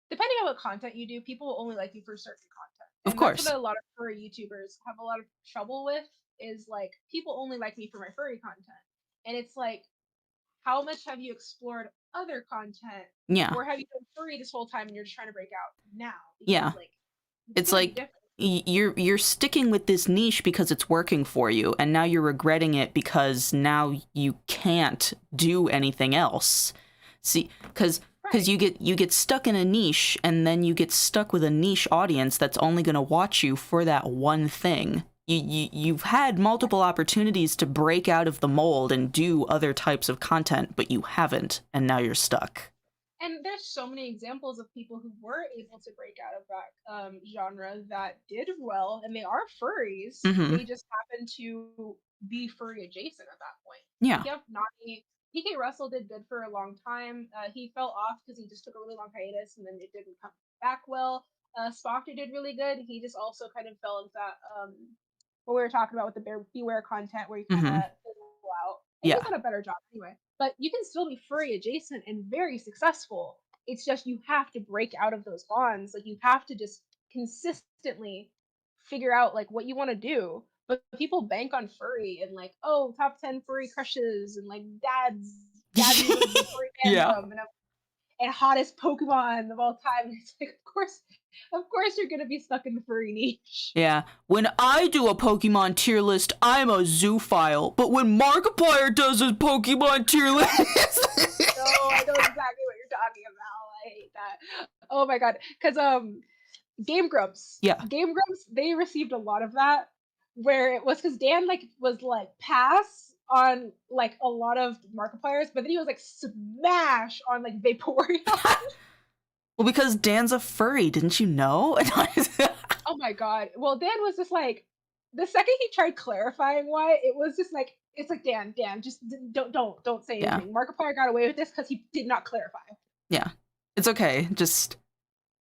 depending on what content you do, people will only like you for certain content. Of And course. that's what a lot of furry YouTubers have a lot of trouble with, is like, people only like me for my furry content. And it's like, how much have you explored other content? Yeah. Or have you been furry this whole time and you're just trying to break out now? Yeah. Like, It's really like different. you're sticking with this niche because it's working for you, and now you're regretting it because now you can't do anything else. See, because you get stuck in a niche, and then you get stuck with a niche audience that's only going to watch you for that one thing. You've had multiple opportunities to break out of the mold and do other types of content, but you haven't, and now you're stuck. And there's so many examples of people who were able to break out of that genre that did well, and they are furries. Mhm. They just happen to be furry adjacent at that point. Yeah. You have Nani. PK Russell did good for a long time. He fell off because he just took a really long hiatus, and then it didn't come back well. Spoctor did really good. He just also kind of fell into that what we were talking about with the beware content, where you kind of fizzle out. And he's done a better job anyway. But you can still be furry adjacent and very successful. It's just you have to break out of those bonds. Like, you have to just consistently figure out like what you want to do. But people bank on furry and like, oh, top 10 furry crushes and like dad's furry Yeah. fandom and hottest Pokemon of all time. And it's like, of course you're gonna be stuck in the furry niche. Yeah. When I do a Pokemon tier list, I'm a zoophile. But when Markiplier does his Pokemon tier list... No, I know exactly what you're talking about. I hate that. Oh my god. Because Game Grumps. Yeah. Game Grumps, they received a lot of that. Where it was because Dan was pass on like a lot of Markipliers, but then he was like smash on like Vaporeon. Well, because Dan's a furry, didn't you know? Oh my god. Well, Dan was just like, the second he tried clarifying why, it was just like, it's like, Dan, just don't say anything. Markiplier got away with this because he did not clarify. Yeah. It's okay. Just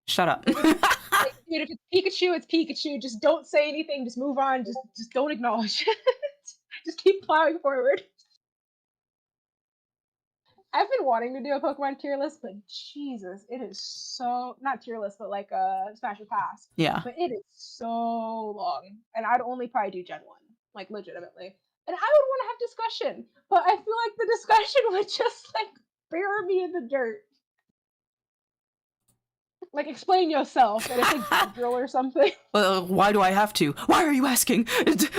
shut up. Like, dude, if it's Pikachu, it's Pikachu. Just don't say anything. Just move on. Just don't acknowledge it. Just keep plowing forward. I've been wanting to do a Pokemon tier list, but Jesus, it is so not tier list, but like a Smash or Pass. Yeah. But it is so long, and I'd only probably do Gen 1, like legitimately. And I would want to have discussion, but I feel like the discussion would just like bury me in the dirt. Like, explain yourself, and it's like drill or something. Well, why do I have to? Why are you asking?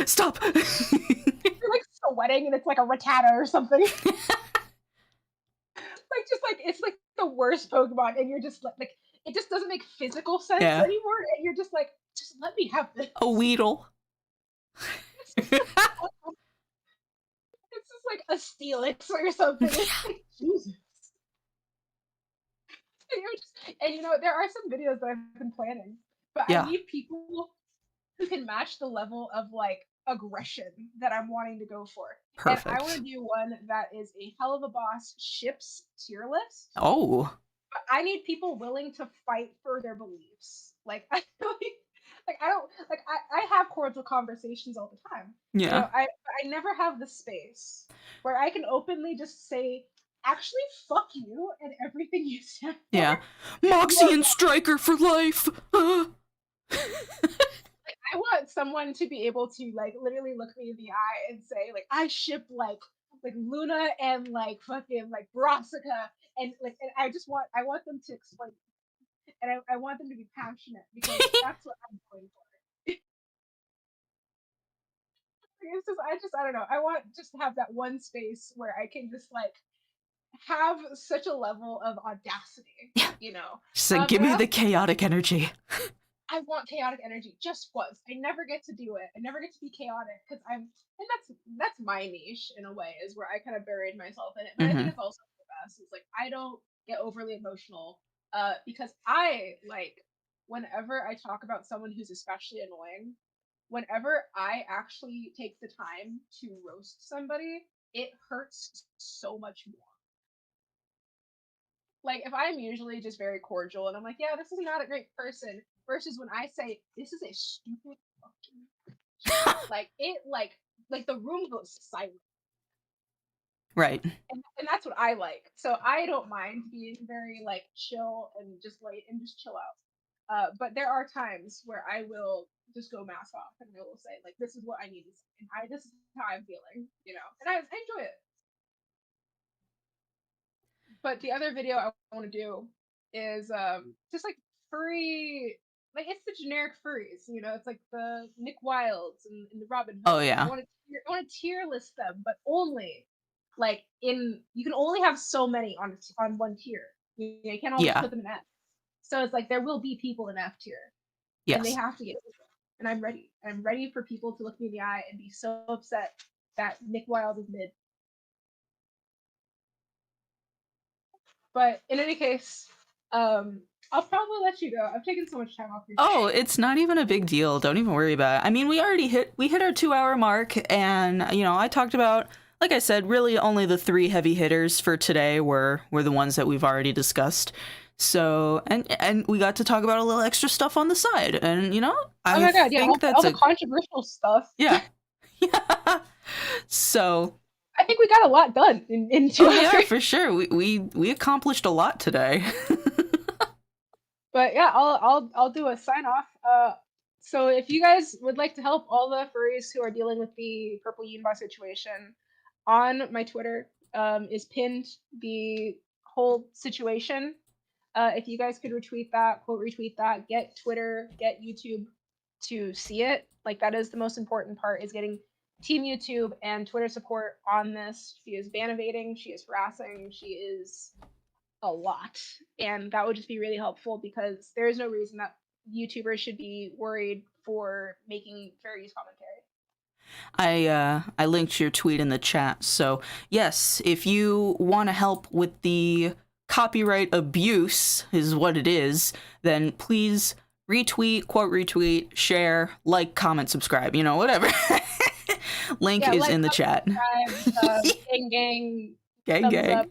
Stop. You're like sweating, and it's like a Rattata or something. It's like the worst Pokemon, and you're just like it just doesn't make physical sense Yeah. anymore, and you're just like, just let me have this. A Weedle. It's just like a Steelix or something. It's like, Jesus. And you know, there are some videos that I've been planning, but Yeah. I need people who can match the level of like aggression that I'm wanting to go for. And I want to Perfect. do one that is a hell of a boss ships tier list. Oh. But I need people willing to fight for their beliefs. Like I really, like I don't like I have cordial conversations all the time. You Yeah. know, I never have the space where I can openly just say, actually fuck you and everything you stand for. Yeah. Moxie and Striker for life. Like, I want someone to be able to like literally look me in the eye and say like I ship like Luna and like fucking like Brassica and like and I want them to explain and I want them to be passionate because that's what I'm going for. It's just I don't know. I want just to have that one space where I can just like have such a level of audacity, you know. She's like, give me and the chaotic energy. I want chaotic energy just once. I never get to do it. I never get to be chaotic because and that's my niche in a way, is where I kind of buried myself in it. But I think Mhm. it's also the best. It's like I don't get overly emotional because I like whenever I talk about someone who's especially annoying, whenever I actually take the time to roast somebody, it hurts so much more. Like if I'm usually just very cordial and I'm like, yeah, this is not a great person, versus when I say this is a stupid fucking like it like the room goes silent. Right. And that's what I like. So I don't mind being very like chill and just like and just chill out. But there are times where I will just go mask off and I will say like this is what I need to say and this is how I'm feeling, you know, and I enjoy it. But the other video I want to do is just like furry, like it's the generic furries, you know, it's like the Nick Wilds and the Robin Hood. Oh, yeah. I want to tier list them, but only like you can only have so many on one tier. You can't always Yeah. put them in F. So it's like there will be people in F tier, and they Yes. have to get over. And I'm ready. I'm ready for people to look me in the eye and be so upset that Nick Wild is mid. But in any case, I'll probably let you go. I've taken so much time off your Oh, it's not even a big deal. Don't even worry about it. I mean, we hit our 2-hour mark, and you know, I talked about, like I said, really only the 3 heavy hitters for today were the ones that we've already discussed. So, and we got to talk about a little extra stuff on the side, and you know, oh my god, yeah, all the controversial stuff. Yeah. Yeah. So I think we got a lot done in 2 hours. Yeah, for sure. We accomplished a lot today. But yeah, I'll do a sign off. So if you guys would like to help all the furries who are dealing with the PurpleYEENbean situation, on my Twitter is pinned the whole situation. If you guys could retweet that, quote retweet that, get Twitter, get YouTube to see it. Like that is the most important part, is getting Team YouTube and Twitter support on this. She is ban-evading, she is harassing, she is a lot, and that would just be really helpful because there is no reason that YouTubers should be worried for making fair use commentary. I linked your tweet in the chat. So yes, if you want to help with the copyright abuse, is what it is, then please retweet, quote retweet, share, like, comment, subscribe, you know, whatever. Link is in the chat. Gang. Up.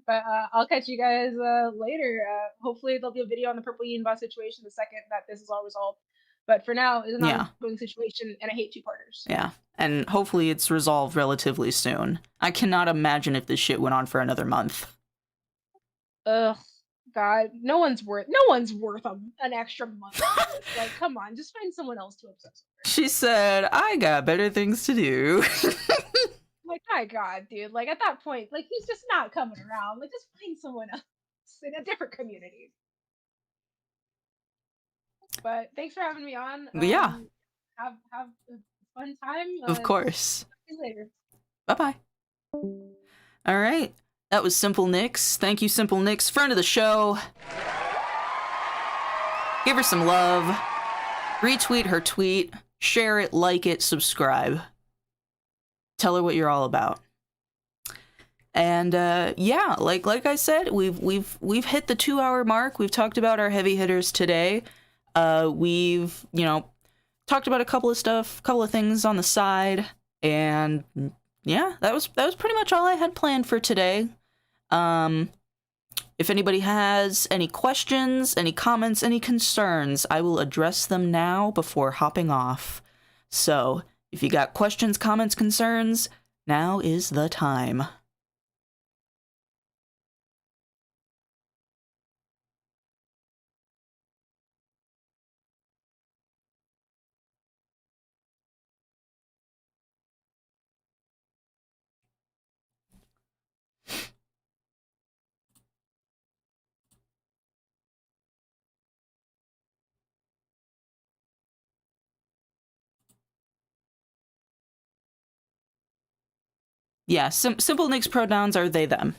But I'll catch you guys later. Hopefully there'll be a video on the PurpleYEENbean situation the second that this is all resolved. But for now, it's an ongoing situation, and I hate 2-parters. Yeah, and hopefully it's resolved relatively soon. I cannot imagine if this shit went on for another month. Ugh, God, no one's worth an extra month. Like, come on, just find someone else to obsess over. She said, "I got better things to do." Like, my God, dude. Like, at that point, like, he's just not coming around. Like, just find someone else in a different community. But thanks for having me on. Yeah. Have a fun time. Of course. See you later. Bye-bye. All right. That was Simple Nix. Thank you, Simple Nix, friend of the show. Give her some love. Retweet her tweet. Share it, like it, subscribe. Tell her what you're all about. And yeah, like I said, we've hit the 2-hour mark. We've talked about our heavy hitters today. We've, you know, talked about a couple of things on the side, and yeah, that was pretty much all I had planned for today. If anybody has any questions, any comments, any concerns, I will address them now before hopping off. So, if you got questions, comments, concerns, now is the time. Yeah, simple Nick's pronouns are they, them.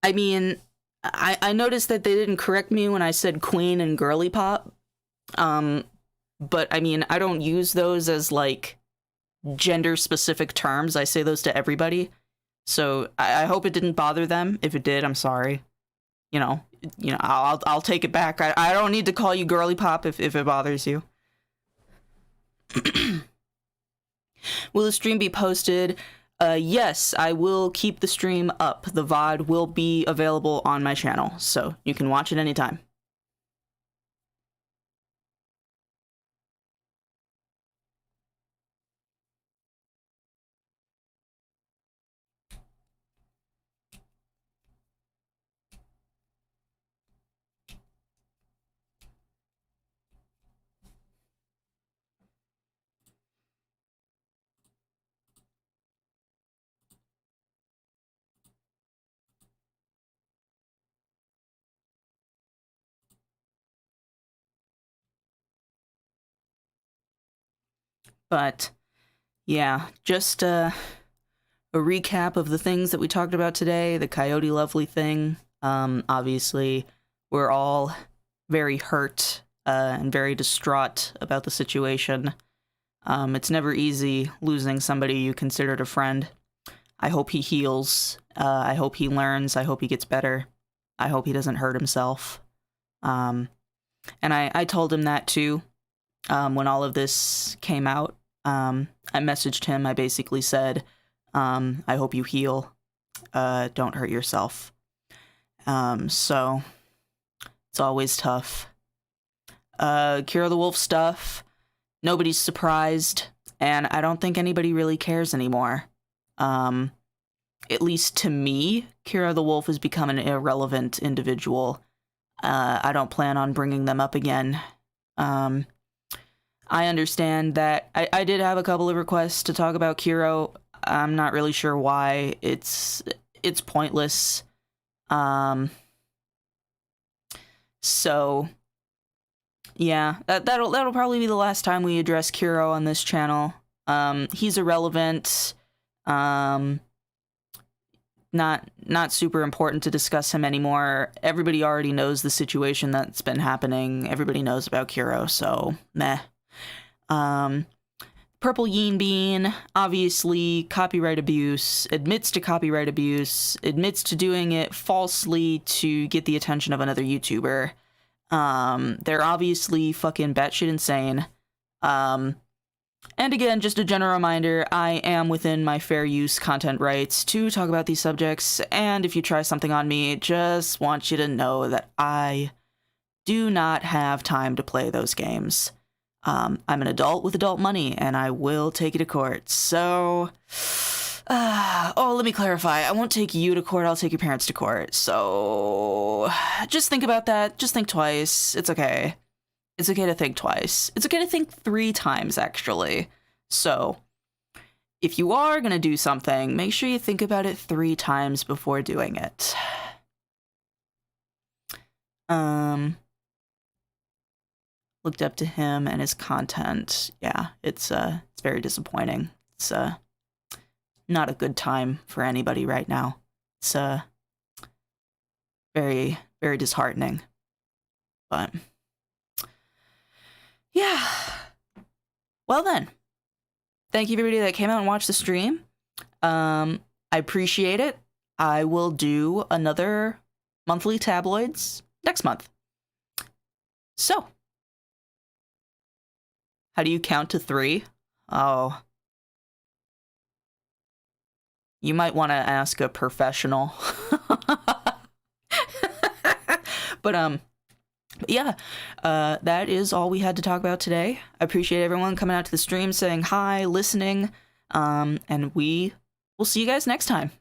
I mean, I noticed that they didn't correct me when I said queen and girly pop. But I mean, I don't use those as, like, gender-specific terms. I say those to everybody. So I hope it didn't bother them. If it did, I'm sorry. You know, I'll take it back. I don't need to call you girly pop if it bothers you. Will the stream be posted? Yes, I will keep the stream up. The VOD will be available on my channel, so you can watch it anytime. But, yeah, just a recap of the things that we talked about today, the Coyote Lovely thing. Obviously, we're all very hurt and very distraught about the situation. It's never easy losing somebody you considered a friend. I hope he heals. I hope he learns. I hope he gets better. I hope he doesn't hurt himself. And I told him that too. When all of this came out, I messaged him. I basically said, I hope you heal. Don't hurt yourself. So it's always tough. Kero the Wolf stuff, nobody's surprised, and I don't think anybody really cares anymore. At least to me, Kero the Wolf has become an irrelevant individual. I don't plan on bringing them up again. I understand that I did have a couple of requests to talk about Kero. I'm not really sure why. It's pointless. So yeah, that'll probably be the last time we address Kero on this channel. He's irrelevant. Not super important to discuss him anymore. Everybody already knows the situation that's been happening. Everybody knows about Kero, so meh. PurpleYEENbean, obviously, copyright abuse, admits to copyright abuse, admits to doing it falsely to get the attention of another YouTuber. They're obviously fucking batshit insane. And again, just a general reminder, I am within my fair use content rights to talk about these subjects, and if you try something on me, just want you to know that I do not have time to play those games. I'm an adult with adult money, and I will take you to court. So, oh, let me clarify. I won't take you to court, I'll take your parents to court. So, just think about that. Just think twice. It's okay. It's okay to think twice. It's okay to think 3 times, actually. So, if you are gonna do something, make sure you think about it 3 times before doing it. Looked up to him and his content. Yeah, it's very disappointing. It's not a good time for anybody right now. It's very, very disheartening. But yeah. Well then. Thank you everybody that came out and watched the stream. I appreciate it. I will do another monthly tabloids next month. So, how do you count to 3? Oh. You might want to ask a professional. But yeah, that is all we had to talk about today. I appreciate everyone coming out to the stream, saying hi, listening, and we will see you guys next time.